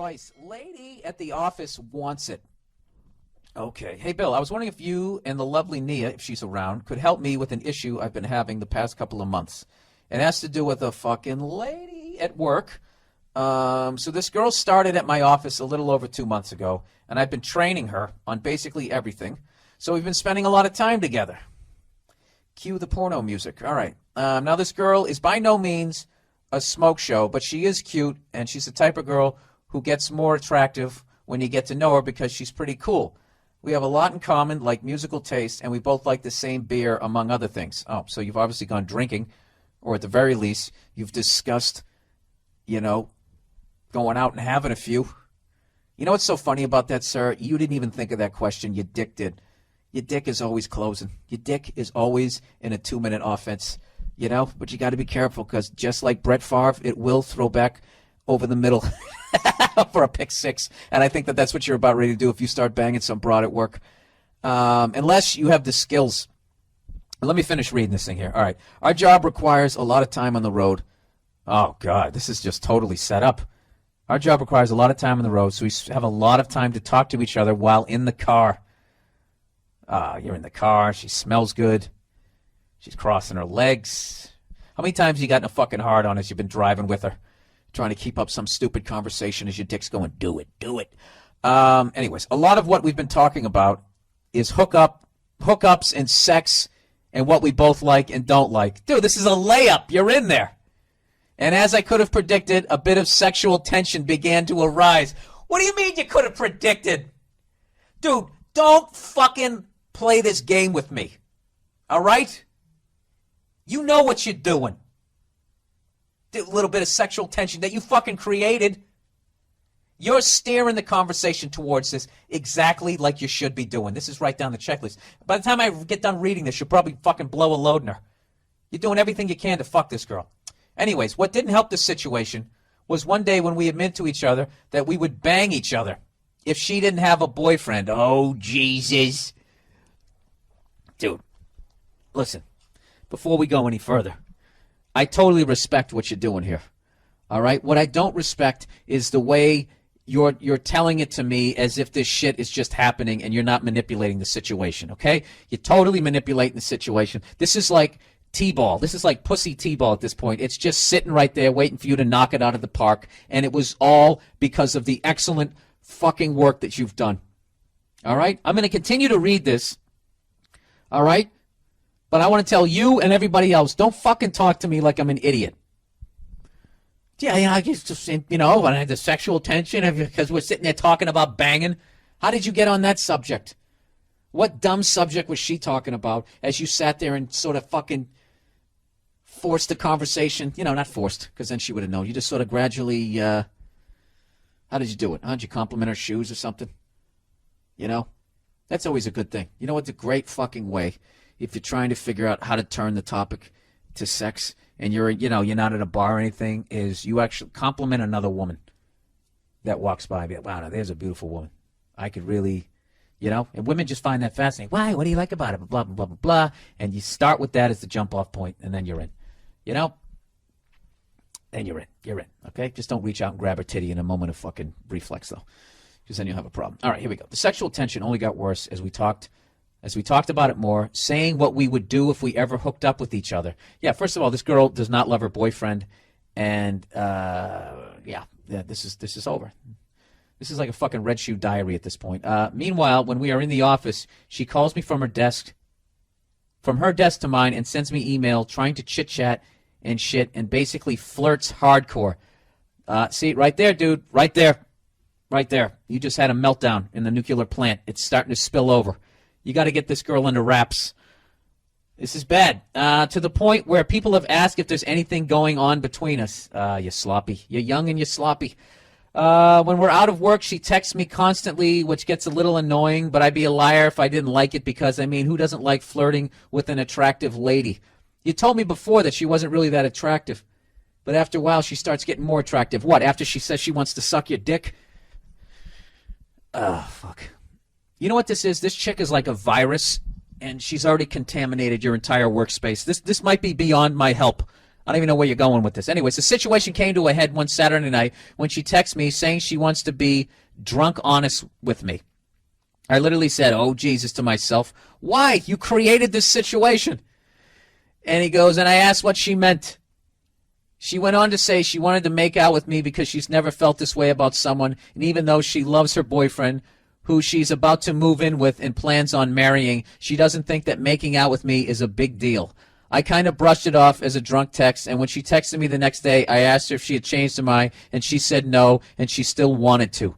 advice. Lady at the office wants it. Okay. Hey, Bill, I was wondering if you and the lovely Nia, if she's around, could help me with an issue I've been having the past couple of months. It has to do with a fucking lady at work. So this girl started at my office a little over 2 months ago, and I've been training her on basically everything. So we've been spending a lot of time together. Cue the porno music. All right. Now this girl is by no means a smoke show, but she is cute, and she's the type of girl who gets more attractive when you get to know her because she's pretty cool. We have a lot in common, like musical taste, and we both like the same beer, among other things. Oh, so you've obviously gone drinking, or at the very least, you've discussed, going out and having a few. You know what's so funny about that, sir? You didn't even think of that question. Your dick did. Your dick is always closing. Your dick is always in a 2-minute offense, But you got to be careful because just like Brett Favre, it will throw back over the middle for a pick six. And I think that's what you're about ready to do if you start banging some broad at work. Unless you have the skills. Let me finish reading this thing here. All right. Our job requires a lot of time on the road. Oh, God, this is just totally set up. Our job requires a lot of time on the road, so we have a lot of time to talk to each other while in the car. You're in the car. She smells good. She's crossing her legs. How many times you got in a fucking hard-on as you've been driving with her, trying to keep up some stupid conversation as your dick's going, do it, do it. Anyways, a lot of what we've been talking about is hookups and sex and what we both like and don't like. Dude, this is a layup. You're in there. And as I could have predicted, a bit of sexual tension began to arise. What do you mean you could have predicted? Dude, don't fucking play this game with me. All right? You know what you're doing. A little bit of sexual tension that you fucking created. You're steering the conversation towards this exactly like you should be doing. This is right down the checklist. By the time I get done reading this, you'll probably fucking blow a load in her. You're doing everything you can to fuck this girl. Anyways, what didn't help this situation was one day when we admitted to each other that we would bang each other if she didn't have a boyfriend. Oh, Jesus. Dude, listen, before we go any further, I totally respect what you're doing here. All right? What I don't respect is the way you're telling it to me as if this shit is just happening and you're not manipulating the situation, okay? You're totally manipulating the situation. This is like T-ball. This is like pussy T-ball at this point. It's just sitting right there waiting for you to knock it out of the park, and it was all because of the excellent fucking work that you've done. All right? I'm going to continue to read this. All right? But I want to tell you and everybody else, don't fucking talk to me like I'm an idiot. Yeah, I just, when I had the sexual tension because we're sitting there talking about banging. How did you get on that subject? What dumb subject was she talking about as you sat there and sort of fucking forced the conversation? Not forced, because then she would have known. You just sort of gradually, how did you do it? Did you compliment her shoes or something? That's always a good thing. You know what's a great fucking way if you're trying to figure out how to turn the topic to sex and you're not at a bar or anything, is you actually compliment another woman that walks by. Wow, now there's a beautiful woman. I could really, and women just find that fascinating. Why? What do you like about it? Blah, blah, blah, blah, blah. And you start with that as the jump off point, and then you're in. Then you're in. You're in, okay? Just don't reach out and grab her titty in a moment of fucking reflex, though, because then you'll have a problem. All right, here we go. The sexual tension only got worse as we talked about it more, saying what we would do if we ever hooked up with each other. Yeah, first of all, this girl does not love her boyfriend, and this is over. This is like a fucking Red Shoe Diary at this point. Meanwhile, when we are in the office, she calls me from her desk to mine, and sends me email trying to chit-chat and shit, and basically flirts hardcore. See, right there, dude. Right there. Right there. You just had a meltdown in the nuclear plant. It's starting to spill over. You got to get this girl into wraps. This is bad. To the point where people have asked if there's anything going on between us. You're sloppy. You're young and you're sloppy. When we're out of work, she texts me constantly, which gets a little annoying, but I'd be a liar if I didn't like it because, who doesn't like flirting with an attractive lady? You told me before that she wasn't really that attractive, but after a while she starts getting more attractive. What, after she says she wants to suck your dick? Oh, fuck. You know what this is? This chick is like a virus, and she's already contaminated your entire workspace. This might be beyond my help. I don't even know where you're going with this. Anyways, the situation came to a head one Saturday night when she texted me saying she wants to be drunk honest with me. I literally said, oh, Jesus, to myself, why? You created this situation. And he goes, and I asked what she meant. She went on to say she wanted to make out with me because she's never felt this way about someone, and even though she loves her boyfriend, who she's about to move in with and plans on marrying, she doesn't think that making out with me is a big deal. I kind of brushed it off as a drunk text, and when she texted me the next day, I asked her if she had changed her mind, and she said no, and she still wanted to.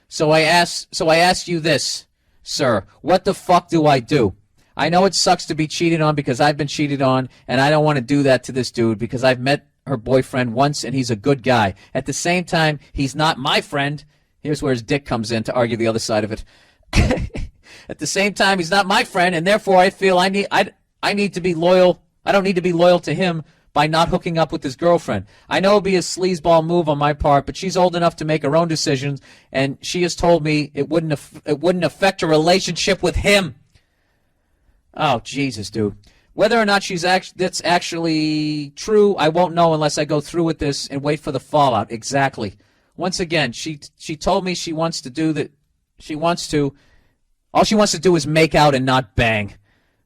So I asked you this, sir, what the fuck do I do? I know it sucks to be cheated on because I've been cheated on, and I don't want to do that to this dude because I've met her boyfriend once, and he's a good guy. At the same time, he's not my friend. Here's where his dick comes in to argue the other side of it. At the same time, he's not my friend, and therefore I feel I need to be loyal. I don't need to be loyal to him by not hooking up with his girlfriend. I know it'll be a sleazeball move on my part, but she's old enough to make her own decisions, and she has told me it wouldn't affect her relationship with him. Oh, Jesus, dude. Whether or not that's actually true, I won't know unless I go through with this and wait for the fallout. Exactly. Once again, she told me she wants to do that. All she wants to do is make out and not bang.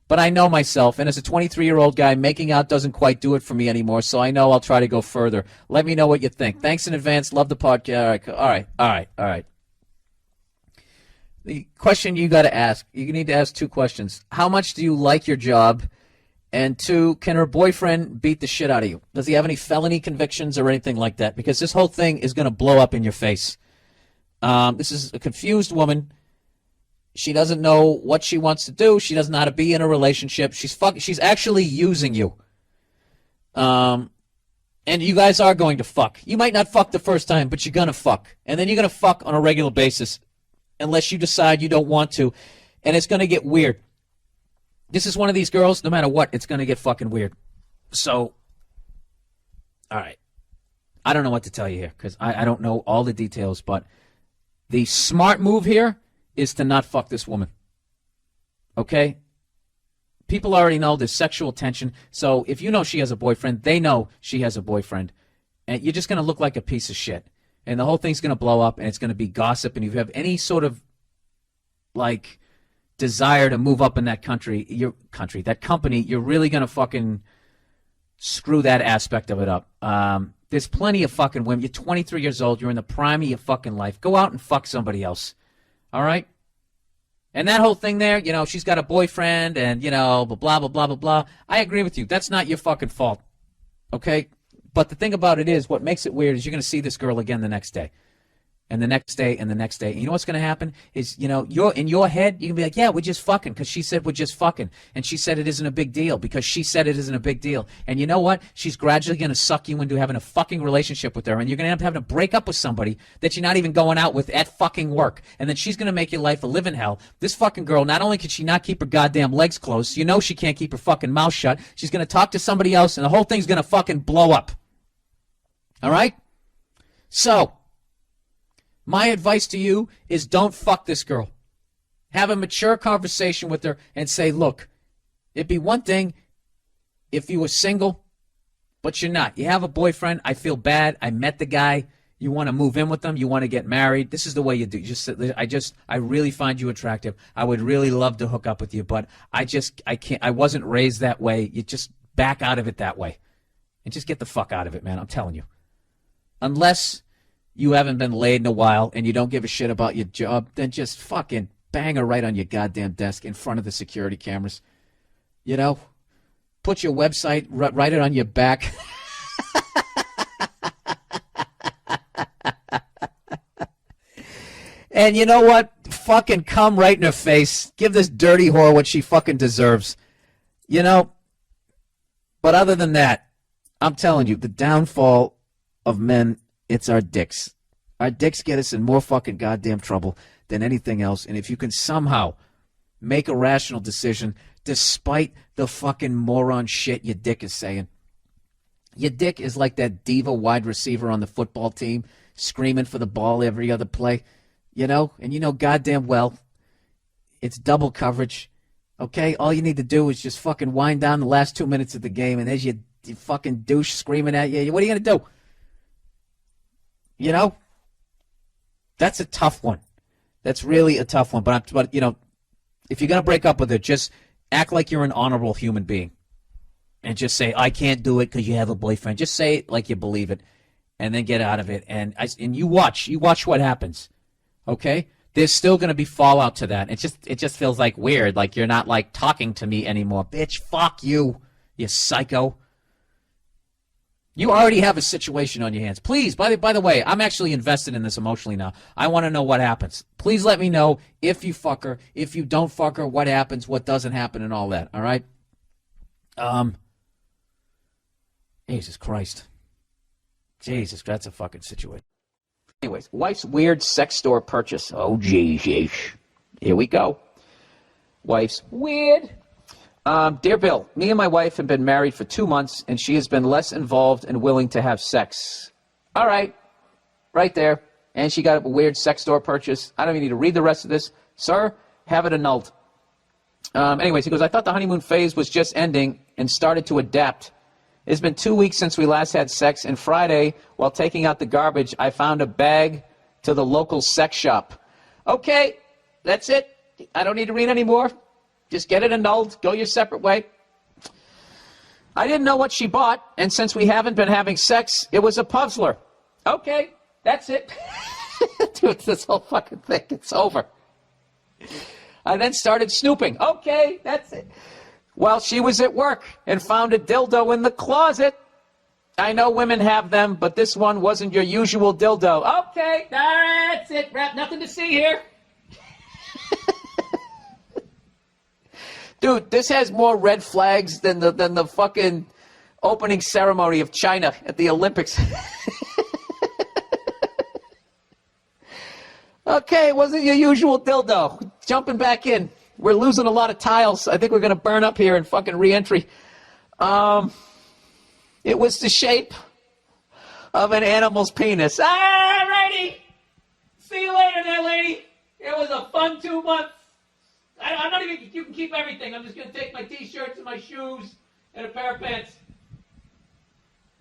But I know myself, and as a 23-year-old guy, making out doesn't quite do it for me anymore, so I know I'll try to go further. Let me know what you think. Thanks in advance. Love the podcast. All right. The question you got to ask, you need to ask two questions. How much do you like your job? And two, can her boyfriend beat the shit out of you? Does he have any felony convictions or anything like that? Because this whole thing is going to blow up in your face. This is a confused woman. She doesn't know what she wants to do. She doesn't know how to be in a relationship. She's actually using you. And you guys are going to fuck. You might not fuck the first time, but you're going to fuck. And then you're going to fuck on a regular basis unless you decide you don't want to. And it's going to get weird. This is one of these girls, no matter what, it's going to get fucking weird. So, all right. I don't know what to tell you here because I don't know all the details, but the smart move here is to not fuck this woman. Okay? People already know there's sexual tension, so if you know she has a boyfriend, they know she has a boyfriend, and you're just going to look like a piece of shit. And the whole thing's going to blow up, and it's going to be gossip, and if you have any sort of, like, desire to move up in that company, you're really going to fucking screw that aspect of it up. There's plenty of fucking women. You're 23 years old. You're in the prime of your fucking life. Go out and fuck somebody else. All right? And that whole thing there, she's got a boyfriend and, blah, blah, blah, blah, blah. I agree with you. That's not your fucking fault. Okay? But the thing about it is, what makes it weird is you're going to see this girl again the next day. And the next day, and the next day. And you know what's going to happen is, you're in your head, you can be like, yeah, we're just fucking because she said we're just fucking. And she said it isn't a big deal because she said it isn't a big deal. And you know what? She's gradually going to suck you into having a fucking relationship with her. And you're going to end up having to break up with somebody that you're not even going out with at fucking work. And then she's going to make your life a living hell. This fucking girl, not only can she not keep her goddamn legs closed, she can't keep her fucking mouth shut. She's going to talk to somebody else and the whole thing's going to fucking blow up. All right? So, my advice to you is don't fuck this girl. Have a mature conversation with her and say, look, it'd be one thing if you were single, but you're not. You have a boyfriend. I feel bad. I met the guy. You want to move in with him. You want to get married. This is the way you do. I really find you attractive. I would really love to hook up with you, but I can't. I wasn't raised that way. You just back out of it that way and just get the fuck out of it, man. I'm telling you. Unless you haven't been laid in a while and you don't give a shit about your job, then just fucking bang her right on your goddamn desk in front of the security cameras. Put your website, write it on your back. And you know what? Fucking come right in her face. Give this dirty whore what she fucking deserves. But other than that, I'm telling you, the downfall of men, it's our dicks. Our dicks get us in more fucking goddamn trouble than anything else. And if you can somehow make a rational decision despite the fucking moron shit your dick is saying. Your dick is like that diva wide receiver on the football team screaming for the ball every other play, and goddamn well it's double coverage. Okay? All you need to do is just fucking wind down the last 2 minutes of the game, and there's your you fucking douche screaming at you. What are you going to do? You know? That's a tough one. That's really a tough one. But you know, if you're going to break up with her, just act like you're an honorable human being. And just say, I can't do it because you have a boyfriend. Just say it like you believe it. And then get out of it. And you watch what happens. Okay? There's still going to be fallout to that. It just feels like weird. Like you're not like talking to me anymore. Bitch, fuck you, you psycho. You already have a situation on your hands. Please, by the way, I'm actually invested in this emotionally now. I want to know what happens. Please let me know if you fuck her, if you don't fuck her, what happens, what doesn't happen, and all that. All right? Jesus Christ. Jesus, that's a fucking situation. Anyways, wife's weird sex store purchase. Oh, geez. Here we go. Wife's weird. Dear Bill, me and my wife have been married for 2 months, and she has been less involved and willing to have sex. All right. Right there. And she got a weird sex store purchase. I don't even need to read the rest of this. Sir, have it annulled. Anyways, he goes, I thought the honeymoon phase was just ending and started to adapt. It's been 2 weeks since we last had sex, and Friday, while taking out the garbage, I found a bag to the local sex shop. Okay, that's it. I don't need to read anymore. Just get it annulled. Go your separate way. I didn't know what she bought, and since we haven't been having sex, it was a puzzler. Okay, that's it. Dude, this whole fucking thing, it's over. I then started snooping. Okay, that's it. While she was at work and found a dildo in the closet. I know women have them, but this one wasn't your usual dildo. Okay, that's it. Nothing to see here. Dude, this has more red flags than the fucking opening ceremony of China at the Olympics. Okay, it wasn't your usual dildo. Jumping back in. We're losing a lot of tiles. I think we're going to burn up here in fucking re-entry. It was the shape of an animal's penis. Ah, righty. See you later there, lady. It was a fun 2 months. I'm not even, you can keep everything. I'm just going to take my t-shirts and my shoes and a pair of pants.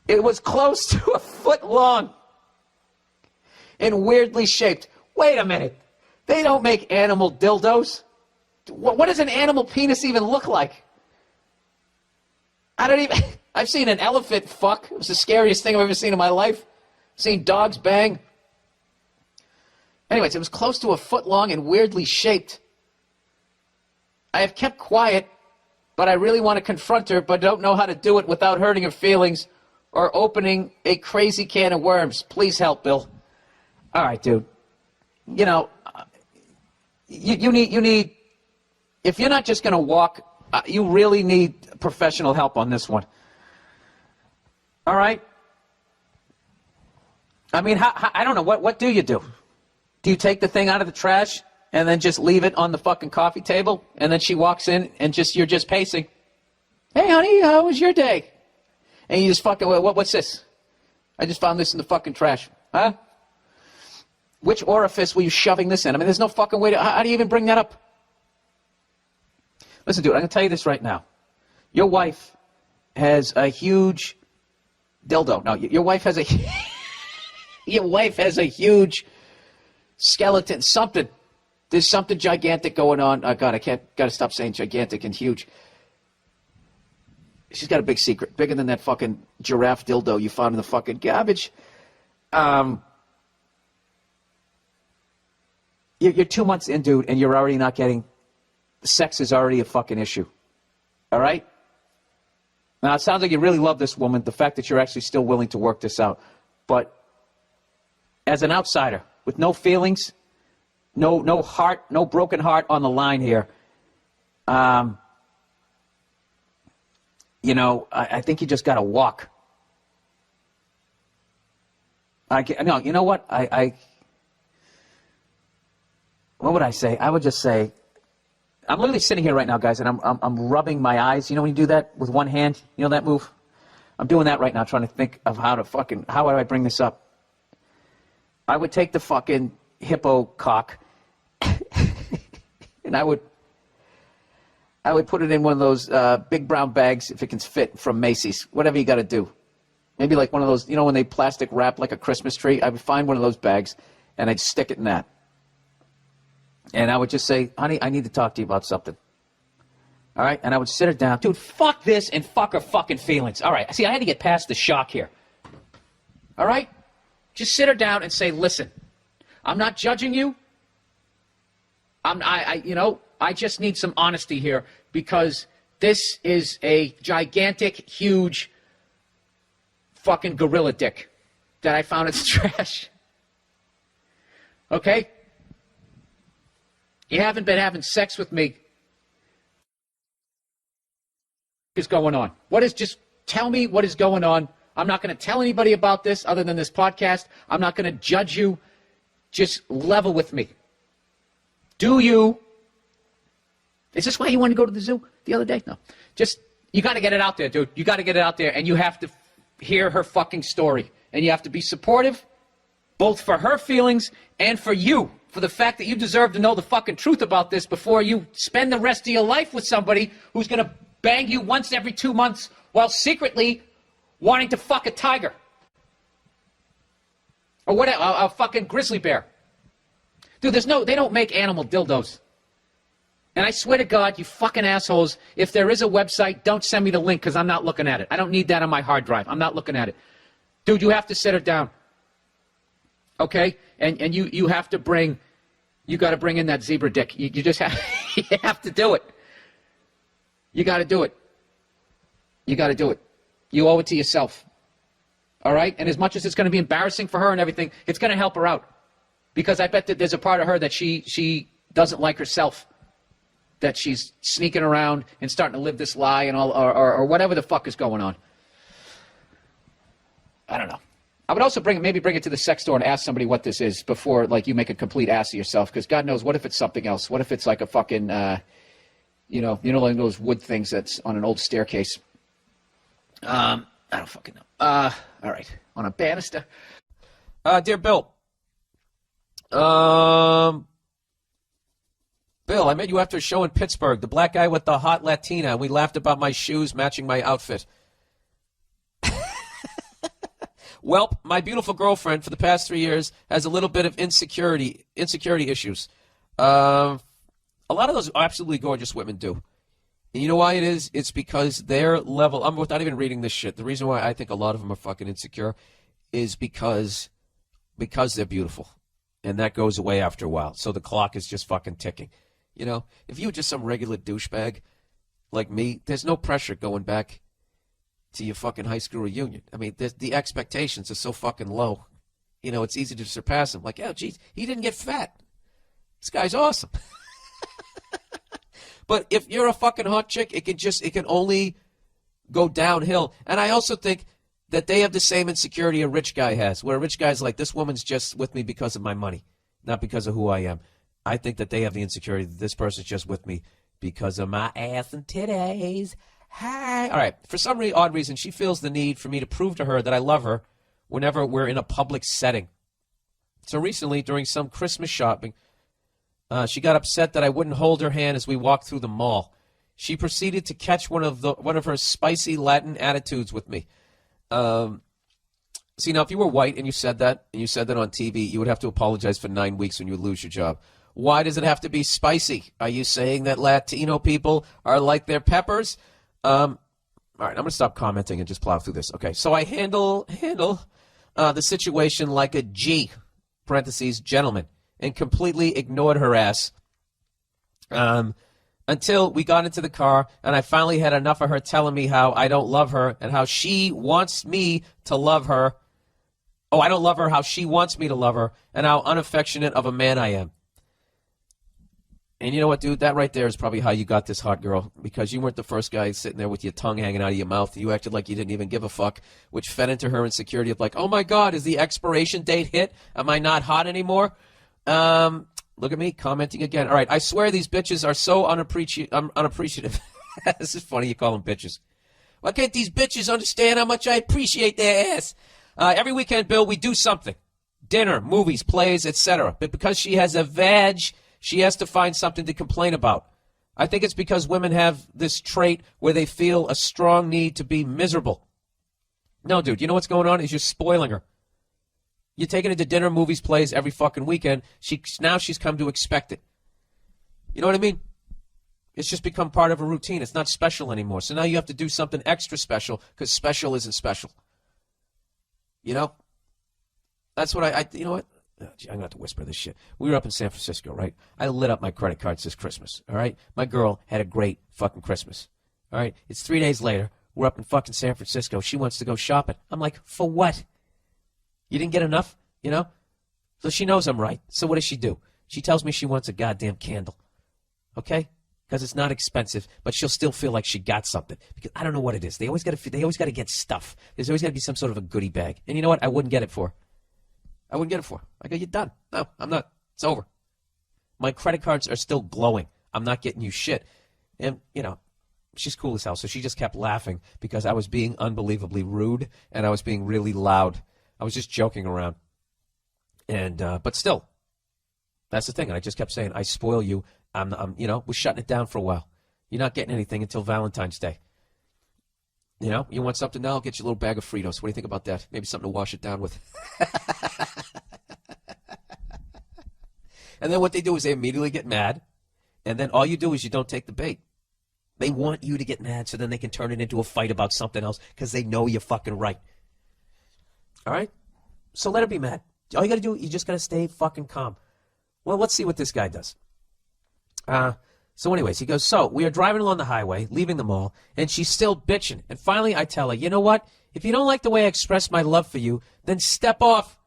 It was close to a foot long and weirdly shaped. Wait a minute. They don't make animal dildos. What does an animal penis even look like? I've seen an elephant fuck. It was the scariest thing I've ever seen in my life. I've seen dogs bang. Anyways, it was close to a foot long and weirdly shaped. I have kept quiet, but I really want to confront her, but don't know how to do it without hurting her feelings or opening a crazy can of worms. Please help, Bill. All right, dude. You know, you need, if you're not just going to walk, you really need professional help on this one. All right? I mean, I don't know. What do you do? Do you take the thing out of the trash and then just leave it on the fucking coffee table? And then she walks in and you're just pacing. Hey, honey, how was your day? And you just fucking, what's this? I just found this in the fucking trash. Huh? Which orifice were you shoving this in? I mean, there's no fucking way to, how do you even bring that up? Listen, dude, I'm going to tell you this right now. Your wife has a huge dildo. No, your wife has a, your wife has a huge skeleton, something. There's something gigantic going on. Oh, God, got to stop saying gigantic and huge. She's got a big secret, bigger than that fucking giraffe dildo you found in the fucking garbage. You're 2 months in, dude, and you're already not getting, sex is already a fucking issue. All right? Now, it sounds like you really love this woman, the fact that you're actually still willing to work this out. But as an outsider, with no feelings, no heart, no broken heart on the line here, you know, I think you just got to walk. No, you know what? What would I say? I would just say, I'm literally sitting here right now, guys, and I'm rubbing my eyes. You know when you do that with one hand? You know that move? I'm doing that right now, trying to think of how do I bring this up? I would take the fucking hippo cock, and I would I would put it in one of those big brown bags if it can fit from Macy's. Whatever you got to do. Maybe like one of those, when they plastic wrap like a Christmas tree. I would find one of those bags, and I'd stick it in that. And I would just say, honey, I need to talk to you about something. All right? And I would sit her down. Dude, fuck this and fuck her fucking feelings. All right. See, I had to get past the shock here. All right? Just sit her down and say, listen, I'm not judging you. I just need some honesty here because this is a gigantic, huge fucking gorilla dick that I found in the trash. Okay? You haven't been having sex with me. What is going on? Just tell me what is going on. I'm not going to tell anybody about this other than this podcast. I'm not going to judge you. Just level with me. Is this why you wanted to go to the zoo the other day? No. You got to get it out there, dude. You got to get it out there, and you have to hear her fucking story. And you have to be supportive, both for her feelings and for you, for the fact that you deserve to know the fucking truth about this before you spend the rest of your life with somebody who's going to bang you once every 2 months while secretly wanting to fuck a tiger. Or whatever, a fucking grizzly bear. Dude, they don't make animal dildos. And I swear to God, you fucking assholes, if there is a website, don't send me the link because I'm not looking at it. I don't need that on my hard drive. I'm not looking at it. Dude, you have to sit her down. Okay? And you have to you got to bring in that zebra dick. You just have, you have to do it. You got to do it. You got to do it. You owe it to yourself. All right? And as much as it's going to be embarrassing for her and everything, it's going to help her out. Because I bet that there's a part of her that she doesn't like herself. That she's sneaking around and starting to live this lie and all, or whatever the fuck is going on. I don't know. I would also maybe bring it to the sex store and ask somebody what this is before, like, you make a complete ass of yourself. Because God knows, what if it's something else? What if it's like a fucking, like those wood things that's on an old staircase? I don't fucking know. All right, on a banister. Dear Bill. Bill, I met you after a show in Pittsburgh. The black guy with the hot Latina. We laughed about my shoes matching my outfit. Welp, my beautiful girlfriend for the past 3 years has a little bit of insecurity issues. A lot of those absolutely gorgeous women do. And you know why it is? It's because their level, I'm not even reading this shit. The reason why I think a lot of them are fucking insecure is because they're beautiful. And that goes away after a while. So the clock is just fucking ticking. If you were just some regular douchebag like me, there's no pressure going back to your fucking high school reunion. I mean, the expectations are so fucking low. It's easy to surpass them. Like, oh, geez, he didn't get fat. This guy's awesome. But if you're a fucking hot chick, it can only go downhill. And I also think that they have the same insecurity a rich guy has, where a rich guy's like, this woman's just with me because of my money, not because of who I am. I think that they have the insecurity that this person's just with me because of my ass and titties. Hi. All right. For some odd reason, she feels the need for me to prove to her that I love her whenever we're in a public setting. So recently, during some Christmas shopping, she got upset that I wouldn't hold her hand as we walked through the mall. She proceeded to catch one of her spicy Latin attitudes with me. See, now, if you were white and you said that on TV, you would have to apologize for 9 weeks and you would lose your job. Why does it have to be spicy? Are you saying that Latino people are like their peppers? All right, I'm going to stop commenting and just plow through this. Okay, so I handle the situation like a G, parentheses, gentleman, and completely ignored her ass until we got into the car and I finally had enough of her telling me how I don't love her and how she wants me to love her. Oh, I don't love her, how she wants me to love her, and how unaffectionate of a man I am. And you know what, dude? That right there is probably how you got this hot girl, because you weren't the first guy sitting there with your tongue hanging out of your mouth. You acted like you didn't even give a fuck, which fed into her insecurity of like, oh my God, is the expiration date hit? Am I not hot anymore? Look at me commenting again. All right, I swear these bitches are so unappreciative. This is funny, you call them bitches. Why can't these bitches understand how much I appreciate their ass? Every weekend, Bill, we do something. Dinner, movies, plays, etc. But because she has a vag, she has to find something to complain about. I think it's because women have this trait where they feel a strong need to be miserable. No, dude, you know what's going on is you're spoiling her. You're taking her to dinner, movies, plays every fucking weekend. Now she's come to expect it. You know what I mean? It's just become part of a routine. It's not special anymore. So now you have to do something extra special because special isn't special. You know? That's what you know what? Oh, gee, I'm going to have to whisper this shit. We were up in San Francisco, right? I lit up my credit cards this Christmas, all right? My girl had a great fucking Christmas, all right? It's 3 days later. We're up in fucking San Francisco. She wants to go shopping. I'm like, for what? You didn't get enough, you know? So she knows I'm right. So what does she do? She tells me she wants a goddamn candle, okay? Because it's not expensive, but she'll still feel like she got something. Because I don't know what it is. They always got to get stuff. There's always got to be some sort of a goodie bag. And you know what? I wouldn't get it for her. I wouldn't get it for her. I go, you're done. No, I'm not. It's over. My credit cards are still glowing. I'm not getting you shit. And, you know, she's cool as hell. So she just kept laughing because I was being unbelievably rude and I was being really loud. I was just joking around. And, but still, that's the thing. And I just kept saying, I spoil you. You know, we're shutting it down for a while. You're not getting anything until Valentine's Day. You know, you want something now? I'll get you a little bag of Fritos. What do you think about that? Maybe something to wash it down with. And then what they do is they immediately get mad. And then all you do is you don't take the bait. They want you to get mad so then they can turn it into a fight about something else because they know you're fucking right. All right? So let her be mad. All you got to do, you just got to stay fucking calm. Well, let's see what this guy does. So anyways, he goes, so we are driving along the highway, leaving the mall, and she's still bitching. And finally I tell her, you know what? If you don't like the way I express my love for you, then step off.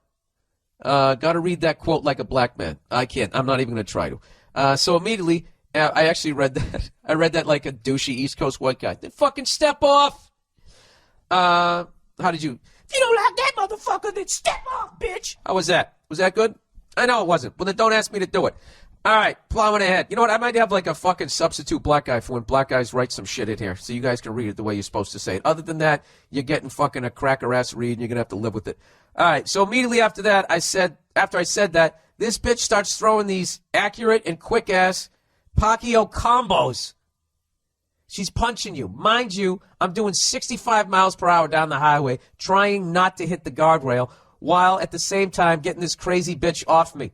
Got to read that quote like a black man. I can't. I'm not even going to try to. So immediately, I actually read that. I read that like a douchey East Coast white guy. Then fucking step off. How did you? If you don't like that motherfucker, then step off, bitch. How was that? Was that good? I know it wasn't. Well, then don't ask me to do it. All right, plowing ahead. You know what? I might have like a fucking substitute black guy for when black guys write some shit in here so you guys can read it the way you're supposed to say it. Other than that, you're getting fucking a cracker-ass read and you're going to have to live with it. All right, so immediately after that, after I said that, this bitch starts throwing these accurate and quick-ass Pacquiao combos. She's punching you. Mind you, I'm doing 65 miles per hour down the highway, trying not to hit the guardrail, while at the same time getting this crazy bitch off me.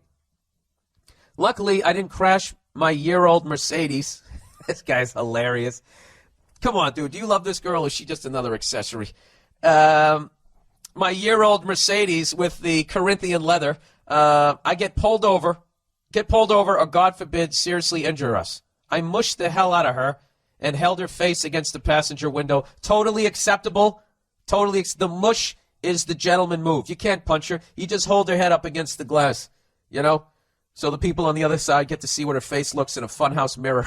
Luckily, I didn't crash my year-old Mercedes. This guy's hilarious. Come on, dude. Do you love this girl or is she just another accessory? My year-old Mercedes with the Corinthian leather. I get pulled over, or God forbid, seriously injure us. I mushed the hell out of her and held her face against the passenger window. Totally acceptable. The mush is the gentleman move. You can't punch her. You just hold her head up against the glass, you know? So the people on the other side get to see what her face looks in a funhouse mirror.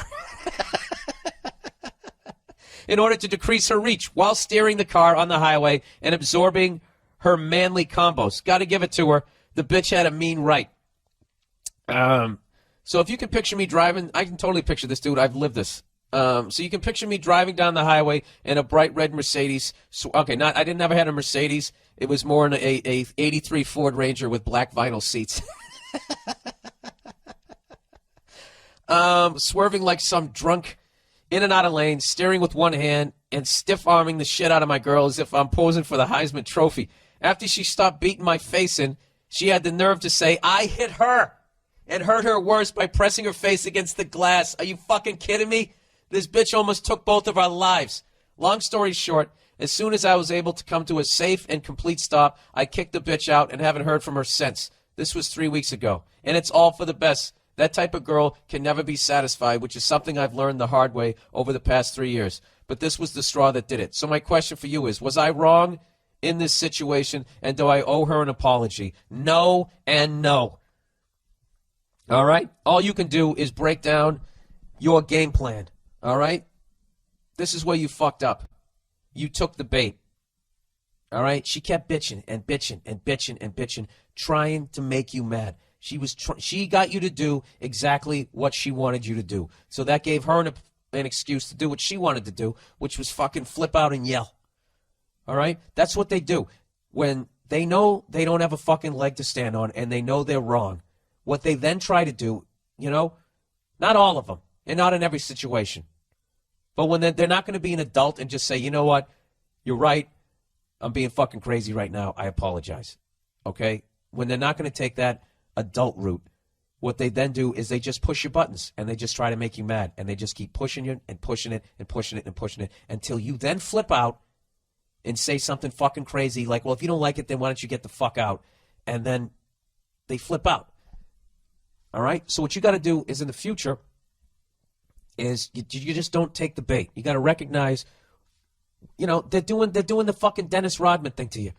In order to decrease her reach while steering the car on the highway and absorbing her manly combos. Got to give it to her. The bitch had a mean right. So if you can picture me driving, I can totally picture this, dude. I've lived this. So you can picture me driving down the highway in a bright red Mercedes. I didn't ever have a Mercedes. It was more in a 83 Ford Ranger with black vinyl seats. Swerving like some drunk in and out of lanes, steering with one hand, and stiff-arming the shit out of my girl as if I'm posing for the Heisman Trophy. After she stopped beating my face in, she had the nerve to say, I hit her, and hurt her worse by pressing her face against the glass. Are you fucking kidding me? This bitch almost took both of our lives. Long story short, as soon as I was able to come to a safe and complete stop, I kicked the bitch out and haven't heard from her since. This was 3 weeks ago, and it's all for the best. That type of girl can never be satisfied, which is something I've learned the hard way over the past 3 years. But this was the straw that did it. So my question for you is, was I wrong in this situation, and do I owe her an apology? No and no. All right? All you can do is break down your game plan. All right? This is where you fucked up. You took the bait. All right? She kept bitching and bitching and bitching and bitching, trying to make you mad. She got you to do exactly what she wanted you to do. So that gave her an excuse to do what she wanted to do, which was fucking flip out and yell. All right? That's what they do. When they know they don't have a fucking leg to stand on and they know they're wrong, what they then try to do, you know, not all of them, and not in every situation. But when they're not going to be an adult and just say, you know what, you're right, I'm being fucking crazy right now, I apologize. Okay? When they're not going to take that adult route, what they then do is they just push your buttons and they just try to make you mad, and they just keep pushing you and pushing it and pushing it and pushing it until you then flip out and say something fucking crazy like, well, if you don't like it, then why don't you get the fuck out? And then they flip out. All right? So what you got to do is in the future is you just don't take the bait. You got to recognize, you know, they're doing the fucking Dennis Rodman thing to you.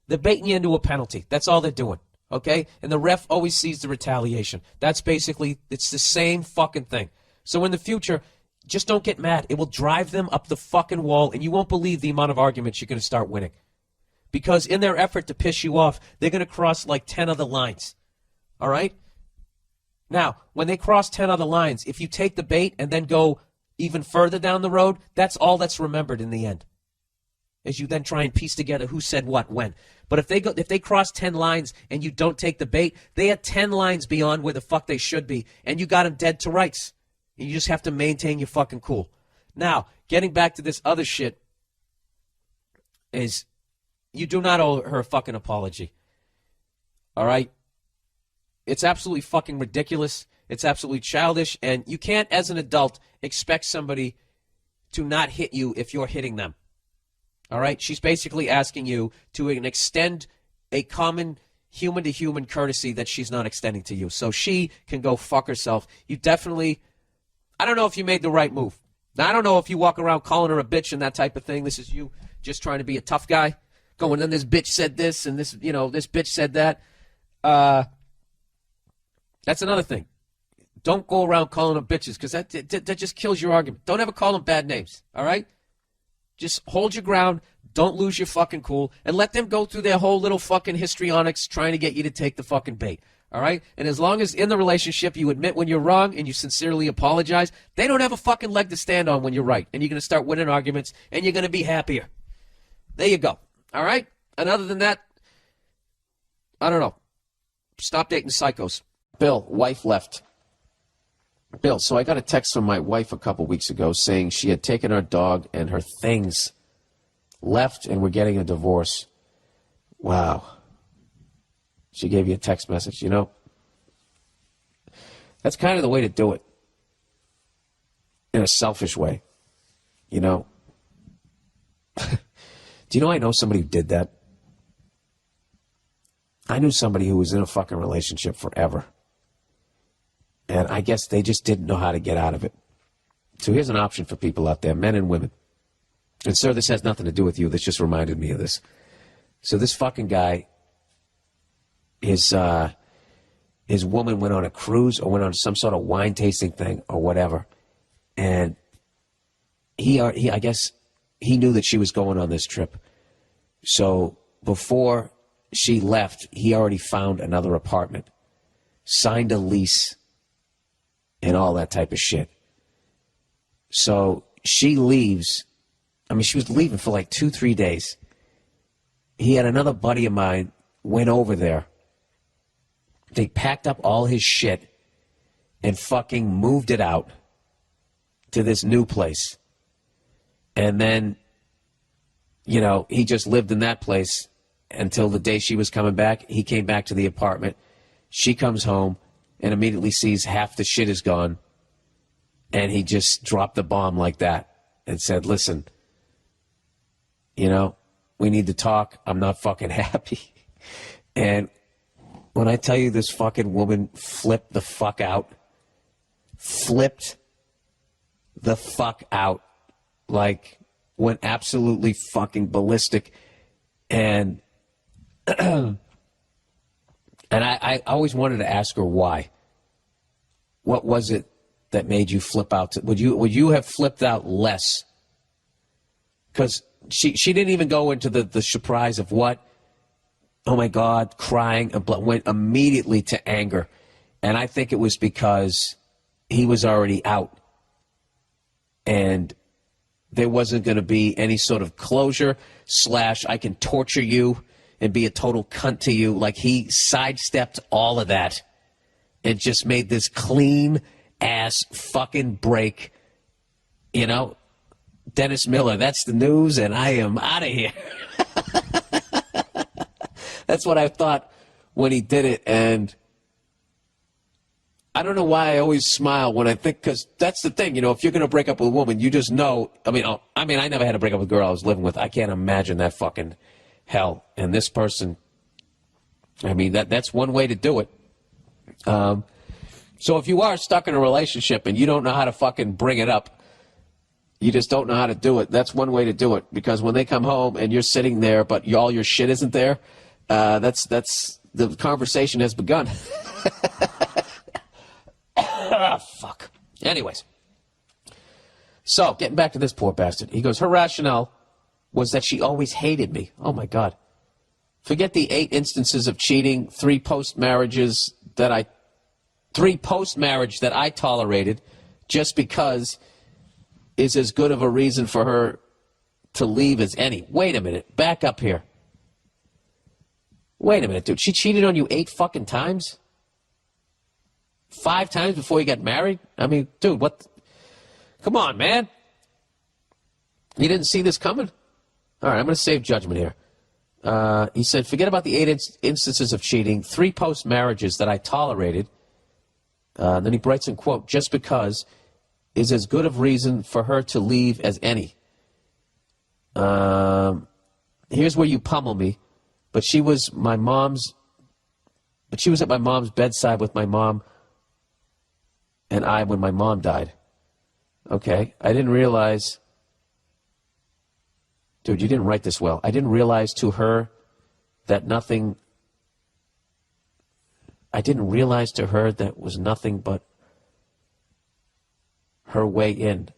They're baiting you into a penalty. That's all they're doing. Okay? And the ref always sees the retaliation. That's basically, it's the same fucking thing. So in the future, just don't get mad. It will drive them up the fucking wall, and you won't believe the amount of arguments you're going to start winning. Because in their effort to piss you off, they're going to cross like 10 other lines. All right? Now, when they cross 10 other lines, if you take the bait and then go even further down the road, that's all that's remembered in the end. As you then try and piece together who said what when. But if they cross 10 lines and you don't take the bait, they are 10 lines beyond where the fuck they should be, and you got them dead to rights. You just have to maintain your fucking cool. Now, getting back to this other shit is you do not owe her a fucking apology. All right? It's absolutely fucking ridiculous. It's absolutely childish. And you can't, as an adult, expect somebody to not hit you if you're hitting them. All right? She's basically asking you to extend a common human-to-human courtesy that she's not extending to you. So she can go fuck herself. You definitely, I don't know if you made the right move. Now, I don't know if you walk around calling her a bitch and that type of thing. This is you just trying to be a tough guy. Going, then this bitch said this and this, you know, this bitch said that. That's another thing. Don't go around calling them bitches, because that just kills your argument. Don't ever call them bad names, all right? Just hold your ground. Don't lose your fucking cool. And let them go through their whole little fucking histrionics trying to get you to take the fucking bait, all right? And as long as in the relationship you admit when you're wrong and you sincerely apologize, they don't have a fucking leg to stand on when you're right. And you're going to start winning arguments, and you're going to be happier. There you go, all right? And other than that, I don't know. Stop dating psychos. Bill, wife left. Bill, so I got a text from my wife a couple weeks ago saying she had taken her dog and her things, left, and we're getting a divorce. Wow. She gave you a text message, you know? That's kind of the way to do it. In a selfish way. You know? Do you know I know somebody who did that? I knew somebody who was in a fucking relationship forever. And I guess they just didn't know how to get out of it. So here's an option for people out there, men and women. And sir, this has nothing to do with you. This just reminded me of this. So this fucking guy, his woman went on a cruise or went on some sort of wine tasting thing or whatever. And I guess he knew that she was going on this trip. So before she left, he already found another apartment, signed a lease, and all that type of shit. So she leaves. I mean, she was leaving for like 2-3 days. He had another buddy of mine, went over there. They packed up all his shit and fucking moved it out to this new place. And then, you know, he just lived in that place until the day she was coming back. He came back to the apartment. She comes home and immediately sees half the shit is gone. And he just dropped the bomb like that and said, listen, you know, we need to talk. I'm not fucking happy. And when I tell you this fucking woman flipped the fuck out, like went absolutely fucking ballistic. And and I always wanted to ask her why. What was it that made you flip out? Would you have flipped out less? Because she didn't even go into the surprise of what? Oh my God, crying, went immediately to anger. And I think it was because he was already out. And there wasn't going to be any sort of closure / I can torture you and be a total cunt to you. Like, he sidestepped all of that and just made this clean ass fucking break. You know, Dennis Miller, that's the news, and I am out of here. That's what I thought when he did it, and I don't know why I always smile when I think, because that's the thing, you know, if you're going to break up with a woman, you just know, I never had to break up with a girl I was living with. I can't imagine that fucking hell. And this person, I mean, that's one way to do it. So if you are stuck in a relationship and you don't know how to fucking bring it up, you just don't know how to do it, that's one way to do it. Because when they come home and you're sitting there, but all your shit isn't there, that's the conversation has begun. Fuck. Anyways. So, getting back to this poor bastard. He goes, her rationale was that she always hated me. Oh, my God. Forget the 8 instances of cheating, 3 post-marriage that I tolerated just because is as good of a reason for her to leave as any. Wait a minute. Back up here. Wait a minute, dude. She cheated on you 8 fucking times? 5 times before you got married? I mean, dude, what? Come on, man. You didn't see this coming? All right, I'm going to save judgment here. He said, forget about the 8 instances of cheating, 3 post-marriages that I tolerated. Then he writes in quote, just because is as good of reason for her to leave as any. Here's where you pummel me. But she was at my mom's bedside with my mom and I when my mom died. Okay, I didn't realize... Dude, you didn't write this well. I didn't realize to her that nothing... I didn't realize to her that was nothing but her way in.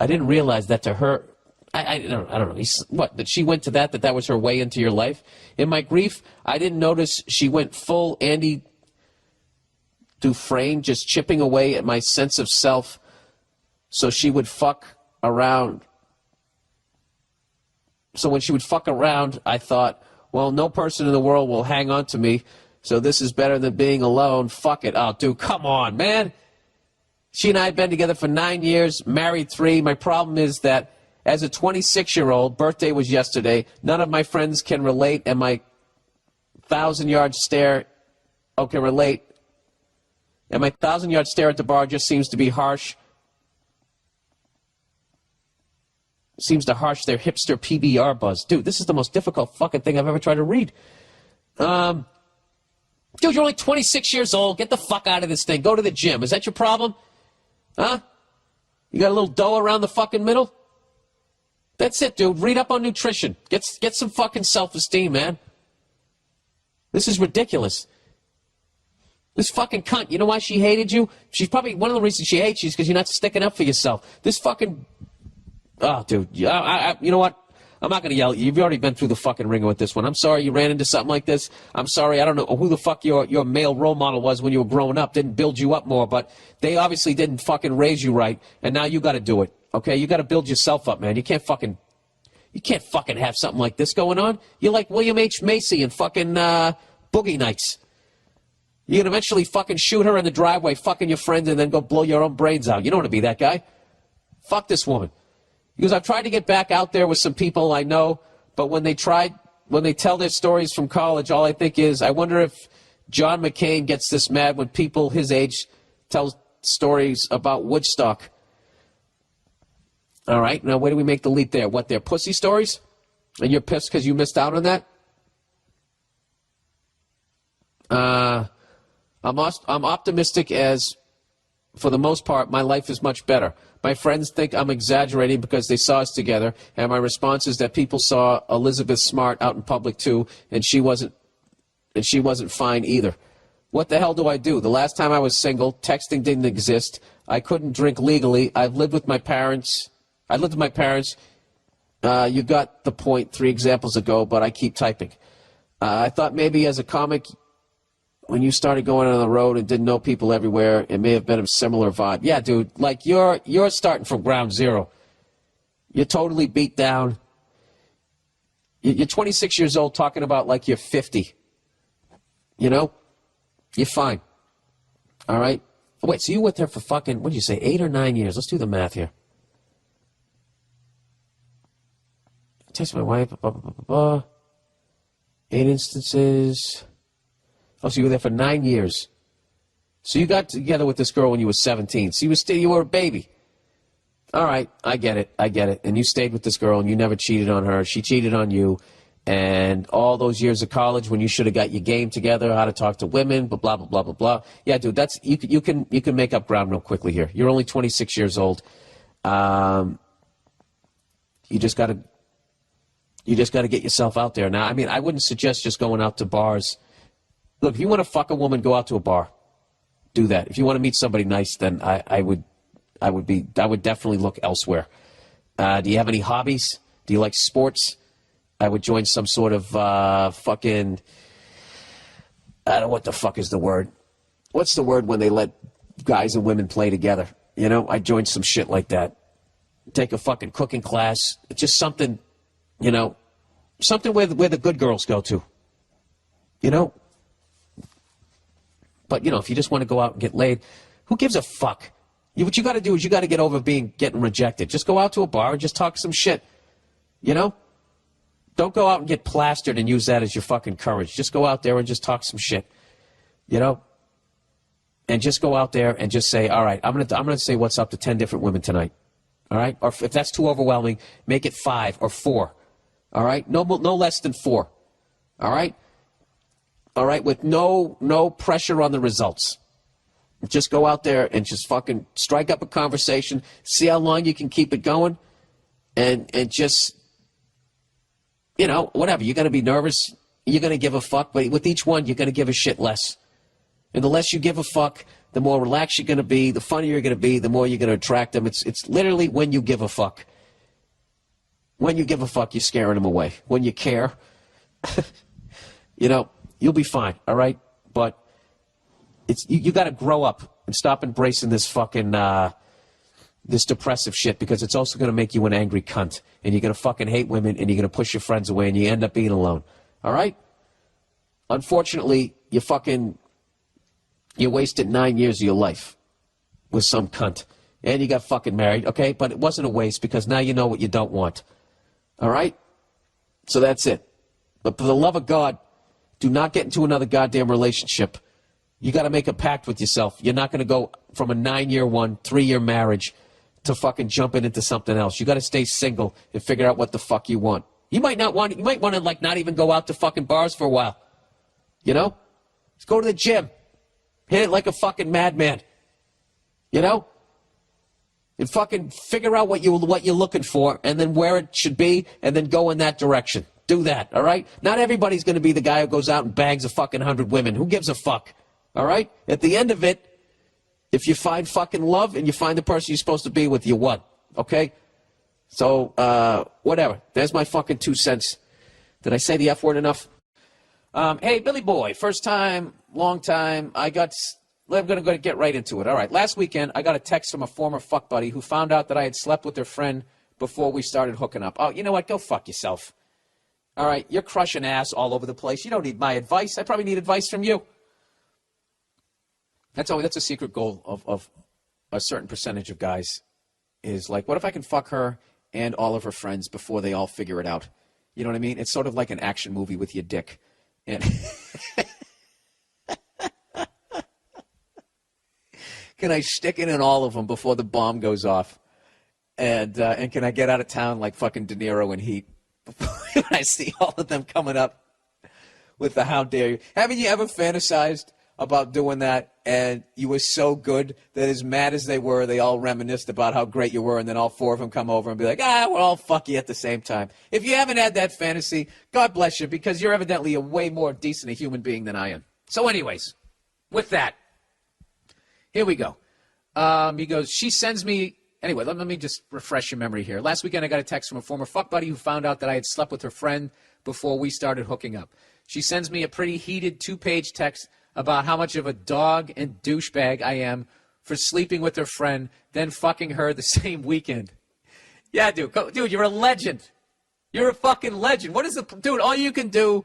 I didn't realize that to her... I don't know. What, that she went to that was her way into your life? In my grief, I didn't notice she went full Andy Dufresne, just chipping away at my sense of self so she would fuck around. So when she would fuck around, I thought, well, no person in the world will hang on to me, so this is better than being alone. Fuck it. Oh, dude, come on, man. She and I have been together for 9 years, married 3. My problem is that as a 26-year-old, birthday was yesterday, none of my friends can relate, and my 1,000-yard stare, can relate. And my 1,000-yard stare at the bar just seems to be harsh. Seems to harsh their hipster PBR buzz. Dude, this is the most difficult fucking thing I've ever tried to read. Dude, you're only 26 years old. Get the fuck out of this thing. Go to the gym. Is that your problem? Huh? You got a little dough around the fucking middle? That's it, dude. Read up on nutrition. Get some fucking self-esteem, man. This is ridiculous. This fucking cunt, you know why she hated you? She's probably, one of the reasons she hates you is because you're not sticking up for yourself. This fucking, oh, dude, you know what? I'm not going to yell at you. You've already been through the fucking ringer with this one. I'm sorry you ran into something like this. I'm sorry. I don't know who the fuck your male role model was when you were growing up. Didn't build you up more, but they obviously didn't fucking raise you right, and now you got to do it. Okay, you got to build yourself up, man. You can't fucking have something like this going on. You're like William H. Macy and fucking Boogie Nights. You can eventually fucking shoot her in the driveway, fucking your friend, and then go blow your own brains out. You don't want to be that guy. Fuck this woman. Because I've tried to get back out there with some people I know, but when they tell their stories from college, all I think is, I wonder if John McCain gets this mad when people his age tell stories about Woodstock. All right, now where do we make the leap there? What, they're pussy stories? And you're pissed because you missed out on that? I'm optimistic as, for the most part, my life is much better. My friends think I'm exaggerating because they saw us together, and my response is that people saw Elizabeth Smart out in public too, and she wasn't fine either. What the hell do I do? The last time I was single, texting didn't exist. I couldn't drink legally. I lived with my parents. You got the point 3 examples ago, but I keep typing. I thought maybe as a comic, when you started going on the road and didn't know people everywhere, it may have been a similar vibe. Yeah, dude, like you're starting from ground zero. You're totally beat down. You're 26 years old talking about like you're 50. You know? You're fine. All right? Wait, so you were with her for fucking, what did you say, 8 or 9 years? Let's do the math here. Text my wife, blah, blah, blah, blah, blah. 8 instances. Oh, so you were there for 9 years. So you got together with this girl when you were 17. So you were a baby. All right, I get it. And you stayed with this girl and you never cheated on her. She cheated on you. And all those years of college when you should have got your game together, how to talk to women, blah, blah, blah, blah, blah, blah. Yeah, dude, that's, you can make up ground real quickly here. You're only 26 years old. You just got to get yourself out there. Now, I mean, I wouldn't suggest just going out to bars. Look, if you want to fuck a woman, go out to a bar. Do that. If you want to meet somebody nice, then I would definitely look elsewhere. Do you have any hobbies? Do you like sports? I would join some sort of fucking, I don't know what the fuck is the word. What's the word when they let guys and women play together? You know, I joined some shit like that. Take a fucking cooking class. Just something, you know, something where the good girls go to. You know? But, you know, if you just want to go out and get laid, who gives a fuck? What you got to do is you got to get over getting rejected. Just go out to a bar and just talk some shit. You know? Don't go out and get plastered and use that as your fucking courage. Just go out there and just talk some shit. You know? And just go out there and just say, all right, I'm gonna say what's up to 10 different women tonight. All right? Or if that's too overwhelming, make it 5 or 4. All right? No less than 4. All right? All right? With no pressure on the results. Just go out there and just fucking strike up a conversation, see how long you can keep it going, and just, you know, whatever. You're going to be nervous. You're going to give a fuck. But with each one, you're going to give a shit less. And the less you give a fuck, the more relaxed you're going to be, the funnier you're going to be, the more you're going to attract them. It's literally when you give a fuck. When you give a fuck, you're scaring them away. When you care, you know, you'll be fine, all right? But you got to grow up and stop embracing this fucking this depressive shit, because it's also going to make you an angry cunt, and you're going to fucking hate women, and you're going to push your friends away, and you end up being alone, all right? Unfortunately, you wasted 9 years of your life with some cunt, and you got fucking married, okay? But it wasn't a waste, because now you know what you don't want, all right? So that's it. But for the love of God, do not get into another goddamn relationship. You got to make a pact with yourself. You're not going to go from a 9-year one, 3-year marriage to fucking jumping into something else. You got to stay single and figure out what the fuck you want. You might want to like not even go out to fucking bars for a while. You know? Just go to the gym. Hit it like a fucking madman. You know? And fucking figure out what you're looking for, and then where it should be, and then go in that direction. Do that, all right? Not everybody's going to be the guy who goes out and bangs a fucking 100 women. Who gives a fuck? All right? At the end of it, if you find fucking love and you find the person you're supposed to be with, you won. Okay? So, whatever. There's my fucking 2 cents. Did I say the F word enough? Hey, Billy Boy. First time, long time. I'm going to get right into it. All right. Last weekend, I got a text from a former fuck buddy who found out that I had slept with their friend before we started hooking up. Oh, you know what? Go fuck yourself. All right? You're crushing ass all over the place. You don't need my advice. I probably need advice from you. That's a secret goal of a certain percentage of guys, is like, what if I can fuck her and all of her friends before they all figure it out? You know what I mean? It's sort of like an action movie with your dick. And can I stick it in all of them before the bomb goes off? And can I get out of town like fucking De Niro in Heat when I see all of them coming up with the how dare you? Haven't you ever fantasized about doing that, and you were so good that as mad as they were, they all reminisced about how great you were, and then all 4 of them come over and be like, we're all fucky at the same time. If you haven't had that fantasy, God bless you, because you're evidently a way more decent a human being than I am. So anyways, with that, here we go. He goes, she sends me, anyway, let me just refresh your memory here. Last weekend, I got a text from a former fuck buddy who found out that I had slept with her friend before we started hooking up. She sends me a pretty heated 2-page text about how much of a dog and douchebag I am for sleeping with her friend, then fucking her the same weekend. Yeah, dude, you're a legend. You're a fucking legend. Dude, all you can do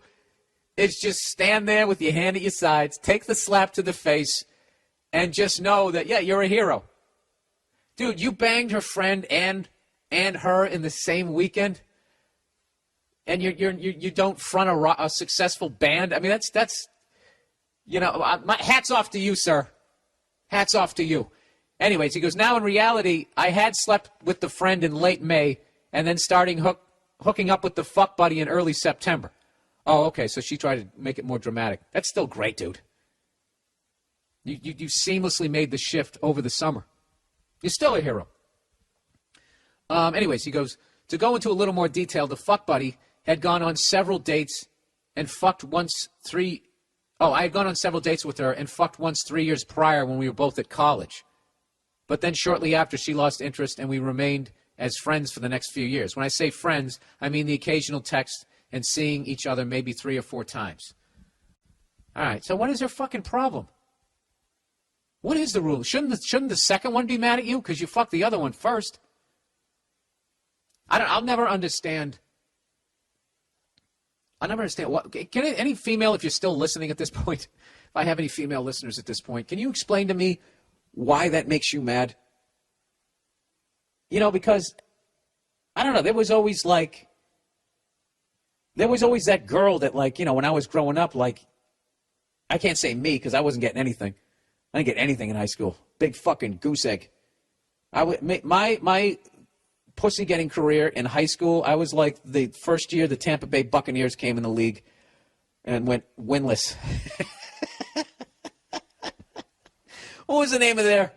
is just stand there with your hand at your sides, take the slap to the face, and just know that, yeah, you're a hero. Dude, you banged her friend and her in the same weekend, and you don't front a successful band. I mean, that's my hats off to you, sir. Hats off to you. Anyways, he goes, now in reality, I had slept with the friend in late May and then hooking up with the fuck buddy in early September. Oh, okay, so she tried to make it more dramatic. That's still great, dude. You seamlessly made the shift over the summer. You're still a hero. Anyways, he goes, to go into a little more detail, the fuck buddy had gone on several dates and fucked once I had gone on several dates with her and fucked once 3 years prior when we were both at college. But then shortly after, she lost interest and we remained as friends for the next few years. When I say friends, I mean the occasional text and seeing each other maybe 3 or 4 times. All right, so what is her fucking problem? What is the rule? Shouldn't the second one be mad at you because you fucked the other one first? I'll never understand. I'll never understand. Can any female, if you're still listening at this point, if I have any female listeners at this point, can you explain to me why that makes you mad? Because, I don't know, there was always that girl that, when I was growing up, I can't say me because I wasn't getting anything. I didn't get anything in high school. Big fucking goose egg. My pussy getting career in high school, I was like the first year the Tampa Bay Buccaneers came in the league and went winless. What was the name of their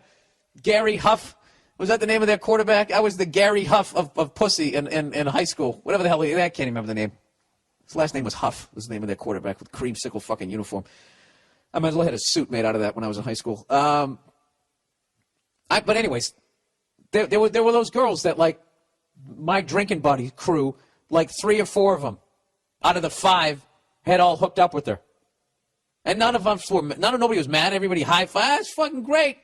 Gary Huff? Was that the name of their quarterback? I was the Gary Huff of pussy in high school. Whatever the hell, I can't even remember the name. His last name was Huff, was the name of their quarterback with creamsicle fucking uniform. I might as well had a suit made out of that when I was in high school. But anyways, there were those girls that, my drinking buddy crew, 3 or 4 of them out of the 5 had all hooked up with her. And nobody was mad. Everybody high-fived. That's fucking great.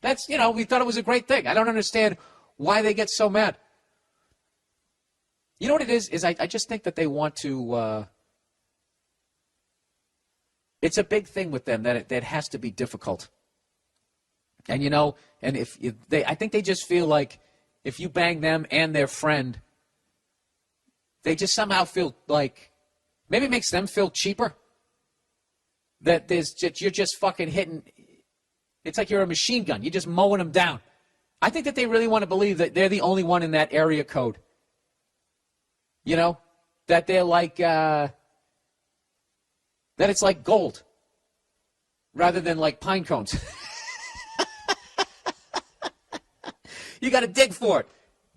That's, we thought it was a great thing. I don't understand why they get so mad. You know what it is I just think that they want to, it's a big thing with them that it has to be difficult. And, I think they just feel like if you bang them and their friend, they just somehow feel like, maybe it makes them feel cheaper. That you're just fucking hitting, it's like you're a machine gun. You're just mowing them down. I think that they really want to believe that they're the only one in that area code. That they're that it's like gold rather than like pine cones. You got to dig for it.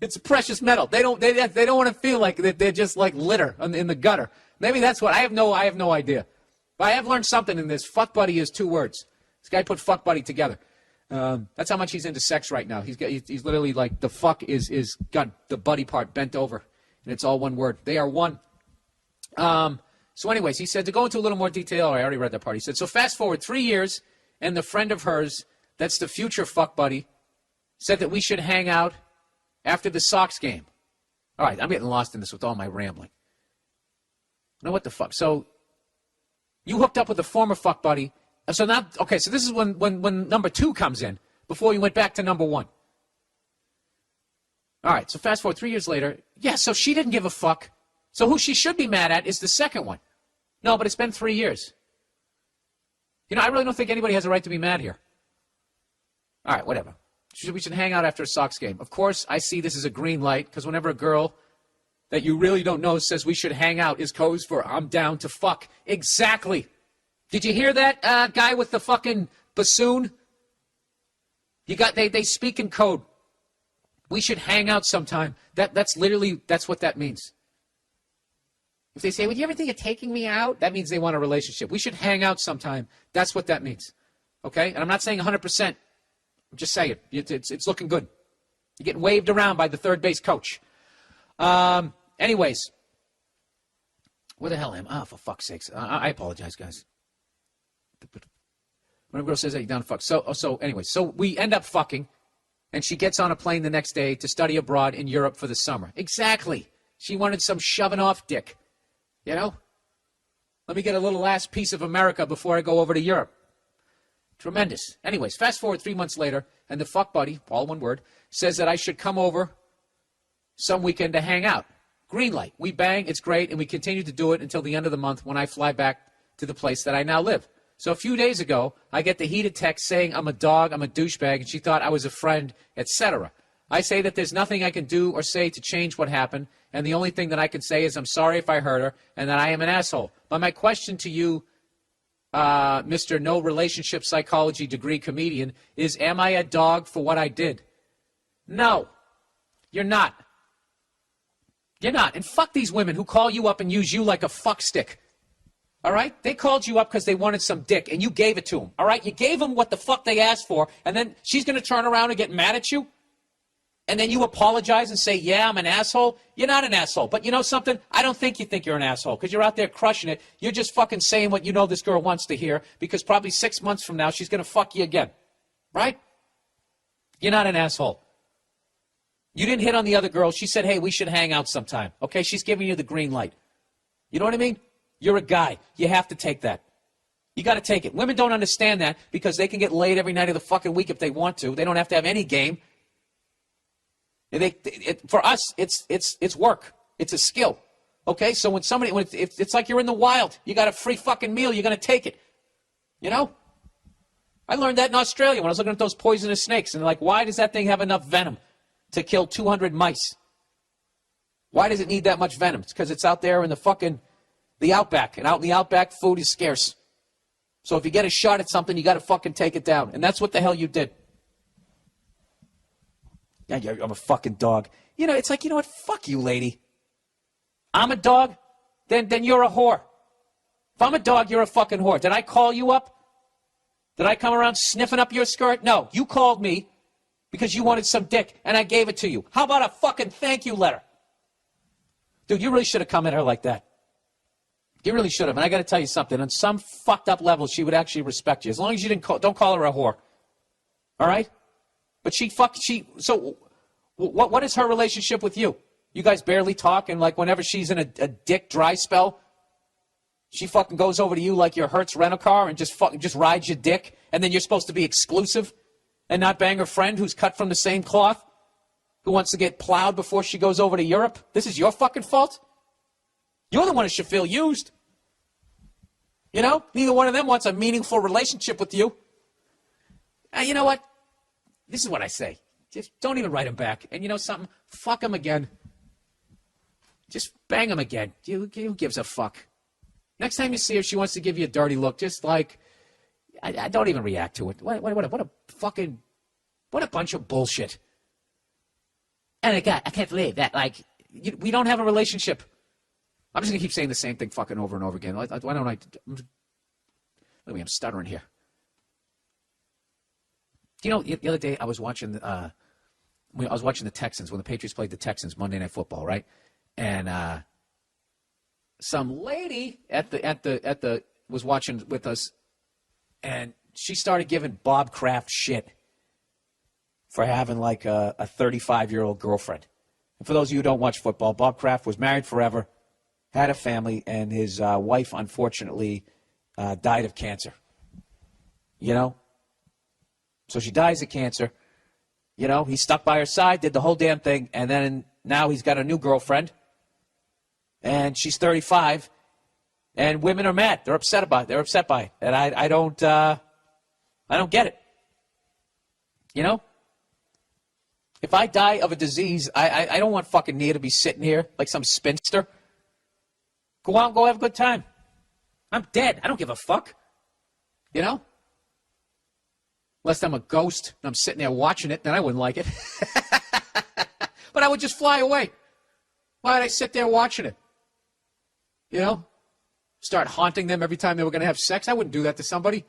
It's a precious metal. They don't want to feel like that they're just like litter in the gutter. Maybe that's what I have no idea. But I have learned something in this. Fuck buddy is 2 words. This guy put fuck buddy together. That's how much he's into sex right now. He's literally like the fuck is got the buddy part bent over, and it's all one word. They are one. So anyways, he said, to go into a little more detail, I already read that part. He said, so fast forward 3 years, and the friend of hers, that's the future fuck buddy, said that we should hang out after the Sox game. All right, I'm getting lost in this with all my rambling. Now, what the fuck? So you hooked up with a former fuck buddy. So now, okay, so this is when number 2 comes in, before you went back to number 1. All right, so fast forward 3 years later. Yeah, so she didn't give a fuck. So who she should be mad at is the second one. No, but it's been 3 years. I really don't think anybody has a right to be mad here. All right, whatever. We should hang out after a Sox game. Of course, I see this as a green light, because whenever a girl that you really don't know says we should hang out is code for I'm down to fuck. Exactly. Did you hear that guy with the fucking bassoon? They speak in code. We should hang out sometime. That's what that means. If they say, would you ever think of taking me out? That means they want a relationship. We should hang out sometime. That's what that means. Okay? And I'm not saying 100%. I'm just saying it's looking good. You're getting waved around by the third base coach. Anyways, where the hell am I? Oh, for fuck's sakes. I apologize, guys. When a girl says, hey, you down to fuck. So we end up fucking, and she gets on a plane the next day to study abroad in Europe for the summer. Exactly. She wanted some shoving off dick. Let me get a little last piece of America before I go over to Europe. Tremendous. Anyways, fast forward 3 months later, and the fuck buddy, all one word, says that I should come over some weekend to hang out. Green light. We bang, it's great, and we continue to do it until the end of the month when I fly back to the place that I now live. So a few days ago, I get the heated text saying I'm a dog, I'm a douchebag, and she thought I was a friend, etc. I say that there's nothing I can do or say to change what happened, and the only thing that I can say is I'm sorry if I hurt her and that I am an asshole. But my question to you, Mr. No Relationship Psychology degree comedian, is am I a dog for what I did? No, you're not. You're not. And fuck these women who call you up and use you like a fuck stick. All right? They called you up because they wanted some dick, and you gave it to them. All right? You gave them what the fuck they asked for, and then she's going to turn around and get mad at you? And then you apologize and say, yeah, I'm an asshole? You're not an asshole. But you know something? I don't think you think you're an asshole because you're out there crushing it. You're just fucking saying what you know this girl wants to hear because probably 6 months from now she's going to fuck you again. Right? You're not an asshole. You didn't hit on the other girl. She said, hey, we should hang out sometime. Okay? She's giving you the green light. You know what I mean? You're a guy. You have to take that. You got to take it. Women don't understand that because they can get laid every night of the fucking week if they want to. They don't have to have any game. For us, it's work. It's a skill. Okay? So when it's like you're in the wild. You got a free fucking meal. You're going to take it. You know? I learned that in Australia when I was looking at those poisonous snakes. And they're like, why does that thing have enough venom to kill 200 mice? Why does it need that much venom? It's because it's out there in the outback. And out in the outback, food is scarce. So if you get a shot at something, you got to fucking take it down. And that's what the hell you did. Yeah, I'm a fucking dog. You know, it's like, you know what? Fuck you, lady. I'm a dog? Then you're a whore. If I'm a dog, you're a fucking whore. Did I call you up? Did I come around sniffing up your skirt? No, you called me because you wanted some dick, and I gave it to you. How about a fucking thank you letter? Dude, you really should have come at her like that. You really should have. And I got to tell you something. On some fucked up level, she would actually respect you. As long as you don't call her a whore. All right? But so what is her relationship with you? You guys barely talk, and like whenever she's in a dick dry spell, she fucking goes over to you like your Hertz rental-car and just rides your dick, and then you're supposed to be exclusive and not bang her friend who's cut from the same cloth, who wants to get plowed before she goes over to Europe? This is your fucking fault? You're the one who should feel used. You know? Neither one of them wants a meaningful relationship with you. You know what? This is what I say. Just don't even write him back. And you know something? Fuck him again. Just bang him again. Who gives a fuck? Next time you see her, she wants to give you a dirty look. Just like, I don't even react to it. What a bunch of bullshit. And I can't believe that, like, we don't have a relationship. I'm just going to keep saying the same thing fucking over and over again. Why don't I? I'm stuttering here. You know, the other day I was watching the Texans when the Patriots played the Texans Monday Night Football, right? And some lady was watching with us, and she started giving Bob Kraft shit for having like a 35-year-old girlfriend. And for those of you who don't watch football, Bob Kraft was married forever, had a family, and his wife unfortunately died of cancer. You know? So she dies of cancer. You know, he stuck by her side, did the whole damn thing, and then now he's got a new girlfriend, and she's 35, and women are mad. They're upset by it. And I don't get it. You know? If I die of a disease, I don't want fucking Nia to be sitting here like some spinster. Go out and go have a good time. I'm dead. I don't give a fuck. You know? Unless I'm a ghost and I'm sitting there watching it, then I wouldn't like it. But I would just fly away. Why would I sit there watching it? You know? Start haunting them every time they were going to have sex? I wouldn't do that to somebody.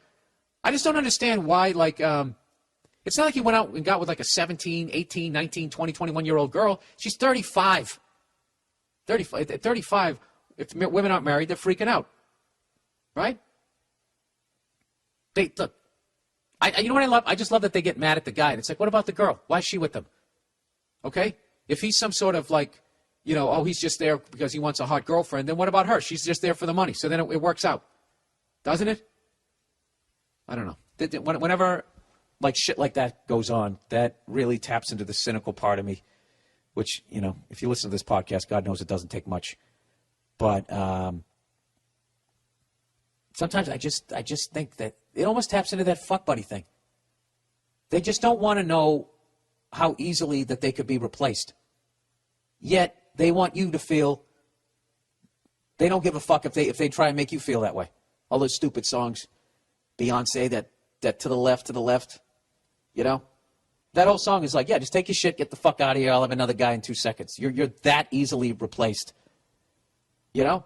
I just don't understand why, like, it's not like you went out and got with like a 17, 18, 19, 20, 21-year-old girl. She's 35. 35, if women aren't married, they're freaking out. Right? Look. You know what I love? I just love that they get mad at the guy. And it's like, what about the girl? Why is she with them? Okay? If he's some sort of like, you know, oh, he's just there because he wants a hot girlfriend, then what about her? She's just there for the money. So then it works out. Doesn't it? I don't know. Whenever like shit like that goes on, that really taps into the cynical part of me, which, you know, if you listen to this podcast, God knows it doesn't take much. But sometimes I just think that it almost taps into that fuck buddy thing. They just don't want to know how easily that they could be replaced. Yet they want you to feel they don't give a fuck if they try and make you feel that way. All those stupid songs, Beyonce, that to the left, you know? That whole song is like, yeah, just take your shit, get the fuck out of here, I'll have another guy in 2 seconds. You're that easily replaced. You know?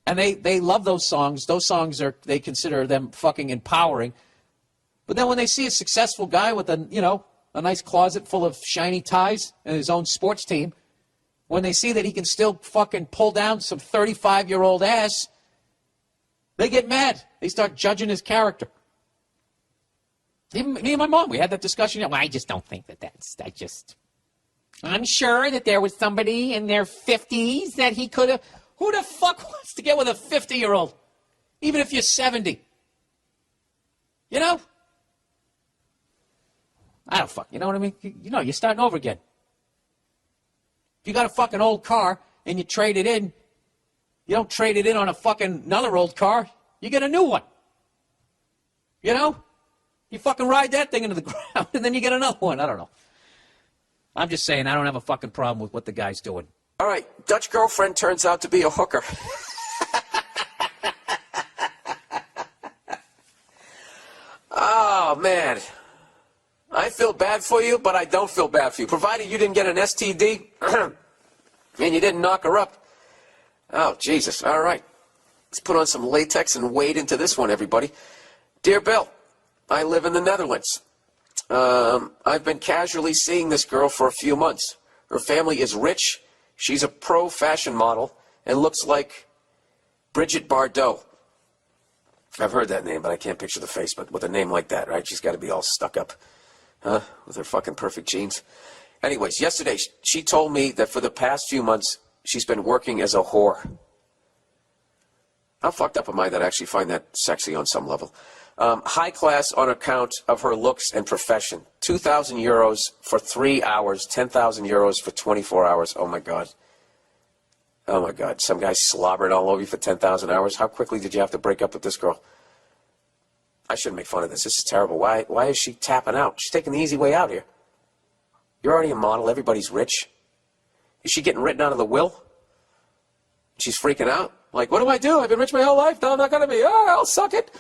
And they love those songs. Those songs they consider them fucking empowering. But then when they see a successful guy with a nice closet full of shiny ties and his own sports team, when they see that he can still fucking pull down some 35-year-old ass, they get mad. They start judging his character. Even me and my mom, we had that discussion. Well, I just don't think I'm sure that there was somebody in their 50s that he could have. Who the fuck wants to get with a 50-year-old? Even if you're 70. You know? I don't fuck. You know what I mean? You're starting over again. If you got a fucking old car and you trade it in, you don't trade it in on a fucking another old car. You get a new one. You know? You fucking ride that thing into the ground and then you get another one. I don't know. I'm just saying I don't have a fucking problem with what the guy's doing. All right, Dutch girlfriend turns out to be a hooker. Oh, man. I feel bad for you, but I don't feel bad for you. Provided you didn't get an STD and you didn't knock her up. Oh, Jesus. All right. Let's put on some latex and wade into this one, everybody. Dear Bill, I live in the Netherlands. I've been casually seeing this girl for a few months. Her family is rich. She's a pro fashion model and looks like Bridget Bardot. I've heard that name, but I can't picture the face. But with a name like that, right? She's got to be all stuck up, huh? With her fucking perfect jeans. Anyways, yesterday she told me that for the past few months she's been working as a whore. How fucked up am I that I actually find that sexy on some level? High class on account of her looks and profession. 2,000 euros for 3 hours, 10,000 euros for 24 hours. Oh, my God. Oh, my God. Some guy slobbered all over you for 10,000 hours. How quickly did you have to break up with this girl? I shouldn't make fun of this. This is terrible. Why is she tapping out? She's taking the easy way out here. You're already a model. Everybody's rich. Is she getting written out of the will? She's freaking out. Like, what do I do? I've been rich my whole life. Now I'm not going to be. Oh, I'll suck it.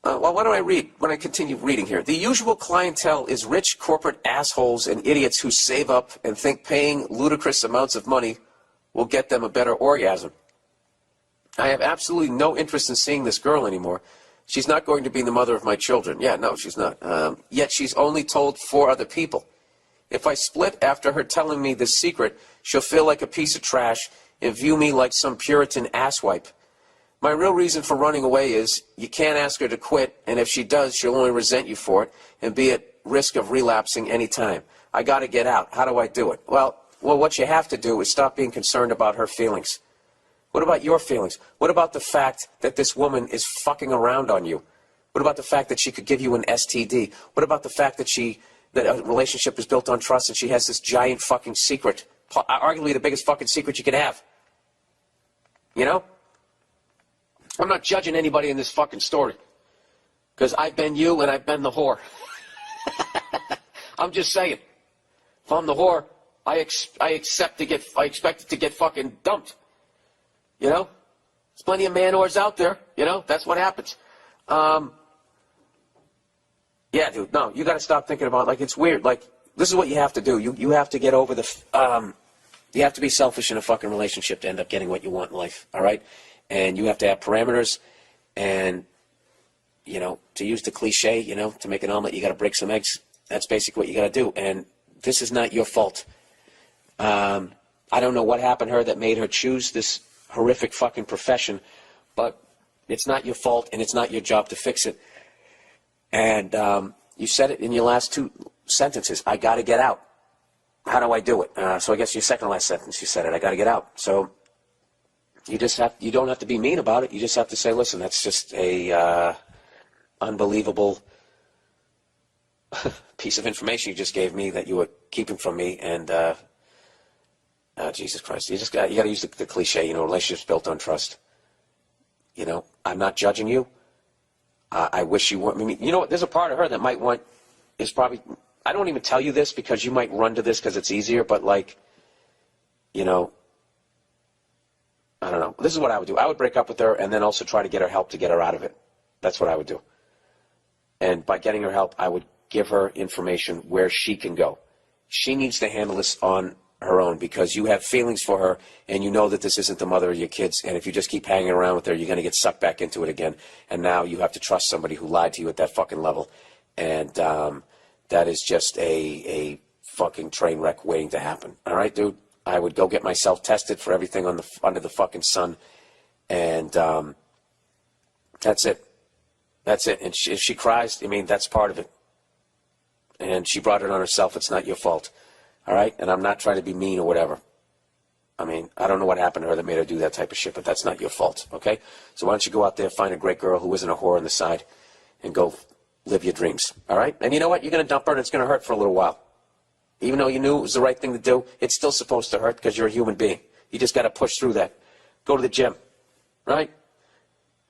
Well, why don't I read? When I continue reading here. The usual clientele is rich corporate assholes and idiots who save up and think paying ludicrous amounts of money will get them a better orgasm. I have absolutely no interest in seeing this girl anymore. She's not going to be the mother of my children. Yeah, no, she's not. Yet she's only told 4 other people. If I split after her telling me this secret, she'll feel like a piece of trash and view me like some Puritan asswipe. My real reason for running away is you can't ask her to quit, and if she does, she'll only resent you for it and be at risk of relapsing any time. I got to get out. How do I do it? Well, what you have to do is stop being concerned about her feelings. What about your feelings? What about the fact that this woman is fucking around on you? What about the fact that she could give you an STD? What about the fact that a relationship is built on trust and she has this giant fucking secret, arguably the biggest fucking secret you could have? You know? I'm not judging anybody in this fucking story, because I've been you and I've been the whore. I'm just saying, if I'm the whore, I expect it to get fucking dumped. You know, there's plenty of man whores out there. You know, that's what happens. Yeah, dude, no, you got to stop thinking about it's weird. Like, this is what you have to do. You have to get over you have to be selfish in a fucking relationship to end up getting what you want in life. All right. And you have to have parameters, and, to use the cliche, to make an omelet, you got to break some eggs. That's basically what you got to do. And this is not your fault. I don't know what happened to her that made her choose this horrific fucking profession, but it's not your fault, and it's not your job to fix it. And you said it in your last 2 sentences. I got to get out. How do I do it? So I guess your second to last sentence, you said it. I got to get out. So you don't have to be mean about it. You just have to say, listen, that's just a unbelievable piece of information you just gave me that you were keeping from me. And Jesus Christ, you got to use the cliche, relationships built on trust. I'm not judging you. I wish you weren't. I mean, you know what? There's a part of her that might want, is probably, I don't even tell you this because you might run to this because it's easier, but like, I don't know. This is what I would do. I would break up with her and then also try to get her help to get her out of it. That's what I would do. And by getting her help, I would give her information where she can go. She needs to handle this on her own because you have feelings for her and you know that this isn't the mother of your kids. And if you just keep hanging around with her, you're going to get sucked back into it again. And now you have to trust somebody who lied to you at that fucking level. And that is just a fucking train wreck waiting to happen. All right, dude? I would go get myself tested for everything under the fucking sun. And that's it. That's it. And if she cries, that's part of it. And she brought it on herself. It's not your fault. All right? And I'm not trying to be mean or whatever. I don't know what happened to her that made her do that type of shit, but that's not your fault, okay? So why don't you go out there, find a great girl who isn't a whore on the side, and go live your dreams, all right? And you know what? You're going to dump her, and it's going to hurt for a little while. Even though you knew it was the right thing to do, it's still supposed to hurt because you're a human being. You just got to push through that. Go to the gym, right?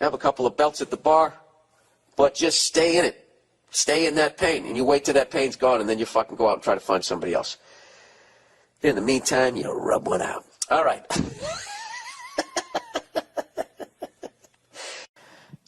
Have a couple of belts at the bar, but just stay in it. Stay in that pain, and you wait till that pain's gone, and then you fucking go out and try to find somebody else. In the meantime, you rub one out. All right.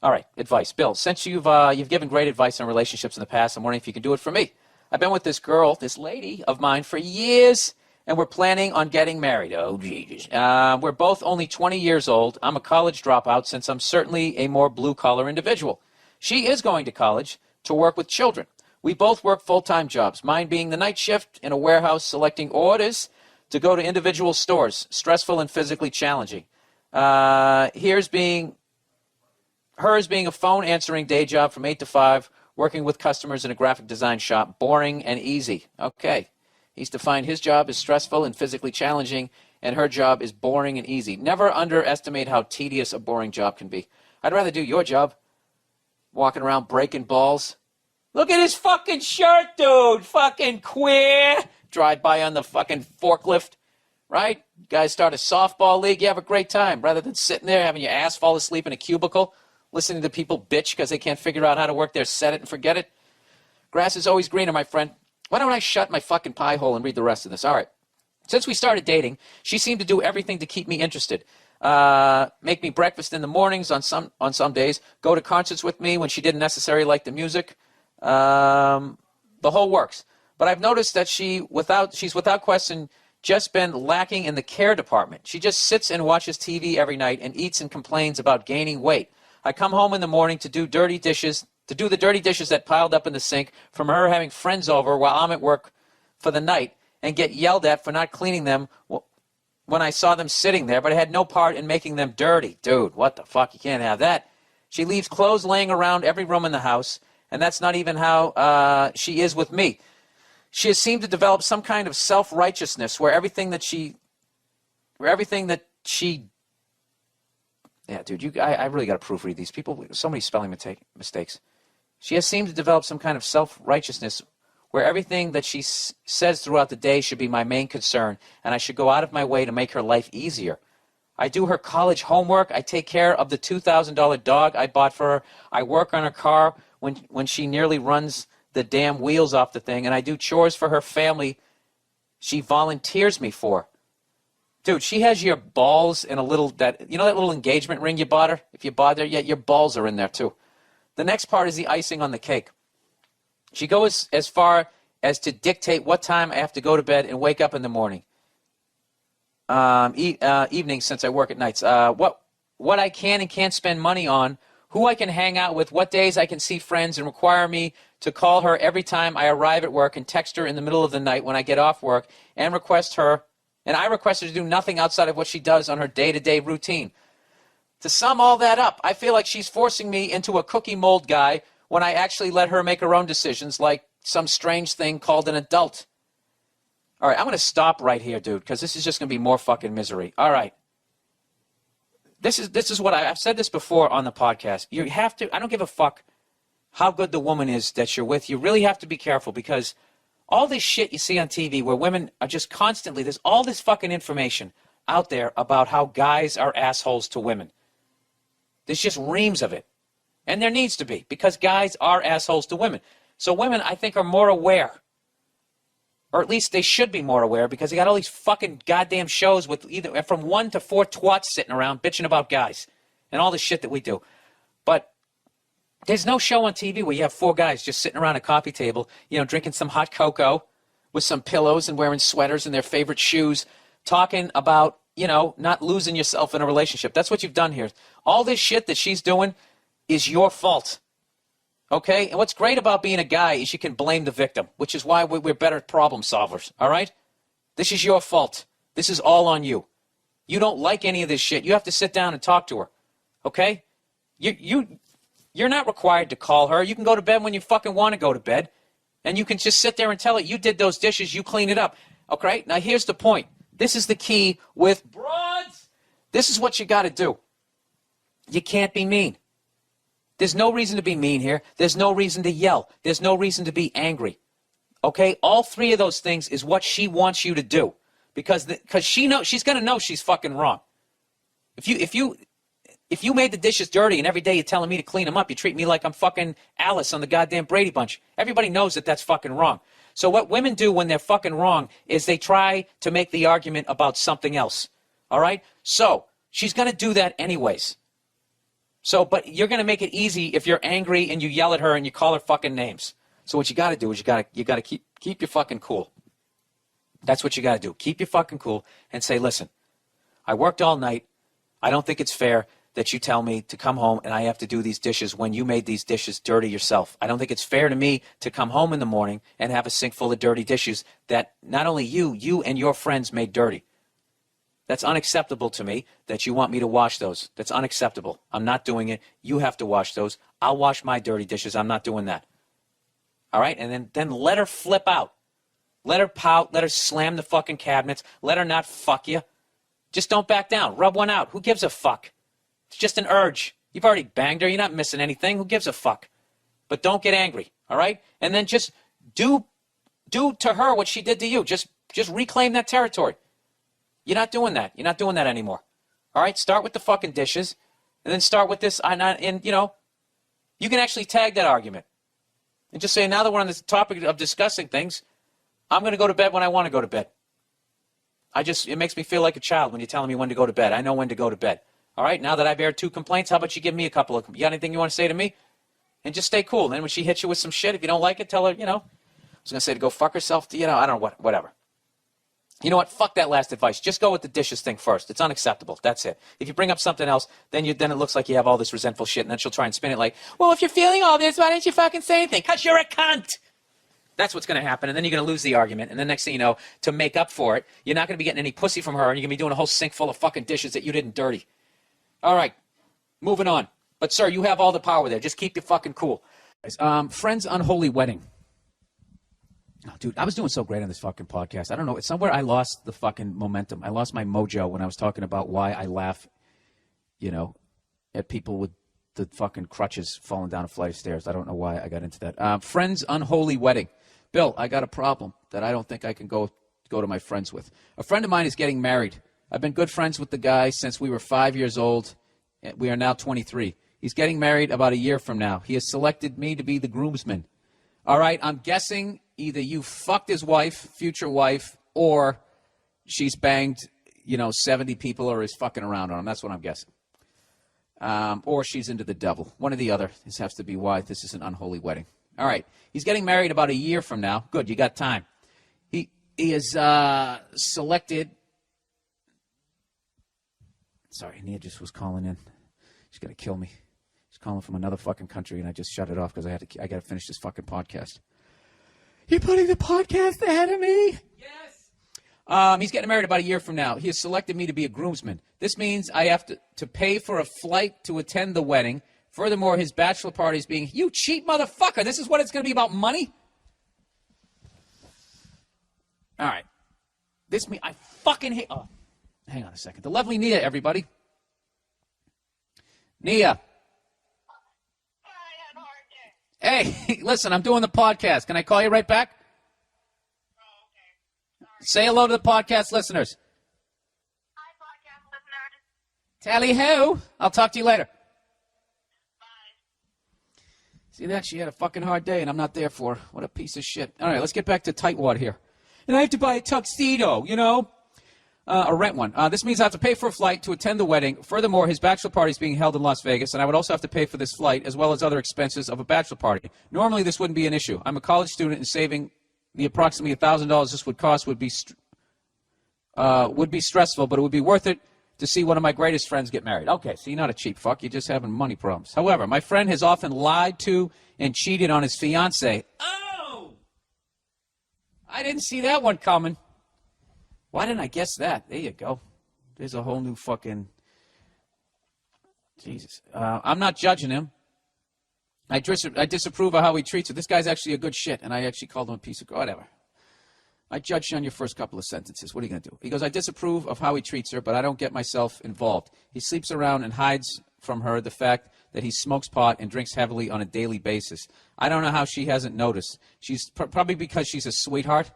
All right, advice. Bill, since you've given great advice on relationships in the past, I'm wondering if you can do it for me. I've been with this lady of mine for years, and we're planning on getting married. Oh, Jesus. We're both only 20 years old. I'm a college dropout since I'm certainly a more blue-collar individual. She is going to college to work with children. We both work full-time jobs, mine being the night shift in a warehouse selecting orders to go to individual stores, stressful and physically challenging. Hers being a phone answering day job from 8 to 5, working with customers in a graphic design shop, boring and easy. Okay. He's defined his job as stressful and physically challenging, and her job is boring and easy. Never underestimate how tedious a boring job can be. I'd rather do your job. Walking around breaking balls. Look at his fucking shirt, dude. Fucking queer. Drive by on the fucking forklift. Right? Guys start a softball league. You have a great time. Rather than sitting there having your ass fall asleep in a cubicle, listening to people bitch because they can't figure out how to work their set it and forget it. Grass is always greener, my friend. Why don't I shut my fucking pie hole and read the rest of this? All right. Since we started dating, she seemed to do everything to keep me interested. Make me breakfast in the mornings on some days, go to concerts with me when she didn't necessarily like the music. The whole works. But I've noticed that she's without question just been lacking in the care department. She just sits and watches TV every night and eats and complains about gaining weight. I come home in the morning to do the dirty dishes that piled up in the sink from her having friends over while I'm at work for the night and get yelled at for not cleaning them when I saw them sitting there, but I had no part in making them dirty. Dude, what the fuck? You can't have that. She leaves clothes laying around every room in the house, and that's not even how she is with me. She has seemed to develop some kind of self-righteousness where everything that she... Yeah, dude, I really got to proofread these people. So many spelling mistakes. She has seemed to develop some kind of self-righteousness where everything that she says throughout the day should be my main concern, and I should go out of my way to make her life easier. I do her college homework. I take care of the $2,000 dog I bought for her. I work on her car when she nearly runs the damn wheels off the thing, and I do chores for her family she volunteers me for. Dude, she has your balls in a little, that little engagement ring you bought her? If you bought her yet, your balls are in there too. The next part is the icing on the cake. She goes as far as to dictate what time I have to go to bed and wake up in the morning. Evenings, since I work at nights. What I can and can't spend money on, who I can hang out with, what days I can see friends, and require me to call her every time I arrive at work and text her in the middle of the night when I get off work and I request her to do nothing outside of what she does on her day-to-day routine. To sum all that up, I feel like she's forcing me into a cookie mold guy when I actually let her make her own decisions like some strange thing called an adult. All right, I'm going to stop right here, dude, because this is just going to be more fucking misery. All right. This is what I've said this before on the podcast. You have to, I don't give a fuck how good the woman is that you're with, you really have to be careful, because all this shit you see on TV where women are just constantly, there's all this fucking information out there about how guys are assholes to women. There's just reams of it. And there needs to be, because guys are assholes to women. So women, I think, are more aware. Or at least they should be more aware, because they got all these fucking goddamn shows with either from 1 to 4 twats sitting around bitching about guys and all the shit that we do. But there's no show on TV where you have 4 guys just sitting around a coffee table, drinking some hot cocoa with some pillows and wearing sweaters and their favorite shoes, talking about, not losing yourself in a relationship. That's what you've done here. All this shit that she's doing is your fault. Okay? And what's great about being a guy is you can blame the victim, which is why we're better problem solvers. All right? This is your fault. This is all on you. You don't like any of this shit. You have to sit down and talk to her. Okay? You're not required to call her. You can go to bed when you fucking want to go to bed. And you can just sit there and tell her, you did those dishes, you clean it up. Okay? Now here's the point. This is the key with broads. This is what you got to do. You can't be mean. There's no reason to be mean here. There's no reason to yell. There's no reason to be angry. Okay? All 3 of those things is what she wants you to do. Because she knows, she's going to know she's fucking wrong. If you made the dishes dirty and every day you're telling me to clean them up, you treat me like I'm fucking Alice on the goddamn Brady Bunch. Everybody knows that that's fucking wrong. So what women do when they're fucking wrong is they try to make the argument about something else. All right? So she's going to do that anyways. So, but you're going to make it easy if you're angry and you yell at her and you call her fucking names. So what you got to do is you got to keep your fucking cool. That's what you got to do. Keep your fucking cool and say, listen, I worked all night. I don't think it's fair that you tell me to come home and I have to do these dishes when you made these dishes dirty yourself. I don't think it's fair to me to come home in the morning and have a sink full of dirty dishes that not only you and your friends made dirty. That's unacceptable to me that you want me to wash those. That's unacceptable. I'm not doing it. You have to wash those. I'll wash my dirty dishes. I'm not doing that. All right? And then let her flip out. Let her pout. Let her slam the fucking cabinets. Let her not fuck you. Just don't back down. Rub one out. Who gives a fuck? It's just an urge. You've already banged her. You're not missing anything. Who gives a fuck? But don't get angry. All right? And then just do to her what she did to you. Just reclaim that territory. You're not doing that. You're not doing that anymore. All right? Start with the fucking dishes, and then start with this. And you can actually tag that argument. And just say, now that we're on this topic of discussing things, I'm going to go to bed when I want to go to bed. It makes me feel like a child when you're telling me when to go to bed. I know when to go to bed. All right? Now that I've aired 2 complaints, how about you give me a couple of them? You got anything you want to say to me? And just stay cool. And then when she hits you with some shit, if you don't like it, tell her, I was going to say to go fuck herself, I don't know, whatever. You know what? Fuck that last advice. Just go with the dishes thing first. It's unacceptable. That's it. If you bring up something else, then it looks like you have all this resentful shit, and then she'll try and spin it like, well, if you're feeling all this, why didn't you fucking say anything? Because you're a cunt. That's what's going to happen, and then you're going to lose the argument, and then next thing you know, to make up for it, you're not going to be getting any pussy from her, and you're going to be doing a whole sink full of fucking dishes that you didn't dirty. All right. Moving on. But, sir, you have all the power there. Just keep your fucking cool. Friend's unholy wedding. Oh, dude, I was doing so great on this fucking podcast. I don't know. Somewhere I lost the fucking momentum. I lost my mojo when I was talking about why I laugh, at people with the fucking crutches falling down a flight of stairs. I don't know why I got into that. Friend's unholy wedding. Bill, I got a problem that I don't think I can go to my friends with. A friend of mine is getting married. I've been good friends with the guy since we were 5 years old. We are now 23. He's getting married about a year from now. He has selected me to be the groomsman. All right, I'm guessing either you fucked his wife, future wife, or she's banged, 70 people or is fucking around on him. That's what I'm guessing. Or she's into the devil. One or the other. This has to be why this is an unholy wedding. All right, he's getting married about a year from now. Good, you got time. He is selected. Sorry, Nia just was calling in. She's gonna kill me. She's calling from another fucking country, and I just shut it off because I got to finish this fucking podcast. You're putting the podcast ahead of me? Yes. He's getting married about a year from now. He has selected me to be a groomsman. This means I have to pay for a flight to attend the wedding. Furthermore, his bachelor party is being... You cheap motherfucker. This is what it's going to be about, money? All right. I fucking hate... Oh, hang on a second. The lovely Nia, everybody. Nia. Hey, listen, I'm doing the podcast. Can I call you right back? Say hello to the podcast listeners. Hi, podcast listeners. Tally ho. I'll talk to you later. Bye. See that? She had a fucking hard day, and I'm not there for her. What a piece of shit. All right, let's get back to tightwad here. And I have to buy a tuxedo, or rent one. This means I have to pay for a flight to attend the wedding. Furthermore, his bachelor party is being held in Las Vegas, and I would also have to pay for this flight as well as other expenses of a bachelor party. Normally, this wouldn't be an issue. I'm a college student, and saving the approximately $1,000 this would cost would be stressful, but it would be worth it to see one of my greatest friends get married. Okay, so you're not a cheap fuck. You're just having money problems. However, my friend has often lied to and cheated on his fiancée. Oh! I didn't see that one coming. Why didn't I guess that? There you go. There's a whole new fucking... Jesus. I'm not judging him. I disapprove of how he treats her. This guy's actually a good shit, and I actually called him a piece of... Whatever. I judged you on your first couple of sentences. What are you going to do? He goes, I disapprove of how he treats her, but I don't get myself involved. He sleeps around and hides from her the fact that he smokes pot and drinks heavily on a daily basis. I don't know how she hasn't noticed. She's probably because she's a sweetheart.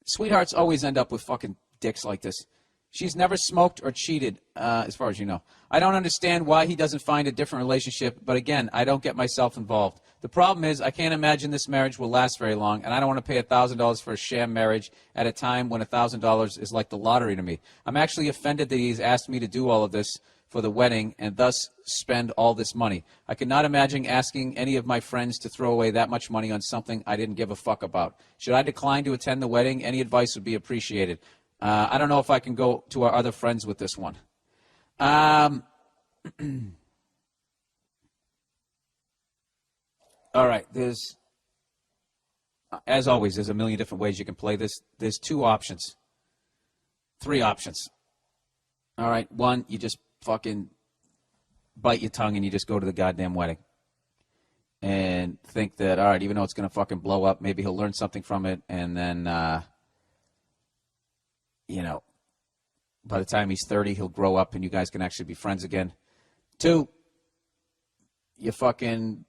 Sweethearts always end up with fucking dicks like this. She's never smoked or cheated, as far as you know. I don't understand why he doesn't find a different relationship, but again, I don't get myself involved. The problem is I can't imagine this marriage will last very long, and I don't want to pay $1,000 for a sham marriage at a time when $1,000 is like the lottery to me. I'm actually offended that he's asked me to do all of this for the wedding and thus spend all this money. I cannot imagine asking any of my friends to throw away that much money on something I didn't give a fuck about. Should I decline to attend the wedding? Any advice would be appreciated. I don't know if I can go to our other friends with this one. All right, as always, there's a million different ways you can play this. There's three options. All right, one, you just fucking bite your tongue and you just go to the goddamn wedding. And think that, all right, even though it's going to fucking blow up, maybe he'll learn something from it, and then, by the time he's 30, he'll grow up and you guys can actually be friends again. Two, you fucking...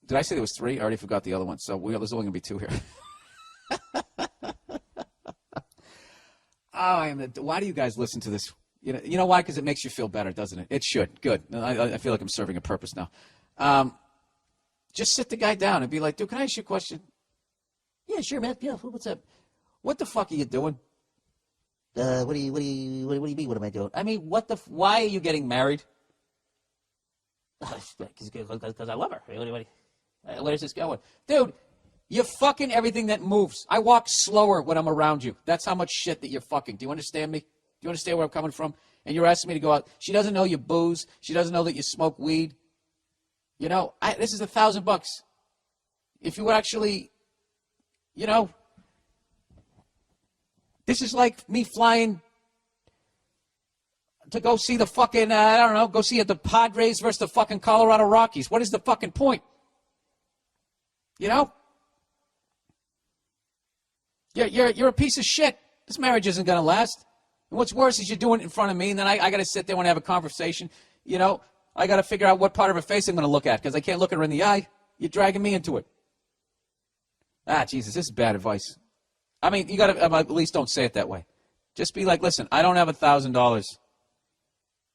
Did I say there was three? I already forgot the other one. So there's only going to be two here. Why do you guys listen to this? You know why? Because it makes you feel better, doesn't it? It should. Good. I feel like I'm serving a purpose now. Just sit the guy down and be like, dude, can I ask you a question? Yeah, sure, man. Yeah, what's up? What the fuck are you doing? What do you mean? What am I doing? I mean, why are you getting married? Because I love her. Where's this going? Dude, you're fucking everything that moves. I walk slower when I'm around you. That's how much shit that you're fucking. Do you understand me? Do you understand where I'm coming from? And you're asking me to go out. She doesn't know you booze. She doesn't know that you smoke weed. This is $1,000. If you would actually, this is like me flying to go see the fucking, go see the Padres versus the fucking Colorado Rockies. What is the fucking point? You're a piece of shit. This marriage isn't going to last. And what's worse is you're doing it in front of me, and then I got to sit there and have a conversation. I got to figure out what part of her face I'm going to look at because I can't look her in the eye. You're dragging me into it. Jesus, this is bad advice. I mean, you got to at least don't say it that way. Just be like, listen, I don't have $1,000.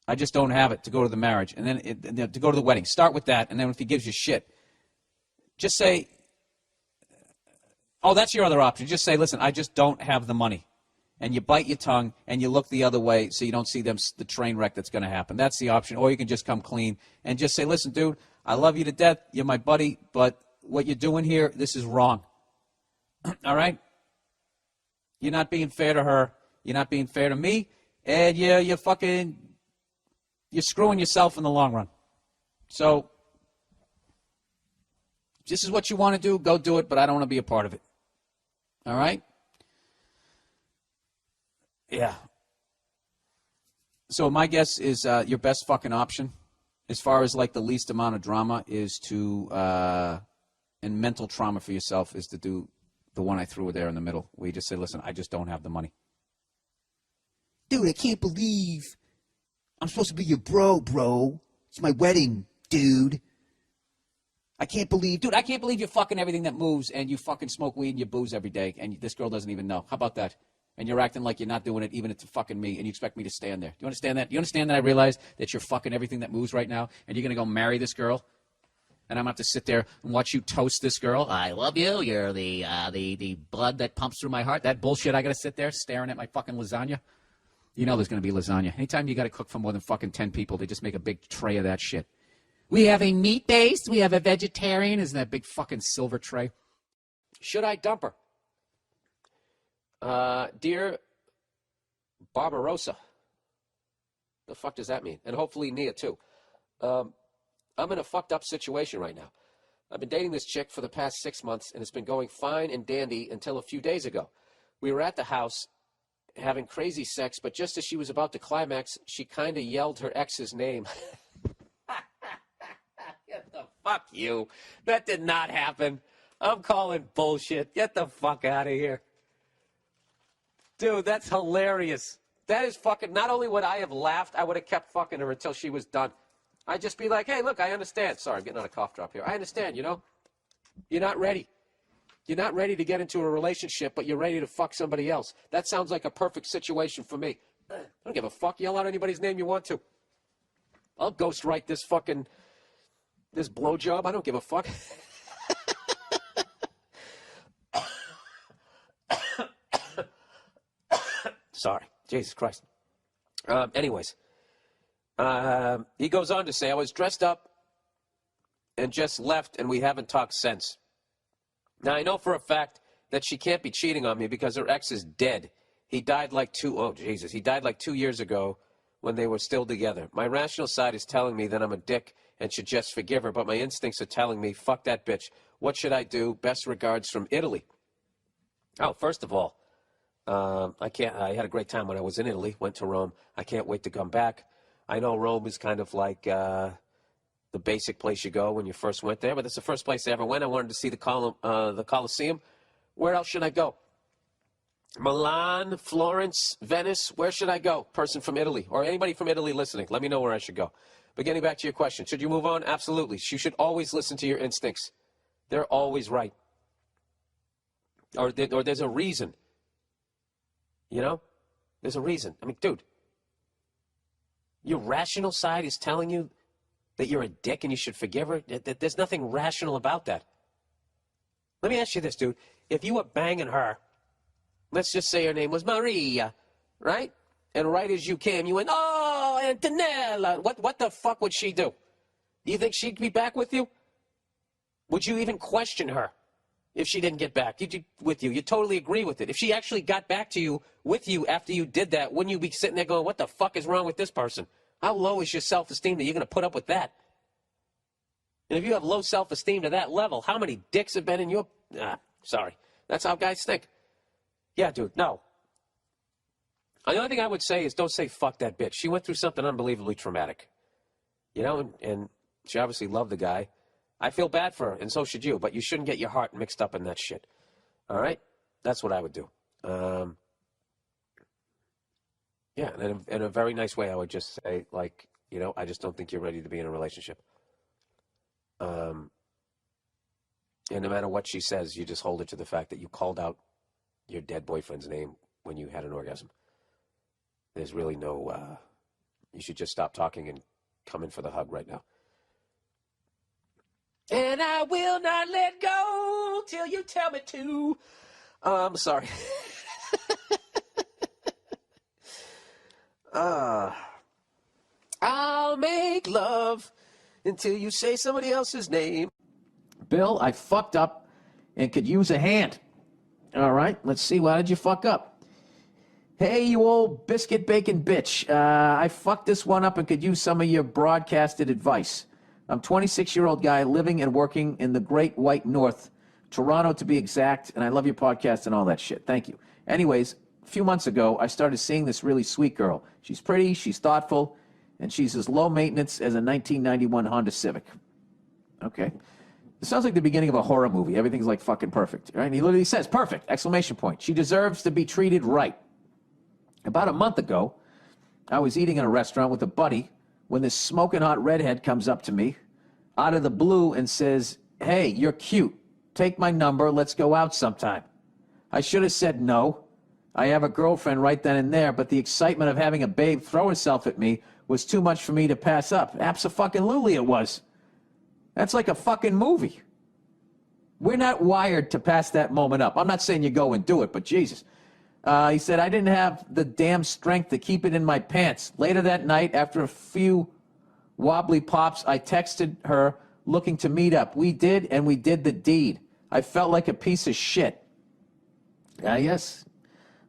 I just don't have it to go to the marriage and then to go to the wedding. Start with that, and then if he gives you shit, just say, oh, that's your other option. Just say, listen, I just don't have the money. And you bite your tongue and you look the other way so you don't see the train wreck that's going to happen. That's the option. Or you can just come clean and just say, listen, dude, I love you to death. You're my buddy, but what you're doing here, this is wrong. All right? You're not being fair to her. You're not being fair to me. And you're screwing yourself in the long run. So, if this is what you want to do, go do it, but I don't want to be a part of it. All right? Yeah. So my guess is your best fucking option, as far as like the least amount of drama, is to, and mental trauma for yourself, is to do the one I threw there in the middle, where you just say, listen, I just don't have the money. Dude, I can't believe I'm supposed to be your bro. It's my wedding, dude. I can't believe you're fucking everything that moves and you fucking smoke weed and you booze every day and this girl doesn't even know. How about that? And you're acting like you're not doing it even to fucking me and you expect me to stand there. Do you understand that? Do you understand that I realize that you're fucking everything that moves right now and you're going to go marry this girl? And I'm going to have to sit there and watch you toast this girl. I love you. You're the blood that pumps through my heart. That bullshit. I got to sit there staring at my fucking lasagna. You know there's going to be lasagna. Anytime you got to cook for more than fucking 10 people, they just make a big tray of that shit. We have a meat-based. We have a vegetarian. Isn't that big fucking silver tray? Should I dump her? Dear Barbarossa. The fuck does that mean? And hopefully Nia, too. I'm in a fucked up situation right now. I've been dating this chick for the past 6 months, and it's been going fine and dandy until a few days ago. We were at the house having crazy sex, but just as she was about to climax, she kind of yelled her ex's name. Get the fuck you. That did not happen. I'm calling bullshit. Get the fuck out of here. Dude, that's hilarious. That is fucking, not only would I have laughed, I would have kept fucking her until she was done. I'd just be like, hey, look, I understand. Sorry, I'm getting on a cough drop here. I understand, you know? You're not ready. You're not ready to get into a relationship, but you're ready to fuck somebody else. That sounds like a perfect situation for me. I don't give a fuck. Yell out anybody's name you want to. I'll ghostwrite this blowjob. I don't give a fuck. Sorry. Jesus Christ. Anyways. He goes on to say, I was dressed up and just left, and we haven't talked since. Now, I know for a fact that she can't be cheating on me because her ex is dead. He died like 2 years ago when they were still together. My rational side is telling me that I'm a dick and should just forgive her, but my instincts are telling me, fuck that bitch. What should I do? Best regards from Italy. Oh, first of all, I had a great time when I was in Italy, went to Rome. I can't wait to come back. I know Rome is kind of like the basic place you go when you first went there, but it's the first place I ever went. I wanted to see the Colosseum. Where else should I go? Milan, Florence, Venice. Where should I go? Person from Italy or anybody from Italy listening, let me know where I should go. But getting back to your question, should you move on? Absolutely. You should always listen to your instincts. They're always right. Or there's a reason. You know? There's a reason. I mean, dude. Your rational side is telling you that you're a dick and you should forgive her? There's nothing rational about that. Let me ask you this, dude. If you were banging her, let's just say her name was Maria, right? And right as you came, you went, oh, Antonella. What the fuck would she do? Do you think she'd be back with you? Would you even question her if she didn't get back with you? You totally agree with it. If she actually got back to you with you after you did that, wouldn't you be sitting there going, what the fuck is wrong with this person? How low is your self-esteem that you're going to put up with that? And if you have low self-esteem to that level, how many dicks have been in your... sorry. That's how guys think. Yeah, dude, no. The only thing I would say is don't say fuck that bitch. She went through something unbelievably traumatic. You know, and she obviously loved the guy. I feel bad for her, and so should you, but you shouldn't get your heart mixed up in that shit. All right? That's what I would do. Yeah, and in a very nice way, I would just say, like, you know, I just don't think you're ready to be in a relationship. And no matter what she says, you just hold it to the fact that you called out your dead boyfriend's name when you had an orgasm. There's really no, you should just stop talking and come in for the hug right now. And I will not let go till you tell me to. I'm sorry. I'll make love until you say somebody else's name. Bill, I fucked up and could use a hand. All right, let's see. Why did you fuck up? Hey, you old biscuit bacon bitch. I fucked this one up and could use some of your broadcasted advice. I'm a 26-year-old guy living and working in the Great White North, Toronto to be exact, and I love your podcast and all that shit. Thank you. Anyways, a few months ago, I started seeing this really sweet girl. She's pretty, she's thoughtful, and she's as low maintenance as a 1991 Honda Civic. Okay. It sounds like the beginning of a horror movie. Everything's like fucking perfect. Right? And he literally says, perfect, exclamation point. She deserves to be treated right. About a month ago, I was eating in a restaurant with a buddy when this smoking hot redhead comes up to me out of the blue and says, hey, you're cute. Take my number. Let's go out sometime. I should have said no. I have a girlfriend right then and there, but the excitement of having a babe throw herself at me was too much for me to pass up. Abso-fucking-lutely it was. That's like a fucking movie. We're not wired to pass that moment up. I'm not saying you go and do it, but Jesus. He said, I didn't have the damn strength to keep it in my pants. Later that night, after a few wobbly pops, I texted her looking to meet up. We did, and we did the deed. I felt like a piece of shit. Yes,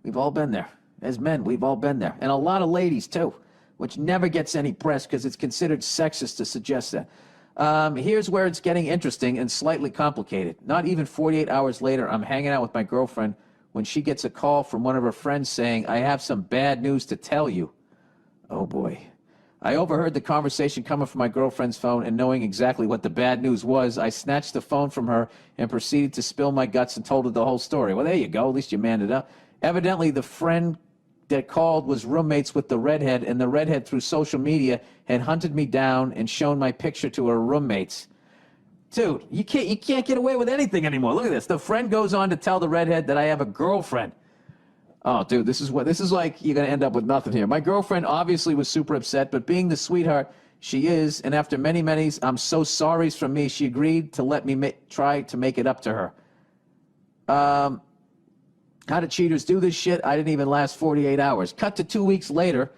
we've all been there. As men, we've all been there. And a lot of ladies, too, which never gets any press because it's considered sexist to suggest that. Here's where it's getting interesting and slightly complicated. Not even 48 hours later, I'm hanging out with my girlfriend when she gets a call from one of her friends saying, I have some bad news to tell you. Oh, boy. I overheard the conversation coming from my girlfriend's phone, and knowing exactly what the bad news was, I snatched the phone from her and proceeded to spill my guts and told her the whole story. Well, there you go. At least you manned it up. Evidently, the friend that called was roommates with the redhead, and the redhead through social media had hunted me down and shown my picture to her roommates. Dude, you can't get away with anything anymore. Look at this. The friend goes on to tell the redhead that I have a girlfriend. Oh, dude, this is like you're going to end up with nothing here. My girlfriend obviously was super upset, but being the sweetheart she is, and after many I'm so sorry's from me, she agreed to let me try to make it up to her. How do cheaters do this shit? I didn't even last 48 hours. Cut to 2 weeks later,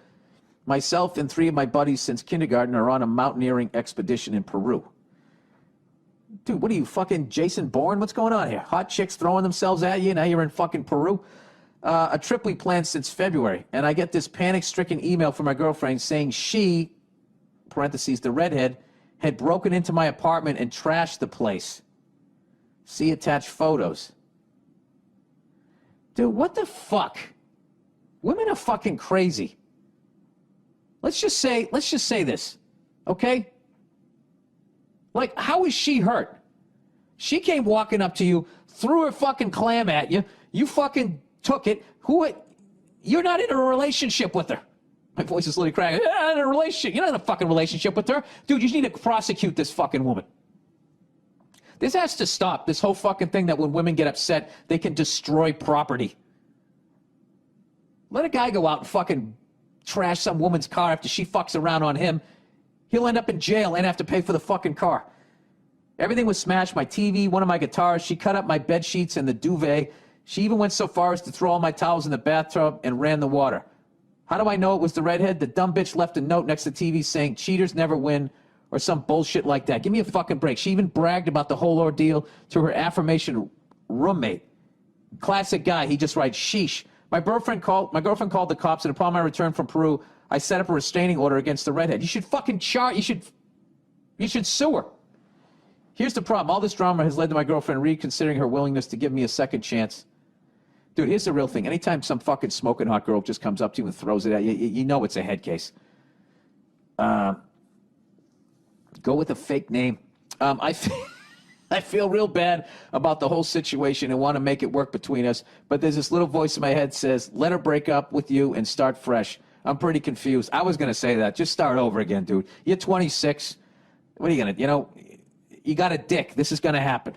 myself and 3 of my buddies since kindergarten are on a mountaineering expedition in Peru. Dude, what are you, fucking Jason Bourne? What's going on here? Hot chicks throwing themselves at you, now you're in fucking Peru? A trip we planned since February, and I get this panic-stricken email from my girlfriend saying she, parentheses, the redhead, had broken into my apartment and trashed the place. See attached photos. Dude, what the fuck? Women are fucking crazy. Let's just say this, okay? Like, how is she hurt? She came walking up to you, threw her fucking clam at you, you fucking took it. You're not in a relationship with her. My voice is literally cracking. You're not in a relationship. You're not in a fucking relationship with her. Dude, you need to prosecute this fucking woman. This has to stop, this whole fucking thing that when women get upset, they can destroy property. Let a guy go out and fucking trash some woman's car after she fucks around on him. He'll end up in jail and have to pay for the fucking car. Everything was smashed, my TV, one of my guitars. She cut up my bed sheets and the duvet. She even went so far as to throw all my towels in the bathtub and ran the water. How do I know it was the redhead? The dumb bitch left a note next to the TV saying, cheaters never win, or some bullshit like that. Give me a fucking break. She even bragged about the whole ordeal to her affirmation roommate. Classic guy. He just writes, sheesh. My girlfriend called the cops, and upon my return from Peru, I set up a restraining order against the redhead. You should fucking you should sue her. Here's the problem. All this drama has led to my girlfriend reconsidering her willingness to give me a second chance. Dude, here's the real thing. Anytime some fucking smoking hot girl just comes up to you and throws it at you, you know it's a head case. Go with a fake name. I feel real bad about the whole situation and want to make it work between us, but there's this little voice in my head says, let her break up with you and start fresh. I'm pretty confused. I was going to say that. Just start over again, dude. You're 26. What are you going to, you got a dick. This is going to happen.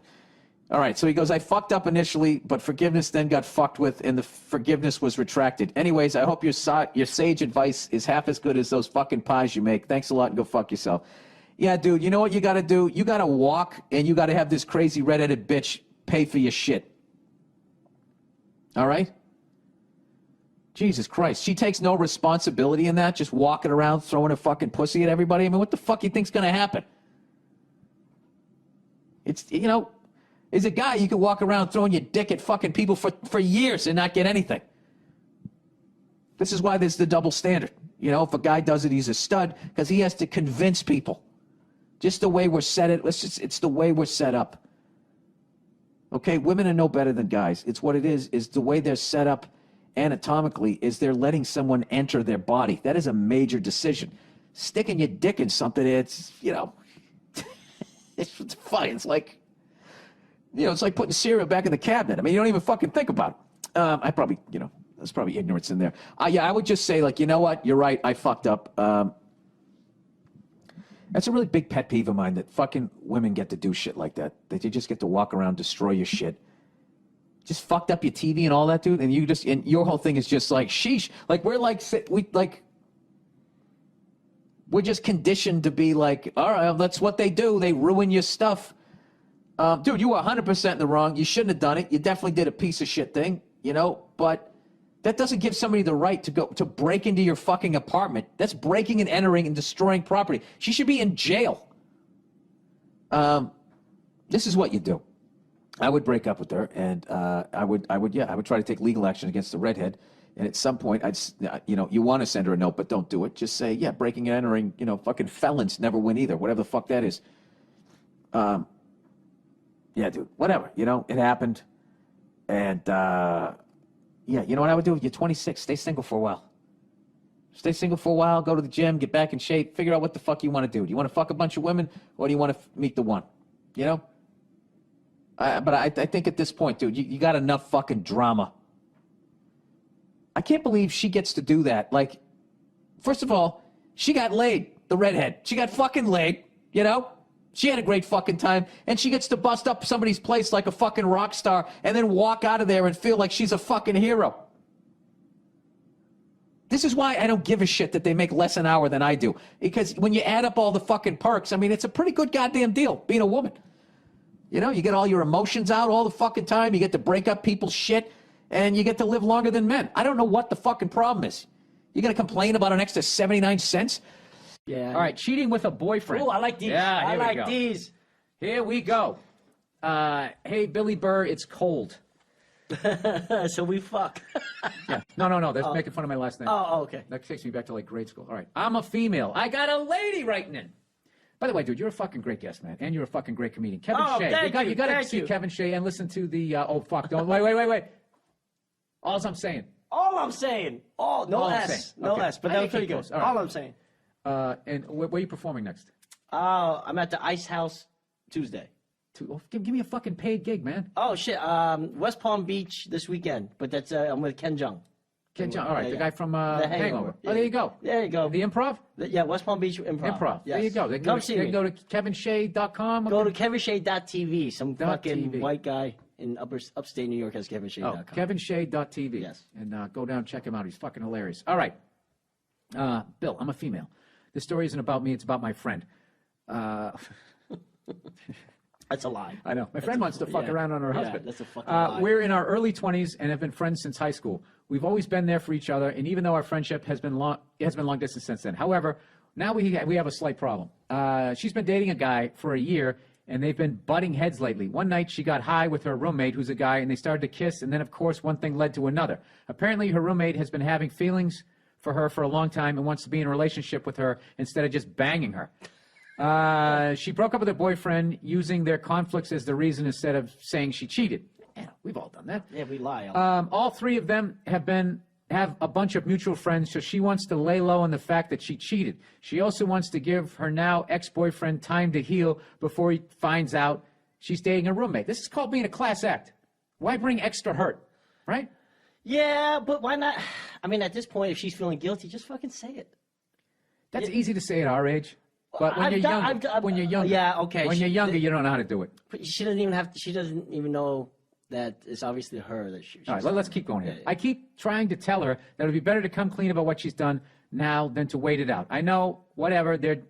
All right, so he goes, I fucked up initially, but forgiveness then got fucked with, and the forgiveness was retracted. Anyways, I hope your sage advice is half as good as those fucking pies you make. Thanks a lot, and go fuck yourself. Yeah, dude, you know what you got to do? You got to walk, and you got to have this crazy redheaded bitch pay for your shit. All right? Jesus Christ. She takes no responsibility in that, just walking around throwing her fucking pussy at everybody. I mean, what the fuck you think's going to happen? It's, as a guy, you could walk around throwing your dick at fucking people for years and not get anything. This is why there's the double standard. If a guy does it, he's a stud because he has to convince people. Just the way we're it's the way we're set up. Okay, women are no better than guys. It's what it is the way they're set up anatomically is they're letting someone enter their body. That is a major decision. Sticking your dick in something, it's, it's fine. It's like, it's like putting cereal back in the cabinet. I mean, you don't even fucking think about it. I probably, there's probably ignorance in there. Yeah, I would just say, like, you know what? You're right. I fucked up. That's a really big pet peeve of mine, that fucking women get to do shit like that. That you just get to walk around, destroy your shit. Just fucked up your TV and all that, dude. And your whole thing is just like, sheesh. Like, we're just conditioned to be like, all right, that's what they do. They ruin your stuff. Dude, you were 100% in the wrong. You shouldn't have done it. You definitely did a piece of shit thing, but that doesn't give somebody the right to break into your fucking apartment. That's breaking and entering and destroying property. She should be in jail. This is what you do. I would break up with her, and I would try to take legal action against the redhead. And at some point, you want to send her a note, but don't do it. Just say, yeah, breaking and entering, fucking felons never win either, whatever the fuck that is. Yeah, dude, whatever, it happened. And, yeah, you know what I would do? You're 26, stay single for a while. Stay single for a while, go to the gym, get back in shape, figure out what the fuck you want to do. Do you want to fuck a bunch of women, or do you want to meet the one? But I think at this point, dude, you got enough fucking drama. I can't believe she gets to do that. Like, first of all, she got laid, the redhead. She got fucking laid, She had a great fucking time, and she gets to bust up somebody's place like a fucking rock star and then walk out of there and feel like she's a fucking hero. This is why I don't give a shit that they make less an hour than I do. Because when you add up all the fucking perks, I mean, it's a pretty good goddamn deal being a woman. You get all your emotions out all the fucking time. You get to break up people's shit, and you get to live longer than men. I don't know what the fucking problem is. You're going to complain about an extra 79 cents? Yeah. All right, cheating with a boyfriend. Oh, I like these. Yeah, I here we like go. these. Here we go. Hey, Billy Burr, it's cold. So we fuck. Yeah. No. That's making fun of my last name. Oh, okay. That takes me back to like grade school. All right. I'm a female. I got a lady writing in. By the way, dude, you're a fucking great guest, man. And you're a fucking great comedian. Kevin Shea. Thank You got to thank see you. Kevin Shea and listen to the, oh, fuck. Don't, wait. All I'm saying. All I'm saying. No All I'm S. saying. No Okay. S. But I that think was pretty he good. goes. All right. All I'm saying. And where are you performing next? I'm at the Ice House Tuesday. Give me a fucking paid gig, man. Oh, shit. West Palm Beach this weekend. But that's I'm with Ken Jeong. Ken Jeong. All right, Yeah, the yeah. guy from The Hangover. Oh, there you go. There you go. The Improv? Yeah, West Palm Beach Improv. Yes. There you go. They Come see they me. go to kevinshea.com. Go to kevinshea.tv. Some fucking TV. white guy in upstate New York has kevinshea.com. Oh, kevinshea.tv. Yes. And go down, check him out. He's fucking hilarious. All right. Bill, I'm a female. This story isn't about me. It's about my friend. That's a lie. I know. My friend wants to fuck yeah. around on her Yeah, husband. that's a fucking lie. We're in our early 20s and have been friends since high school. We've always been there for each other, and even though our friendship has been long distance since then. However, now we have a slight problem. She's been dating a guy for a year, and they've been butting heads lately. One night, she got high with her roommate, who's a guy, and they started to kiss, and then, of course, one thing led to another. Apparently, her roommate has been having feelings for her for a long time and wants to be in a relationship with her instead of just banging her. She broke up with her boyfriend using their conflicts as the reason instead of saying she cheated. Yeah, we've all done that. Yeah, we lie. All three of them have a bunch of mutual friends, so she wants to lay low on the fact that she cheated. She also wants to give her now ex-boyfriend time to heal before he finds out she's dating a roommate. This is called being a class act. Why bring extra hurt, right? Yeah, but why not? I mean, at this point, if she's feeling guilty, just fucking say it. That's easy to say at our age. But when you're younger, yeah, okay. When you're younger, you don't know how to do it. But she doesn't even have. She doesn't even know that it's obviously her that she. All right, let's keep going here. I keep trying to tell her that it would be better to come clean about what she's done now than to wait it out. I know whatever their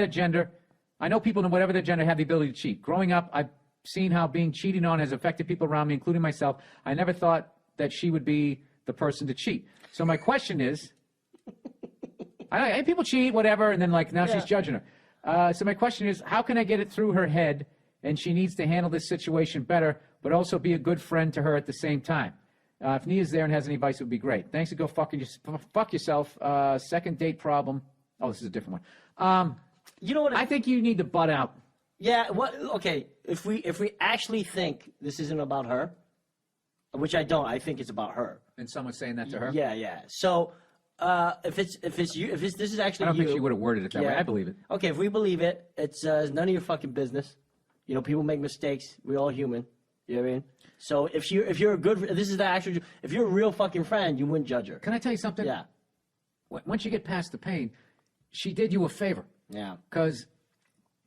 gender, I know people in whatever their gender have the ability to cheat. Growing up, I've seen how being cheated on has affected people around me, including myself. I never thought that she would be the person to cheat. So my question is, people cheat, whatever, and then now she's judging her. So my question is, how can I get it through her head, and she needs to handle this situation better, but also be a good friend to her at the same time? If Nia's there and has any advice, it would be great. Thanks, and go fuck yourself. Second date problem. Oh, this is a different one. You know what? I think you need to butt out. Yeah. What? Okay. If we actually think this isn't about her, which I don't, I think it's about her. And someone's saying that to her? Yeah. So if this is actually I don't you, think she would have worded it that way. Yeah. I believe it. Okay, if we believe it, it's none of your fucking business. You know, people make mistakes. We're all human. You know what I mean? So if you're a good, this is the actual. If you're a real fucking friend, you wouldn't judge her. Can I tell you something? Yeah. Once you get past the pain, she did you a favor. Yeah. Because,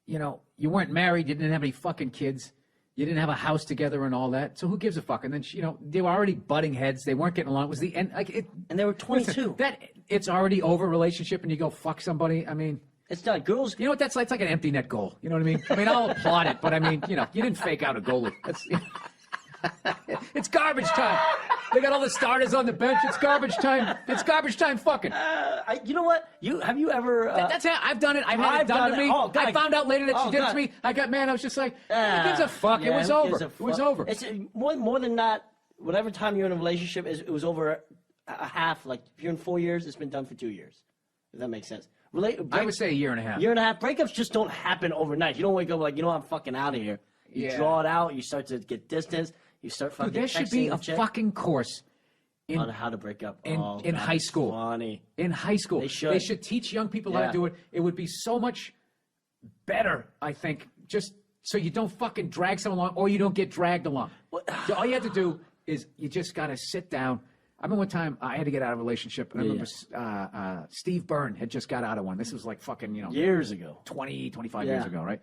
you know, you weren't married, you didn't have any fucking kids, you didn't have a house together and all that. So who gives a fuck? And then, you know, they were already butting heads. They weren't getting along. It was the end. Like it, And they were 22. Listen, it's already over relationship, and you go fuck somebody. I mean, It's done. Girls. you know what that's like? It's like an empty net goal. You know what I mean? I mean, I'll applaud it, but I mean, you know, you didn't fake out a goalie. That's, it's garbage time. They got all the starters on the bench. It's garbage time. It's garbage time fucking. You know what? Have you ever? That's how I've done it. I've had it done to me. Oh, God. I found out later that she did it God. to me. I got mad. I was just like, who gives a fuck? Yeah, It was who over. gives a It was fuck? over. It's more than not. Whatever time you're in a relationship, it was over a half. Like if you're in 4 years, it's been done for 2 years. If that makes sense. I would say a year and a half. Year and a half. Breakups just don't happen overnight. You don't wake up like, you know, I'm fucking out of here. You Yeah. draw it out. You start to get distance. You start fucking. Dude, there should be texting a the chick fucking course on how to break up in Oh, in God, high it's school. Funny. In high school, They should. teach young people how Yeah. to do it. It would be so much better, I think, just so you don't fucking drag someone along, or you don't get dragged along. So all you have to do is you just got to sit down. I remember one time I had to get out of a relationship, and I remember Steve Byrne had just got out of one. This was like fucking, you know, Years ago. 20, 25 Yeah. years ago, right?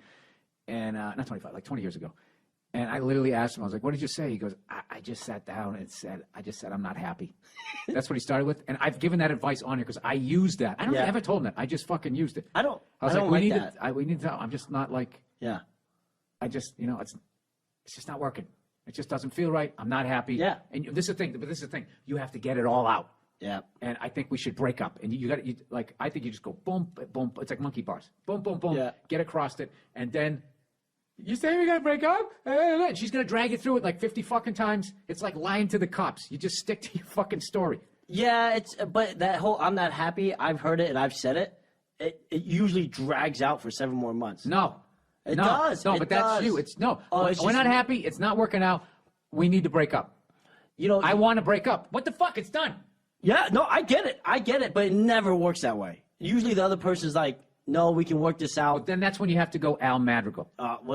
And not 25, like 20 years ago. And I literally asked him, I was like, what did you say? He goes, I just sat down and said, I'm not happy. That's what he started with. And I've given that advice on here because I used that. I don't think I ever told him that. I just fucking used it. I was don't like, we like need that. we need to, I'm just not like, Yeah. I just, you know, it's just not working. It just doesn't feel right. I'm not happy. Yeah. And this is the thing, but this is the thing. You have to get it all out. Yeah. And I think we should break up. And you got to, like, I think you just go boom, boom. It's like monkey bars. Boom, boom, boom. Yeah. Get across it. And then you say we got to break up? And she's going to drag you through it like 50 fucking times. It's like lying to the cops. You just stick to your fucking story. Yeah, but that whole I'm not happy, I've heard it and I've said it. It usually drags out for 7 more months. No. It no, does. No, It but that's does. you. It's no. Oh, it's we're just- not happy. It's not working out. We need to break up. You know, I want to break up. What the fuck? It's done. yeah, no, I get it, but it never works that way. Usually the other person's like, no, we can work this out. Then that's when you have to go Al Madrigal.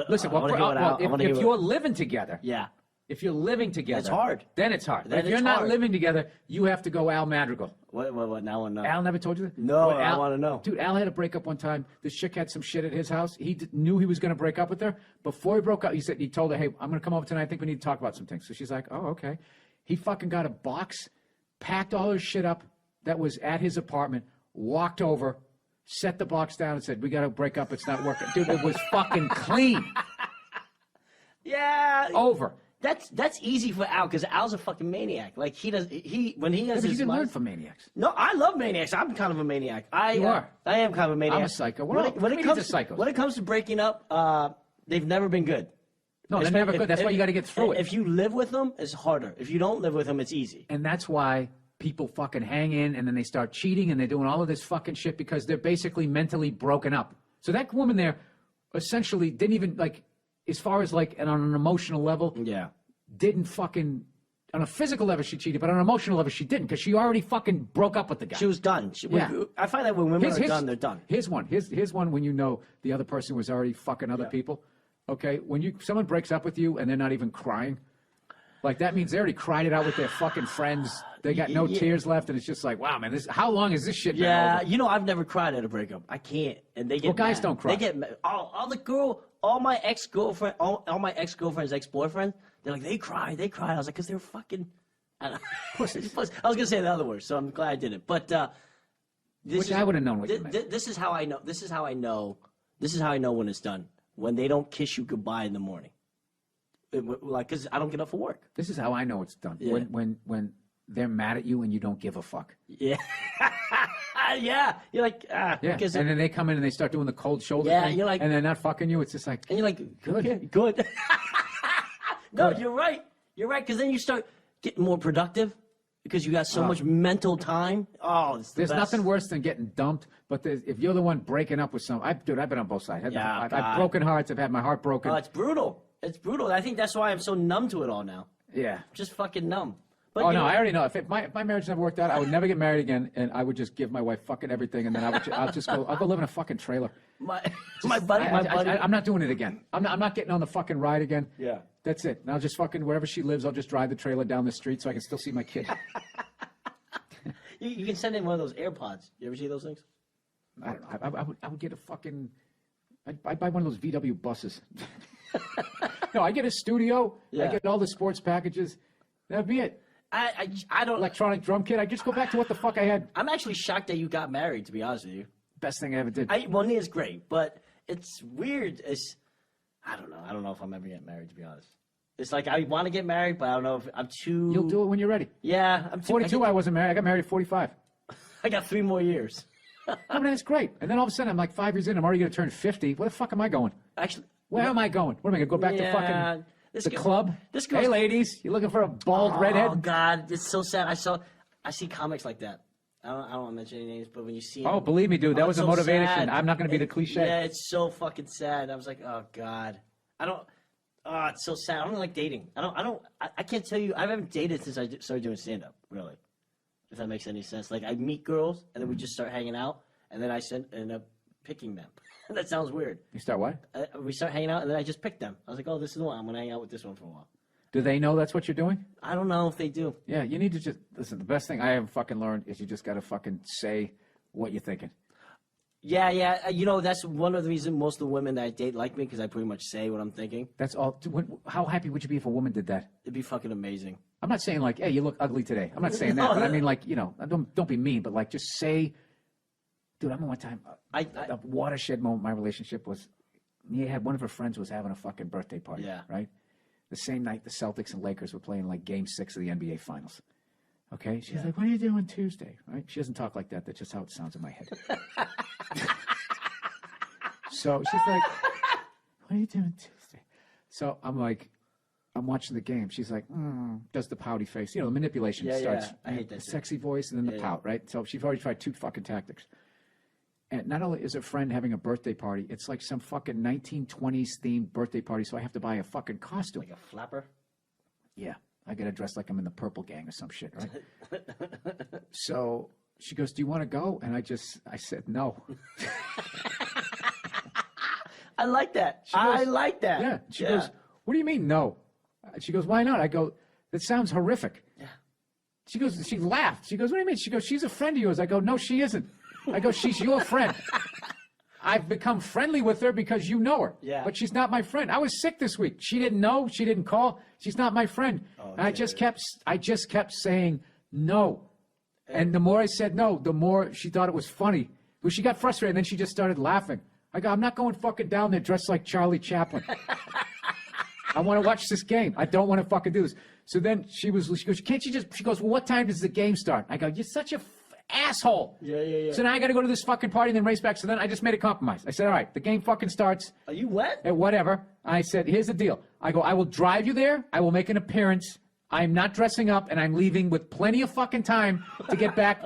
Listen, I wanna hear what Al- I wanna hear if what- you're living together, Yeah. if you're living together, It's hard. Then it's hard. Then If you're it's not hard. living together, you have to go Al Madrigal. What now and now? Al never told you that? No, Well, I wanna know. Dude, Al had a breakup one time. This chick had some shit at his house. He knew he was going to break up with her. Before he broke up, he told her, hey, I'm going to come over tonight. I think we need to talk about some things. So she's like, oh, okay. He fucking got a box, packed all his shit up that was at his apartment, walked over, set the box down and said, we got to break up. It's not working. Dude, it was fucking clean. Yeah. Over. That's easy for Al because Al's a fucking maniac. Like when he has Yeah, but you his can learn mind- from maniacs. No, I love maniacs. I'm kind of a maniac. You are. I am kind of a maniac. I'm a psycho. When it Comedians comes are psychos. when it comes to breaking up, they've never been good. No, they're never good. That's why you got to get through it. If you live with them, it's harder. If you don't live with them, it's easy. And that's why people fucking hang in and then they start cheating and they're doing all of this fucking shit because they're basically mentally broken up. So that woman there essentially didn't even, like, as far as like, and on an emotional level, Yeah. didn't fucking, on a physical level she cheated, but on an emotional level she didn't because she already fucking broke up with the guy. She was done. Yeah. I find that when women are done, they're done. Here's one. Here's one when you know the other person was already fucking other people. Okay, when someone breaks up with you and they're not even crying, like that means they already cried it out with their fucking friends. They got no tears left, and it's just like, wow, man, how long is this shit been Yeah, over? you know, I've never cried at a breakup. I can't, and they get. Well, guys mad. don't cry. They get mad. All my ex-girlfriend, all my ex-girlfriends, ex-boyfriends, they're like, they cried. I was like, because they're fucking. I don't know. Pussies. I was gonna say the other word, so I'm glad I didn't. But Which I would have known what you meant. This is how I know. This is how I know when it's done. When they don't kiss you goodbye in the morning, because I don't get up for work. This is how I know it's done. Yeah. When they're mad at you and you don't give a fuck. Yeah, yeah. You're like, Yeah, because and then they come in and they start doing the cold shoulder Yeah, thing, you're like- and they're not fucking you. It's just like, and you're like, Good. okay, good. No, you're right. You're right. Because then you start getting more productive because you got so much mental time. Oh, it's the there's best. nothing worse than getting dumped. But if you're the one breaking up with someone, dude, I've been on both sides. Yeah, I've God. broken hearts. I've had my heart broken. Oh, it's brutal. It's brutal. I think that's why I'm so numb to it all now. Yeah. Just fucking numb. But Oh you no, know- I already know. If my marriage never worked out, I would never get married again, and I would just give my wife fucking everything, and then I'll go live in a fucking trailer. my buddy. I'm not doing it again. I'm not getting on the fucking ride again. Yeah. That's it. And I'll just fucking wherever she lives, I'll just drive the trailer down the street so I can still see my kid. You can send in one of those AirPods. You ever see those things? I don't know. I would get a fucking. I'd buy one of those VW buses. No, I get a studio. I Yeah. get all the sports packages. That'd be it. I don't. Electronic drum kit. I just go back to what the fuck I had. I'm actually shocked that you got married. To be honest with you, Best thing I ever did. well, Nia's great, but it's weird. I don't know. I don't know if I'm ever getting married. To be honest, it's like I want to get married, but I don't know if I'm too. You'll do it when you're ready. Yeah, I'm too. 42. I wasn't married. I got married at 45. I got 3 more years. I mean, that's great. And then all of a sudden, I'm like 5 years in. I'm already going to turn 50. Where the fuck am I going? Actually, Where am I going? What am I going to go back to fucking the club? This Hey, girl's- ladies, you looking for a bald Oh redhead? God, it's so sad. I see comics like that. I don't want to mention any names, but when you see Oh, them, believe me, dude, that oh, was it's a so motivation. sad. I'm not going to be the cliche. Yeah, it's so fucking sad. I was like, oh God, I don't. Oh, it's so sad. I don't like dating. I can't tell you. I haven't dated since I started doing stand up. Really, if that makes any sense. Like I meet girls and then we just start hanging out, and then I end up picking them. That sounds weird. You start what? We start hanging out, and then I just pick them. I was like, oh, this is the one. I'm gonna hang out with this one for a while. Do they know that's what you're doing? I don't know if they do. Yeah, you need to just listen. The best thing I have fucking learned is you just got to fucking say what you're thinking. Yeah. You know, that's one of the reasons most of the women that I date like me because I pretty much say what I'm thinking. That's all. How happy would you be if a woman did that? It'd be fucking amazing. I'm not saying like, hey, you look ugly today. I'm not saying that, but I mean like, you know, don't be mean, but like just say, dude. I remember one time, a watershed moment in my relationship was, Nia had one of her friends was having a fucking birthday party. Yeah. Right. The same night the Celtics and Lakers were playing like Game 6 of the NBA Finals. Okay. She's like, what are you doing Tuesday? Right. She doesn't talk like that. That's just how it sounds in my head. So she's like, what are you doing Tuesday? So I'm like, I'm watching the game. She's like, does the pouty face. You know, the manipulation starts. Yeah. I hate that The shit. sexy voice and then the pout, right? So she's already tried 2 fucking tactics. And not only is her friend having a birthday party, it's like some fucking 1920s themed birthday party, so I have to buy a fucking costume. Like a flapper. Yeah, I gotta dress like I'm in the Purple Gang or some shit, right? So she goes, "Do you want to go?" And I said no. I like that. I like that. Yeah. She goes, "What do you mean no?" She goes, "Why not?" I go, "That sounds horrific." Yeah. She laughed. She goes, "What do you mean?" She goes, "She's a friend of yours." I go, "No, she isn't." I go, "She's your friend." I've become friendly with her because you know her. Yeah. But she's not my friend. I was sick this week. She didn't know. She didn't call. She's not my friend. And I just kept saying no. And the more I said no, the more she thought it was funny. But she got frustrated, and then she just started laughing. I go, "I'm not going fucking down there dressed like Charlie Chaplin. I want to watch this game. I don't want to fucking do this." So then she goes, "Can't you just," she goes, "Well, what time does the game start?" I go, "You're such a asshole." Yeah. So now I got to go to this fucking party and then race back. So then I just made a compromise. I said, "All right, the game fucking starts Are you wet? at whatever." I said, "Here's the deal." I go, "I will drive you there. I will make an appearance. I'm not dressing up, and I'm leaving with plenty of fucking time to get back."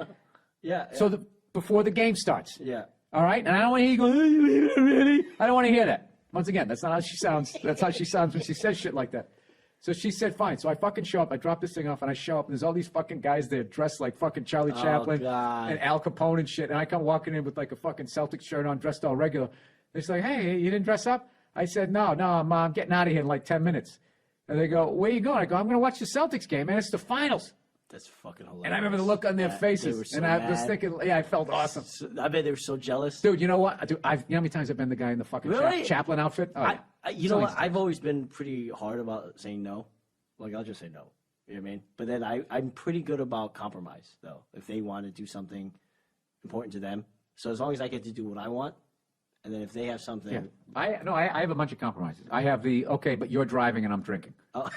Yeah. So before the game starts. Yeah. All right, and I don't want to hear you go, "Are you leaving already?" I don't want to hear that. Once again, that's not how she sounds. That's how she sounds when she says shit like that. So she said, "Fine." So I fucking show up. I drop this thing off, and I show up, and there's all these fucking guys there dressed like fucking Charlie Chaplin God. and Al Capone and shit. And I come walking in with like a fucking Celtics shirt on, dressed all regular. They're like, "Hey, you didn't dress up?" I said, No, I'm getting out of here in like 10 minutes. And they go, "Where you going?" I go, "I'm going to watch the Celtics game, man. It's the finals." That's fucking hilarious. And I remember the look on their Yeah, faces. they were so And I was mad. thinking, yeah, I felt awesome. I bet they were so jealous. Dude, you know what? Dude, you know how many times I've been the guy in the fucking Really? Chaplin outfit? Oh, yeah. You So know many what? I've always been pretty hard about saying no. Like, I'll just say no. You know what I mean? But then I'm pretty good about compromise, though, if they want to do something important to them. So as long as I get to do what I want, and then if they have something. Yeah. I have a bunch of compromises. I have the, okay, but you're driving and I'm drinking. Oh.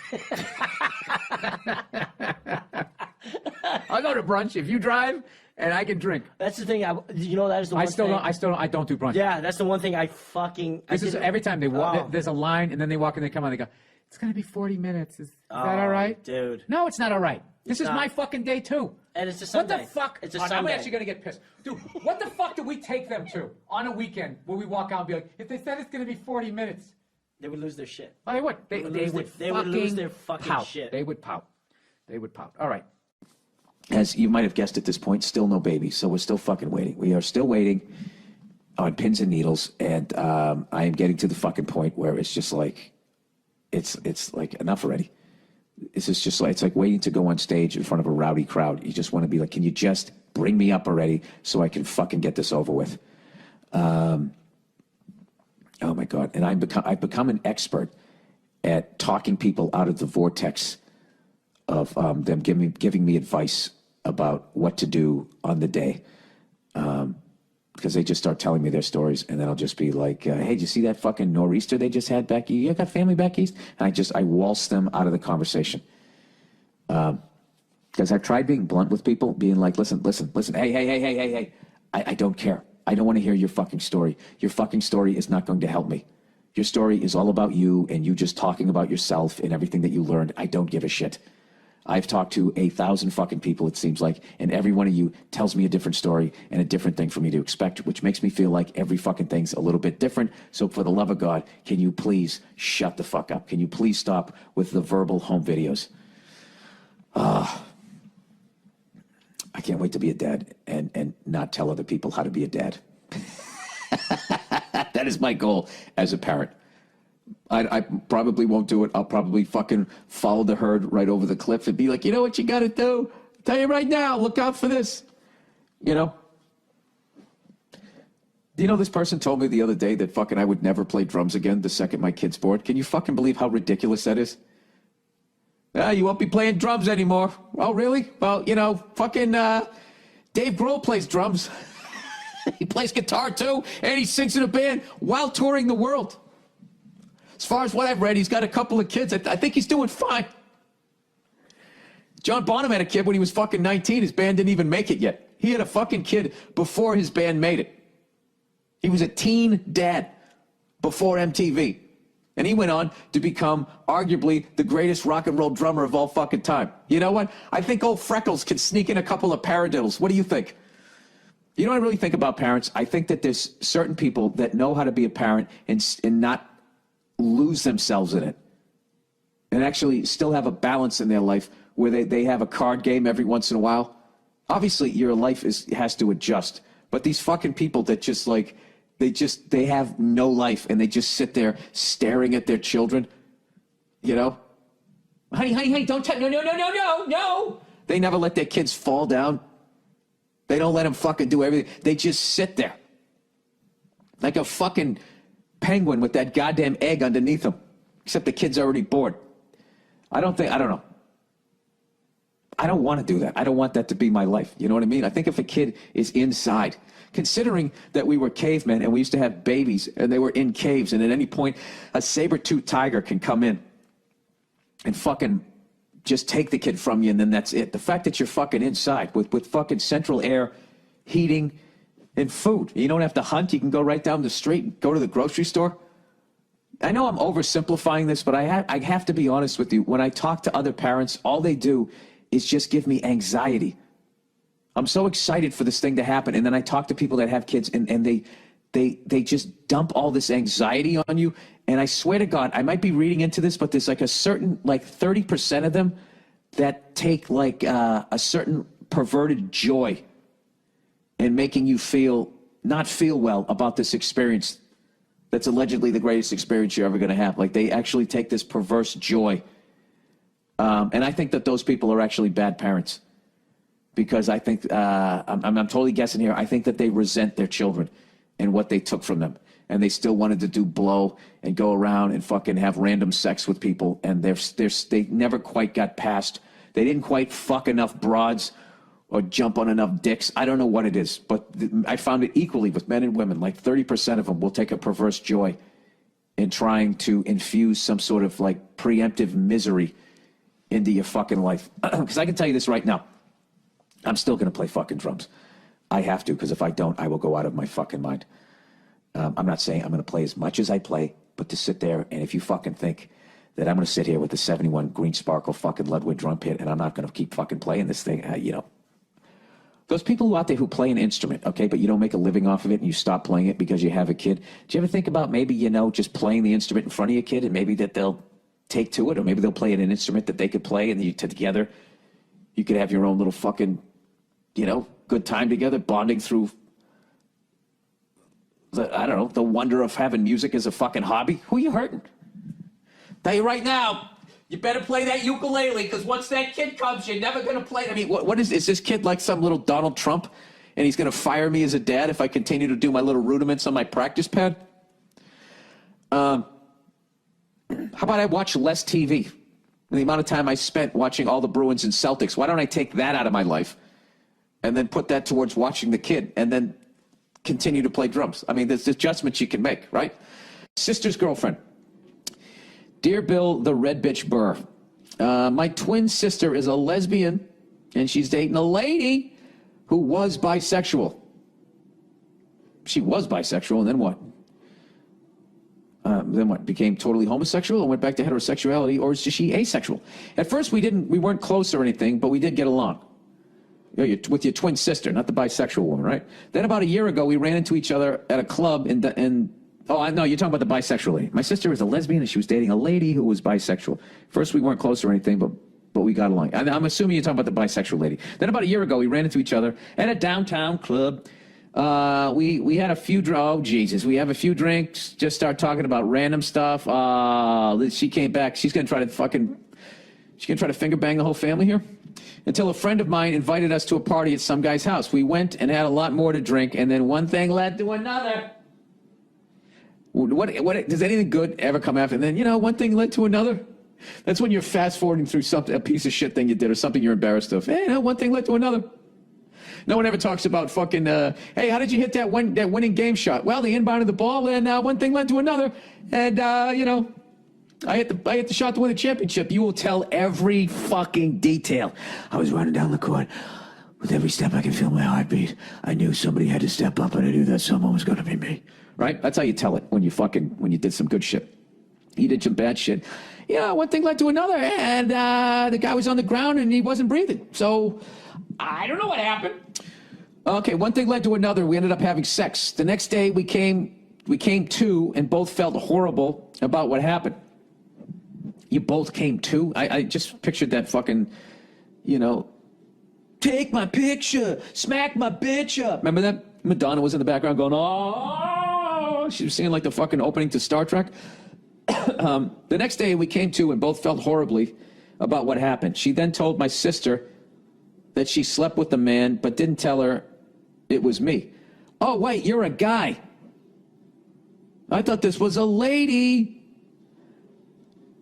I'll go to brunch if you drive and I can drink. That's the thing. That is the one I don't do brunch. Yeah, that's the one thing I fucking. This is every time they walk, Oh. there's a line and then they walk and they come on and they go, "It's going to be 40 minutes. Is that all right?" Dude. No, it's not all right. This is not. my fucking day too. And it's a What Sunday. the fuck? It's a I'm Sunday. actually going to get pissed. Dude, what the fuck do we take them to on a weekend where we walk out and be like, if they said it's going to be 40 minutes? They would lose their shit. Oh, they would. They would lose their fucking pout. shit. They would pout. They would pout. All right. As you might have guessed at this point, still no baby, so we're still fucking waiting. We are still waiting on pins and needles, and I am getting to the fucking point where it's just like, it's like enough already. This is just like, it's like waiting to go on stage in front of a rowdy crowd. You just want to be like, can you just bring me up already so I can fucking get this over with? Oh my God! And I've become an expert at talking people out of the vortex of them giving me advice about what to do on the day, because they just start telling me their stories, and then I'll just be like, "Hey, did you see that fucking nor'easter they just had back? You got family back east?" And I waltz them out of the conversation. Because I've tried being blunt with people, being like, listen, hey, I don't care. I don't want to hear your fucking story. Your fucking story is not going to help me. Your story is all about you and you just talking about yourself and everything that you learned. I don't give a shit. I've talked to 1,000 fucking people, it seems like, and every one of you tells me a different story and a different thing for me to expect, which makes me feel like every fucking thing's a little bit different. So for the love of God, can you please shut the fuck up? Can you please stop with the verbal home videos? I can't wait to be a dad and not tell other people how to be a dad. That is my goal as a parent. I probably won't do it. I'll probably fucking follow the herd right over the cliff and be like, you know what you got to do? I'll tell you right now, look out for this. You know? Do you know this person told me the other day that fucking I would never play drums again the second my kid's bored? Can you fucking believe how ridiculous that is? You won't be playing drums anymore. Oh, really? Well, you know, fucking Dave Grohl plays drums. He plays guitar, too, and he sings in a band while touring the world. As far as what I've read, he's got a couple of kids. I think he's doing fine. John Bonham had a kid when he was fucking 19. His band didn't even make it yet. He had a fucking kid before his band made it. He was a teen dad before MTV. And he went on to become arguably the greatest rock and roll drummer of all fucking time. You know what? I think old Freckles can sneak in a couple of paradiddles. What do you think? You know what I really think about parents? I think that there's certain people that know how to be a parent and not lose themselves in it. And actually still have a balance in their life where they have a card game every once in a while. Obviously, your life has to adjust. But these fucking people that just like... They have no life, and they just sit there staring at their children, you know? Honey, don't touch, no. They never let their kids fall down. They don't let them fucking do everything. They just sit there like a fucking penguin with that goddamn egg underneath them, except the kid's already bored. I don't know. I don't want to do that. I don't want that to be my life. You know what I mean? I think if a kid is inside... Considering that we were cavemen and we used to have babies and they were in caves, and at any point a saber-toothed tiger can come in and fucking just take the kid from you, and then that's it. The fact that you're fucking inside with fucking central air, heating, and food. You don't have to hunt. You can go right down the street and go to the grocery store. I know I'm oversimplifying this, but I have to be honest with you. When I talk to other parents, all they do is just give me anxiety. I'm so excited for this thing to happen. And then I talk to people that have kids, and they just dump all this anxiety on you. And I swear to God, I might be reading into this, but there's like a certain, like 30% of them that take like a certain perverted joy in making you not feel well about this experience that's allegedly the greatest experience you're ever going to have. Like they actually take this perverse joy. And I think that those people are actually bad parents. Because I think, I'm totally guessing here, I think that they resent their children and what they took from them. And they still wanted to do blow and go around and fucking have random sex with people. And they never quite got past. They didn't quite fuck enough broads or jump on enough dicks. I don't know what it is. But I found it equally with men and women. Like 30% of them will take a perverse joy in trying to infuse some sort of like preemptive misery into your fucking life. Because I can tell you this right now. I'm still going to play fucking drums. I have to, because if I don't, I will go out of my fucking mind. I'm not saying I'm going to play as much as I play, but to sit there, and if you fucking think that I'm going to sit here with the 71 Green Sparkle fucking Ludwig drum kit and I'm not going to keep fucking playing this thing, you know. Those people out there who play an instrument, okay, but you don't make a living off of it and you stop playing it because you have a kid. Do you ever think about maybe, you know, just playing the instrument in front of your kid and maybe that they'll take to it, or maybe they'll play an instrument that they could play and you together you could have your own little fucking, you know, good time together, bonding through the wonder of having music as a fucking hobby. Who are you hurting? Tell you right now, you better play that ukulele, because once that kid comes, you're never going to play it. I mean, what is this kid like some little Donald Trump? and he's going to fire me as a dad if I continue to do my little rudiments on my practice pad? How about I watch less TV? The amount of time I spent watching all the Bruins and Celtics, why don't I take that out of my life and then put that towards watching the kid and then continue to play drums? I mean, there's adjustments you can make, right? Sister's girlfriend. Dear Bill, the red bitch Burr. My twin sister is a lesbian, and she's dating a lady who was bisexual. She was bisexual, and then what? Became totally homosexual and went back to heterosexuality, or is she asexual? At first, we weren't close or anything, but we did get along. With your twin sister, not the bisexual woman, right? Then about a year ago, we ran into each other at a club oh, I know, you're talking about the bisexual lady. My sister was a lesbian, and she was dating a lady who was bisexual. First, we weren't close or anything, but we got along. I'm assuming you're talking about the bisexual lady. Then about a year ago, we ran into each other at a downtown club. We had a few we have a few drinks, just start talking about random stuff. She came back. She's going to try to finger bang the whole family here. Until a friend of mine invited us to a party at some guy's house. We went and had a lot more to drink, and then one thing led to another. What does anything good ever come after? And then, one thing led to another. That's when you're fast forwarding through a piece of shit thing you did or something you're embarrassed of. Hey, one thing led to another. No one ever talks about fucking, hey, how did you hit that winning game shot? Well, the inbound of the ball, and one thing led to another. And, I hit the shot to win the championship. You will tell every fucking detail. I was running down the court. With every step, I could feel my heartbeat. I knew somebody had to step up, and I knew that someone was going to be me. Right? That's how you tell it when you did some good shit. You did some bad shit. One thing led to another, and the guy was on the ground, and he wasn't breathing. So, I don't know what happened. Okay, one thing led to another. We ended up having sex. The next day, we came to, and both felt horrible about what happened. You both came to? I just pictured that fucking, take my picture, smack my bitch up. Remember that? Madonna was in the background going, oh. She was singing like the fucking opening to Star Trek. The next day we came to and both felt horribly about what happened. She then told my sister that she slept with the man, but didn't tell her it was me. Oh, wait, you're a guy. I thought this was a lady.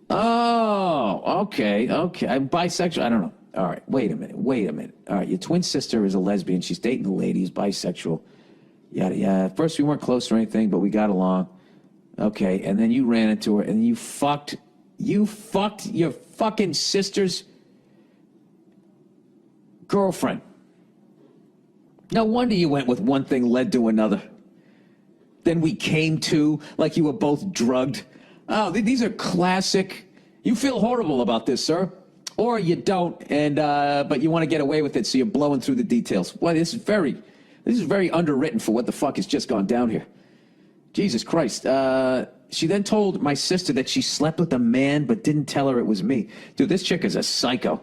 Oh, okay. I'm bisexual. I don't know. All right, wait a minute. All right, your twin sister is a lesbian. She's dating a lady who's bisexual. Yada, yada. At first, we weren't close or anything, but we got along. Okay, and then you ran into her, and you fucked your fucking sister's girlfriend. No wonder you went with one thing led to another. Then we came to, like you were both drugged. Oh, these are classic. You feel horrible about this, sir. Or you don't, but you want to get away with it, so you're blowing through the details. Well, this is very underwritten for what the fuck has just gone down here. Jesus Christ. She then told my sister that she slept with a man, but didn't tell her it was me. Dude, this chick is a psycho.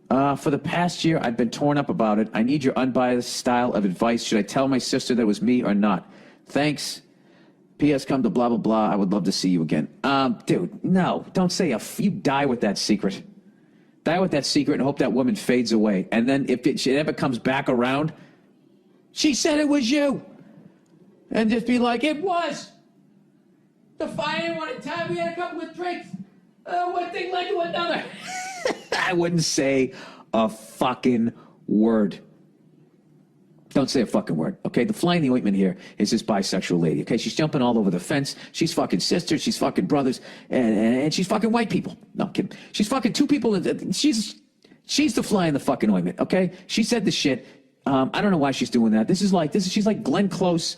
For the past year, I've been torn up about it. I need your unbiased style of advice. Should I tell my sister that it was me or not? Thanks. P.S. Come to blah, blah, blah. I would love to see you again. Dude, no. Don't say you die with that secret. Die with that secret and hope that woman fades away. And then if it ever comes back around, she said it was you. And just be like, it was. The fire one time we had a couple of drinks. One thing led to another. I wouldn't say a fucking word. Don't say a fucking word, okay? The fly in the ointment here is this bisexual lady, okay? She's jumping all over the fence. She's fucking sisters. She's fucking brothers. And she's fucking white people. No, I'm kidding. She's fucking two people. She's the fly in the fucking ointment, okay? She said the shit. I don't know why she's doing that. She's like Glenn Close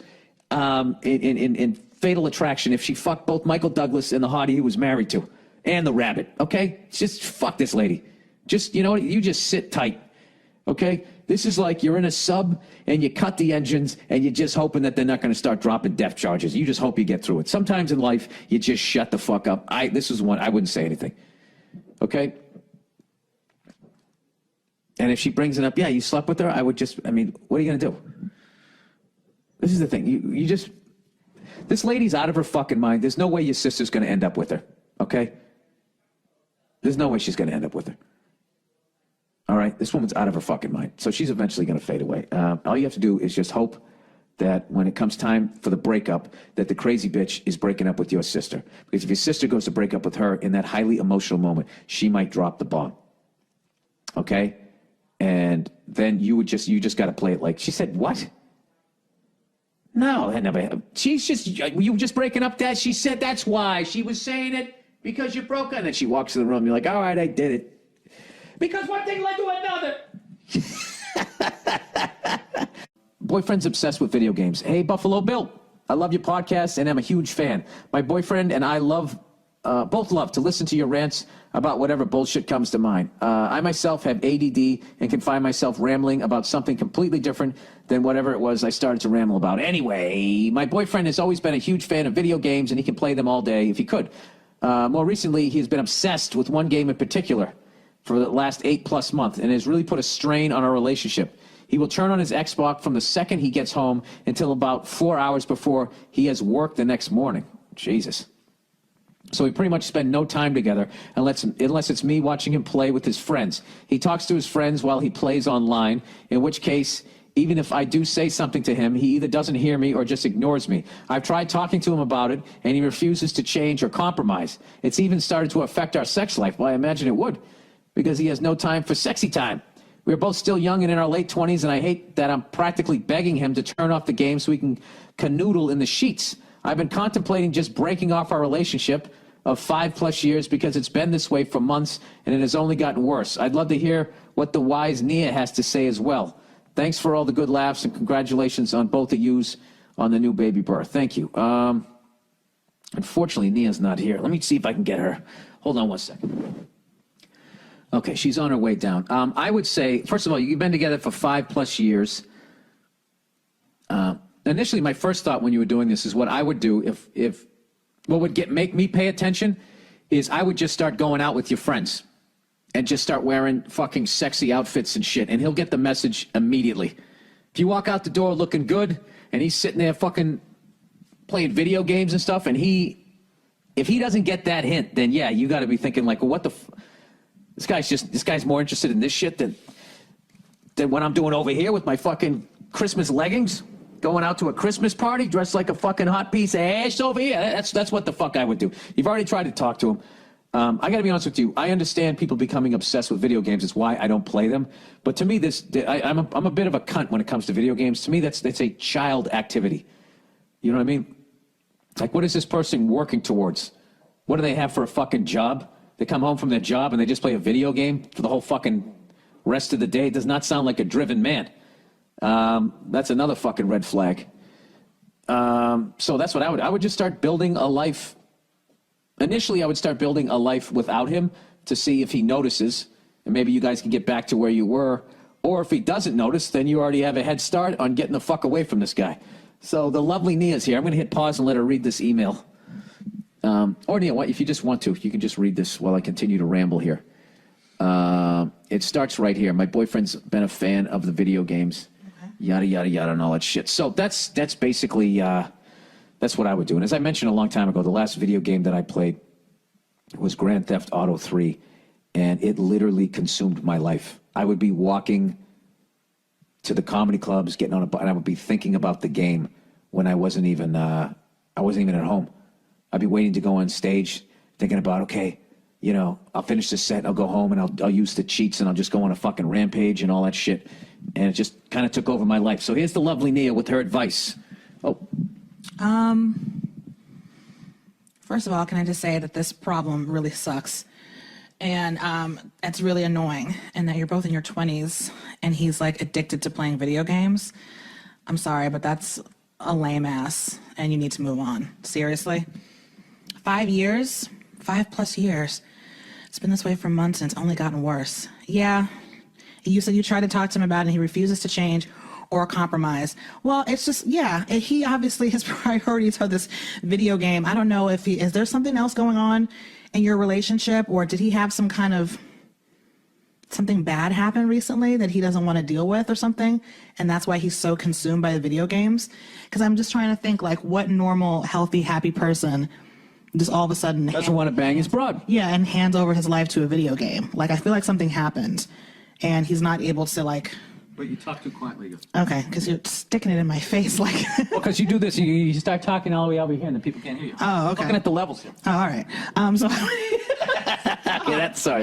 in Fatal Attraction if she fucked both Michael Douglas and the hottie he was married to. And the rabbit, okay? Just fuck this lady. Just, you know what? You just sit tight, okay? This is like you're in a sub and you cut the engines and you're just hoping that they're not going to start dropping death charges. You just hope you get through it. Sometimes in life, you just shut the fuck up. This is one, I wouldn't say anything, okay? And if she brings it up, yeah, you slept with her, what are you going to do? This is the thing. This lady's out of her fucking mind. There's no way your sister's going to end up with her, okay? There's no way she's going to end up with her. All right? This woman's out of her fucking mind. So she's eventually going to fade away. All you have to do is just hope that when it comes time for the breakup, that the crazy bitch is breaking up with your sister. Because if your sister goes to break up with her in that highly emotional moment, she might drop the bomb. Okay? And then you just got to play it like, she said, what? No, that never, she's just, you were just breaking up, Dad? She said that's why. She was saying it because you broke up. And then she walks in the room, you're like, all right, I did it. Because one thing led to another. Boyfriend's obsessed with video games. Hey, Buffalo Bill, I love your podcast and I'm a huge fan. My boyfriend and I both love to listen to your rants about whatever bullshit comes to mind. I myself have ADD and can find myself rambling about something completely different than whatever it was I started to ramble about. Anyway, my boyfriend has always been a huge fan of video games and he can play them all day if he could. More recently, he's been obsessed with one game in particular for the last 8+ months and has really put a strain on our relationship. He will turn on his Xbox from the second he gets home until about 4 hours before he has work the next morning. Jesus. So we pretty much spend no time together unless it's me watching him play with his friends. He talks to his friends while he plays online, in which case, even if I do say something to him, he either doesn't hear me or just ignores me. I've tried talking to him about it, and he refuses to change or compromise. It's even started to affect our sex life. Well, I imagine it would, because he has no time for sexy time. We're both still young and in our late 20s, and I hate that I'm practically begging him to turn off the game so we can canoodle in the sheets. I've been contemplating just breaking off our relationship of 5+ years because it's been this way for months and it has only gotten worse. I'd love to hear what the wise Nia has to say as well. Thanks for all the good laughs and congratulations on both of yous on the new baby Burr. Thank you. Unfortunately, Nia's not here. Let me see if I can get her. Hold on one second. Okay, she's on her way down. I would say, first of all, you've been together for 5+ years. Initially, my first thought when you were doing this is what I would do if what would make me pay attention is I would just start going out with your friends and just start wearing fucking sexy outfits and shit, and he'll get the message immediately. If you walk out the door looking good and he's sitting there fucking playing video games and stuff, and if he doesn't get that hint, then yeah, you got to be thinking like, well, what the this guy's more interested in this shit than what I'm doing over here with my fucking Christmas leggings. Going out to a Christmas party dressed like a fucking hot piece of ass over here. That's what the fuck I would do. You've already tried to talk to him. I got to be honest with you. I understand people becoming obsessed with video games. It's why I don't play them. But to me, I'm a bit of a cunt when it comes to video games. To me, that's a child activity. You know what I mean? Like, what is this person working towards? What do they have for a fucking job? They come home from their job and they just play a video game for the whole fucking rest of the day. It does not sound like a driven man. That's another fucking red flag. So that's what I would just start building a life. Initially, I would start building a life without him to see if he notices, and maybe you guys can get back to where you were. Or if he doesn't notice, then you already have a head start on getting the fuck away from this guy. So the lovely Nia's here. I'm going to hit pause and let her read this email. Or Nia, if you just want to, you can just read this while I continue to ramble here. It starts right here. My boyfriend's been a fan of the video games. Yada, yada, yada, and all that shit. So that's basically, that's what I would do. And as I mentioned a long time ago, the last video game that I played was Grand Theft Auto 3, and it literally consumed my life. I would be walking to the comedy clubs, getting on and I would be thinking about the game when I wasn't even at home. I'd be waiting to go on stage, thinking about, okay, you know, I'll finish this set, I'll go home, and I'll use the cheats, and I'll just go on a fucking rampage and all that shit. And it just kind of took over my life. So here's the lovely Nia with her advice. Oh. First of all, can I just say that this problem really sucks. And it's really annoying. And that you're both in your 20s, and he's, like, addicted to playing video games. I'm sorry, but that's a lame ass, and you need to move on. Seriously. 5 years? 5+ years. It's been this way for months, and it's only gotten worse. Yeah. You said you tried to talk to him about it and he refuses to change or compromise. Well, it's just, yeah, he obviously, his priorities are this video game. I don't know if is there something else going on in your relationship, or did he have some kind of, something bad happen recently that he doesn't want to deal with or something? And that's why he's so consumed by the video games? Because I'm just trying to think, like, what normal, healthy, happy person just all of a sudden doesn't want to bang his broad. Yeah, and hands over his life to a video game. Like, I feel like something happened. and he's not able to like. But you talk too quietly. Okay, because you're sticking it in my face like. Well, because you do this, you start talking all the way over here, and then people can't hear you. Oh, okay. Looking at the levels here. Oh, all right. So. Okay, that's all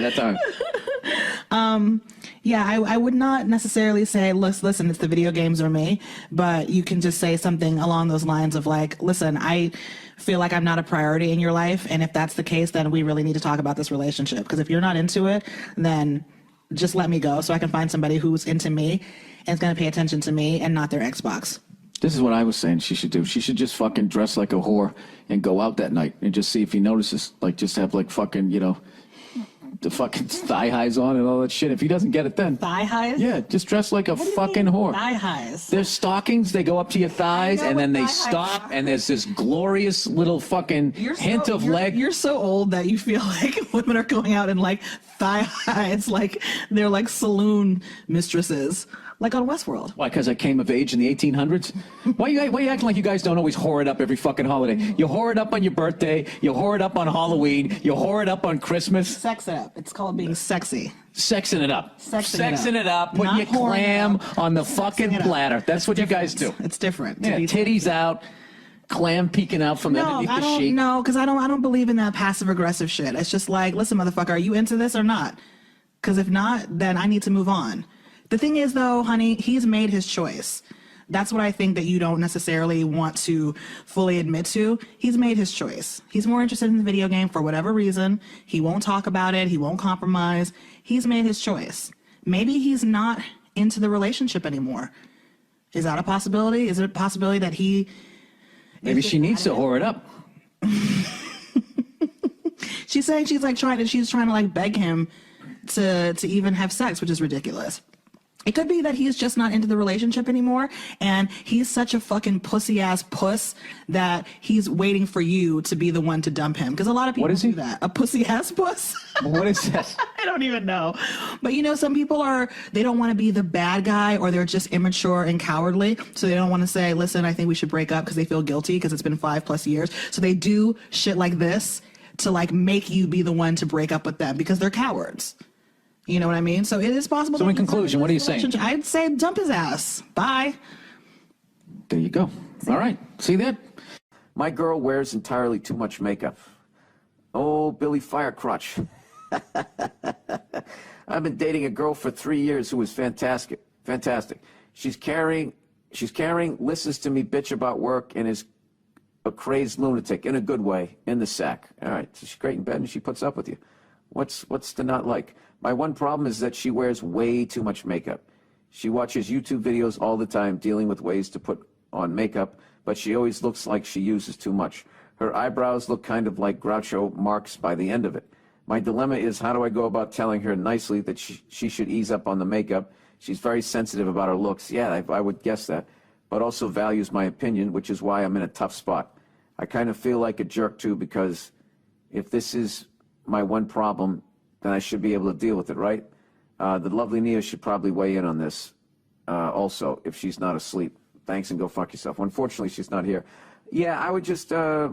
right. Yeah, I would not necessarily say, listen, it's the video games or me, but you can just say something along those lines of like, listen, I feel like I'm not a priority in your life, and if that's the case, then we really need to talk about this relationship. Because if you're not into it, then just let me go so I can find somebody who's into me and is going to pay attention to me and not their Xbox. This is what I was saying she should do. She should just fucking dress like a whore and go out that night and just see if he notices. Like, just have like fucking, the fucking thigh highs on and all that shit. If he doesn't get it then. Thigh highs? Yeah, just dress like a What do you fucking mean, whore. thigh highs? There's stockings, they go up to your thighs, I know and then what they thigh highs stop, are. and there's this glorious little fucking hint of leg. You're so old that you feel like women are going out in like thigh highs, like they're like saloon mistresses, like on Westworld. Why, because I came of age in the 1800s? Why you acting like you guys don't always whore it up every fucking holiday? You whore it up on your birthday, you whore it up on Halloween, you whore it up on Christmas. Sex it up. It's called being sexy. Sexing it up. Sexing it up. Putting Not your whoring clam it up. on the Sexing fucking it up. platter. That's what you guys do. It's different. Yeah, titties out, clam peeking out from No, underneath I the don't sheet. know, because I don't believe in that passive aggressive shit. It's just like, listen, motherfucker, are you into this or not? Because if not, then I need to move on. The thing is, though, honey, he's made his choice. That's what I think that you don't necessarily want to fully admit to. He's made his choice. He's more interested in the video game for whatever reason. He won't talk about it. He won't compromise. He's made his choice. Maybe he's not into the relationship anymore. Is that a possibility? Is it a possibility that he... Maybe she needs to whore it up. She's saying she's trying to like beg him to even have sex, which is ridiculous. It could be that he's just not into the relationship anymore, and he's such a fucking pussy ass puss that he's waiting for you to be the one to dump him. Because a lot of people What is he? do that. A pussy ass puss. What is that? I don't even know. But some people they don't want to be the bad guy, or they're just immature and cowardly. So they don't want to say, listen, I think we should break up, because they feel guilty because it's been 5+ years. So they do shit like this to like make you be the one to break up with them because they're cowards. You know what I mean? So it is possible. So that in he's not conclusion, in what are you this saying? relationship. I'd say dump his ass. Bye. There you go. All right. See that? My girl wears entirely too much makeup. Oh, Billy Firecrotch. I've been dating a girl for 3 years who is fantastic. Fantastic. She's caring, listens to me bitch about work, and is a crazed lunatic in a good way, in the sack. All right. So she's great in bed and she puts up with you. What's to not like? My one problem is that she wears way too much makeup. She watches YouTube videos all the time dealing with ways to put on makeup, but she always looks like she uses too much. Her eyebrows look kind of like Groucho Marx by the end of it. My dilemma is, how do I go about telling her nicely that she should ease up on the makeup? She's very sensitive about her looks. Yeah, I would guess that. But also values my opinion, which is why I'm in a tough spot. I kind of feel like a jerk too, because if this is my one problem, then I should be able to deal with it, right? The lovely Nia should probably weigh in on this also, if she's not asleep. Thanks, and go fuck yourself. Unfortunately, she's not here. Yeah, I would just, I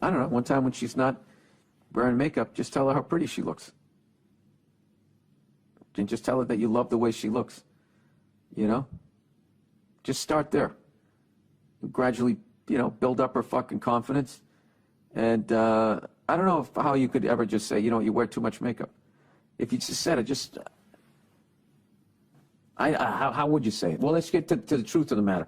don't know, one time when she's not wearing makeup, just tell her how pretty she looks. And just tell her that you love the way she looks. Just start there. And gradually, build up her fucking confidence. And I don't know how you could ever just say, you wear too much makeup. If you just said it, how would you say it? Well, let's get to the truth of the matter.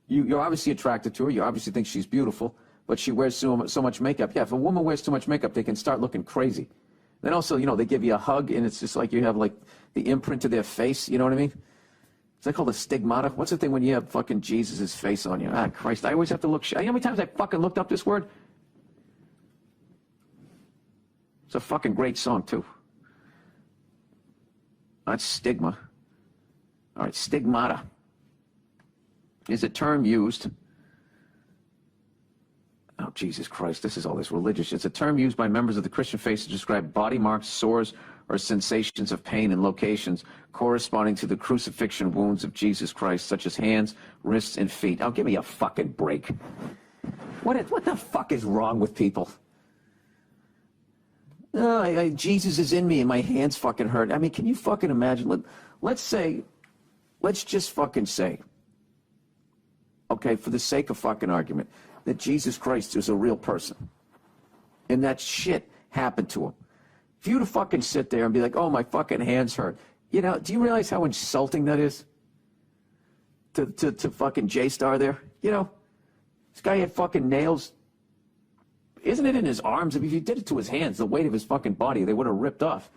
You're obviously attracted to her. You obviously think she's beautiful, but she wears so much makeup. Yeah, if a woman wears too much makeup, they can start looking crazy. Then also, they give you a hug, and it's just like you have like the imprint of their face. You know what I mean? Is that called a stigmata? What's the thing when you have fucking Jesus' face on you? Ah, Christ, I always have to look. You know how many times I fucking looked up this word? It's a fucking great song, too. That's stigma. All right, stigmata is a term used. Oh, Jesus Christ, this is all this religious. It's a term used by members of the Christian faith to describe body marks, sores, or sensations of pain in locations corresponding to the crucifixion wounds of Jesus Christ, such as hands, wrists, and feet. Oh, give me a fucking break. What the fuck is wrong with people? No, Jesus is in me and my hands fucking hurt. I mean, can you fucking imagine? Let's just fucking say, okay, for the sake of fucking argument, that Jesus Christ is a real person. And that shit happened to him. For you to fucking sit there and be like, oh, my fucking hands hurt. You know, do you realize how insulting that is? To fucking J-Star there? You know, this guy had fucking nails. Isn't it in his arms? I mean, if you did it to his hands, the weight of his fucking body, they would have ripped off.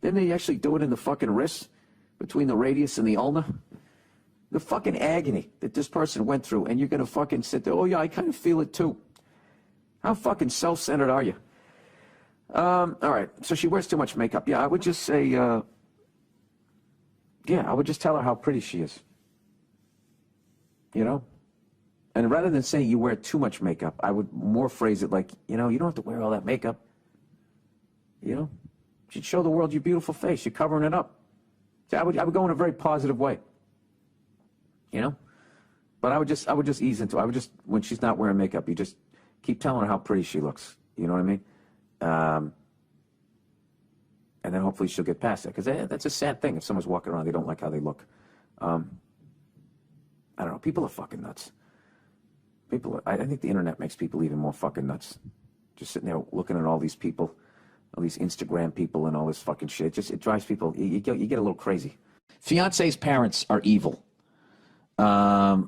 Didn't they actually do it in the fucking wrists? Between the radius and the ulna? The fucking agony that this person went through, and you're going to fucking sit there, oh yeah, I kind of feel it too. How fucking self-centered are you? All right, so she wears too much makeup. Yeah, I would just say, I would just tell her how pretty she is. You know? And rather than saying you wear too much makeup, I would more phrase it like, you know, you don't have to wear all that makeup. You know? You should show the world your beautiful face. You're covering it up. So I would go in a very positive way. You know? But I would just ease into it. When she's not wearing makeup, you just keep telling her how pretty she looks. You know what I mean? And then hopefully she'll get past it. Because that's a sad thing if someone's walking around, they don't like how they look. I don't know. People are fucking nuts. I think the internet makes people even more fucking nuts. Just sitting there looking at all these people, all these Instagram people and all this fucking shit. It drives people, you get a little crazy. Fiance's parents are evil. But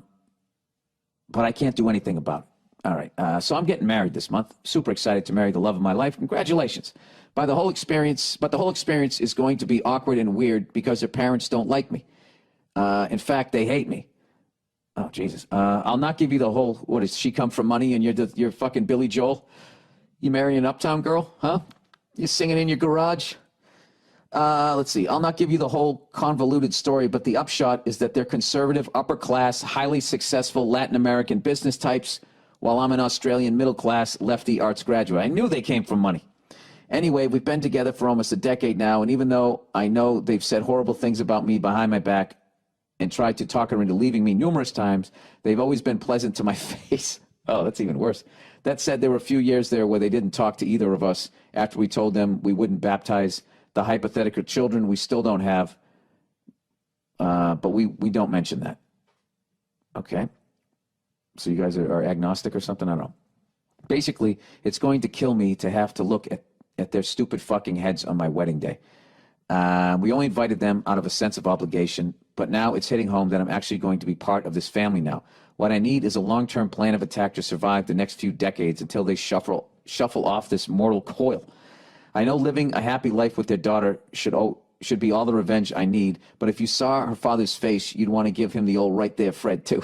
I can't do anything about it. All right. So I'm getting married this month. Super excited to marry the love of my life. Congratulations. But the whole experience is going to be awkward and weird because their parents don't like me. In fact, they hate me. Oh, Jesus. I'll not give you the whole, what does she come from money and you're fucking Billy Joel? You marry an uptown girl, huh? You singing in your garage? Let's see. I'll not give you the whole convoluted story, but the upshot is that they're conservative, upper-class, highly successful Latin American business types, while I'm an Australian middle-class, lefty arts graduate. I knew they came from money. Anyway, we've been together for almost a decade now, and even though I know they've said horrible things about me behind my back and tried to talk her into leaving me numerous times, they've always been pleasant to my face. Oh, that's even worse. That said, there were a few years there where they didn't talk to either of us after we told them we wouldn't baptize the hypothetical children we still don't have, but we don't mention that. Okay? So you guys are agnostic or something? I don't know. Basically, it's going to kill me to have to look at their stupid fucking heads on my wedding day. We only invited them out of a sense of obligation, but now it's hitting home that I'm actually going to be part of this family now. What I need is a long-term plan of attack to survive the next few decades until they shuffle off this mortal coil. I know living a happy life with their daughter should be all the revenge I need, but if you saw her father's face, you'd want to give him the old right there, Fred, too.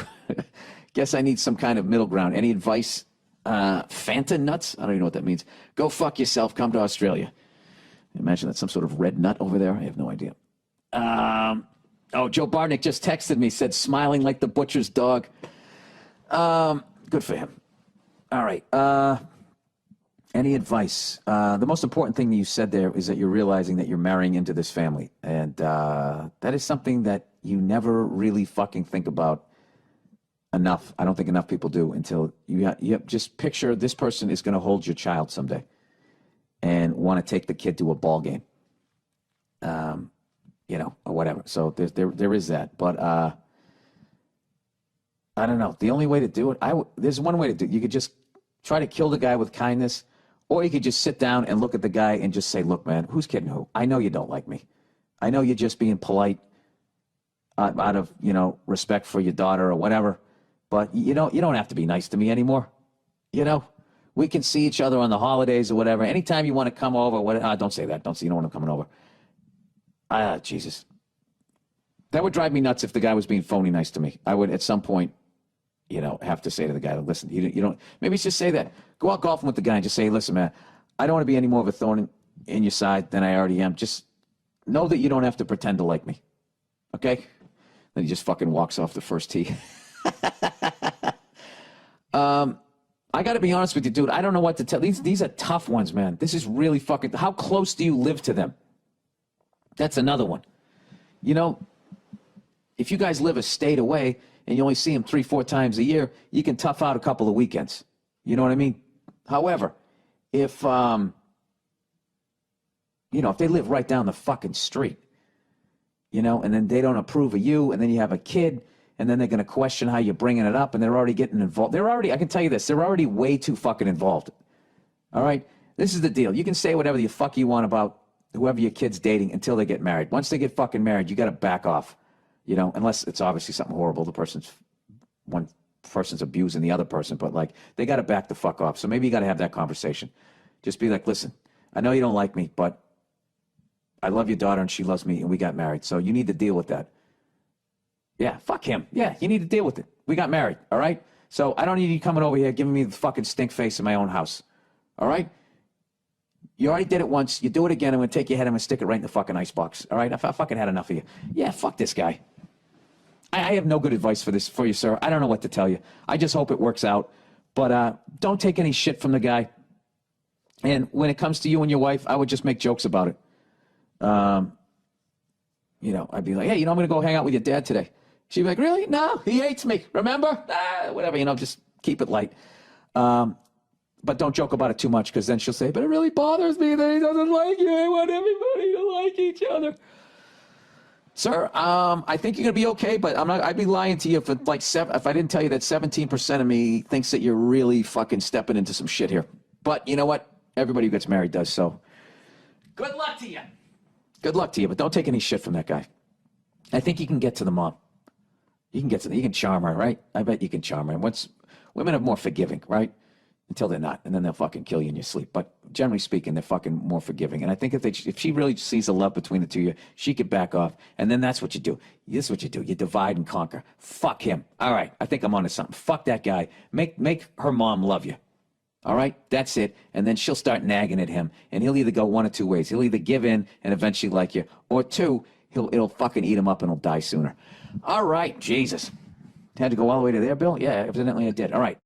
Guess I need some kind of middle ground. Any advice? Fanta nuts? I don't even know what that means. Go fuck yourself. Come to Australia. Imagine that's some sort of red nut over there. I have no idea. Joe Barnick just texted me, said smiling like the butcher's dog. Good for him. All right. Any advice? The most important thing that you said there is that you're realizing that you're marrying into this family. And that is something that you never really fucking think about enough. I don't think enough people do until you just picture this person is going to hold your child someday and want to take the kid to a ball game, or whatever. So there is that. But I don't know. The only way to do it, there's one way to do it. You could just try to kill the guy with kindness, or you could just sit down and look at the guy and just say, look, man, who's kidding who? I know you don't like me. I know you're just being polite out of, respect for your daughter or whatever. But you don't have to be nice to me anymore. We can see each other on the holidays or whatever. Anytime you want to come over, don't say that. Don't say you don't want to come over. Jesus. That would drive me nuts if the guy was being phony nice to me. I would, at some point, have to say to the guy, listen, you don't, maybe just say that. Go out golfing with the guy and just say, listen, man, I don't want to be any more of a thorn in your side than I already am. Just know that you don't have to pretend to like me. Okay? Then he just fucking walks off the first tee. I got to be honest with you, dude. I don't know what to tell. These are tough ones, man. This is really fucking... How close do you live to them? That's another one. If you guys live a state away and you only see them 3-4 times a year, you can tough out a couple of weekends. You know what I mean? However, if You know, if they live right down the fucking street, you know, and then they don't approve of you, and then you have a kid, and then they're going to question how you're bringing it up, and they're already getting involved. I can tell you this, they're already way too fucking involved. All right? This is the deal. You can say whatever the fuck you want about whoever your kid's dating until they get married. Once they get fucking married, you got to back off, you know, unless it's obviously something horrible. One person's abusing the other person, but like they got to back the fuck off. So maybe you got to have that conversation. Just be like, listen, I know you don't like me, but I love your daughter and she loves me and we got married. So you need to deal with that. Yeah, fuck him. Yeah, you need to deal with it. We got married, all right? So I don't need you coming over here giving me the fucking stink face in my own house, all right? You already did it once. You do it again, I'm going to take your head and I'm going to stick it right in the fucking icebox, all right? I fucking had enough of you. Yeah, fuck this guy. I have no good advice for you, sir. I don't know what to tell you. I just hope it works out. But don't take any shit from the guy. And when it comes to you and your wife, I would just make jokes about it. You know, I'd be like, hey, you know, I'm going to go hang out with your dad today. She'd be like, really? No, he hates me. Remember? Whatever, you know, just keep it light. But don't joke about it too much because then she'll say, but it really bothers me that he doesn't like you. I want everybody to like each other. Sir, I think you're going to be okay, but I'd be lying to you if I didn't tell you that 17% of me thinks that you're really fucking stepping into some shit here. But you know what? Everybody who gets married does, so good luck to you. Good luck to you, but don't take any shit from that guy. I think you can get to the mom. You can charm her, right? I bet you can charm her. Women are more forgiving, right? Until they're not, and then they'll fucking kill you in your sleep. But generally speaking, they're fucking more forgiving. And I think if she really sees the love between the two of you, she could back off. And then that's what you do. This is what you do. You divide and conquer. Fuck him. All right, I think I'm onto something. Fuck that guy. Make her mom love you. All right, that's it. And then she'll start nagging at him, and he'll either go one or two ways. He'll either give in and eventually like you, or two, it'll fucking eat him up and he'll die sooner. All right, Jesus. Had to go all the way to there, Bill? Yeah, evidently I did. All right.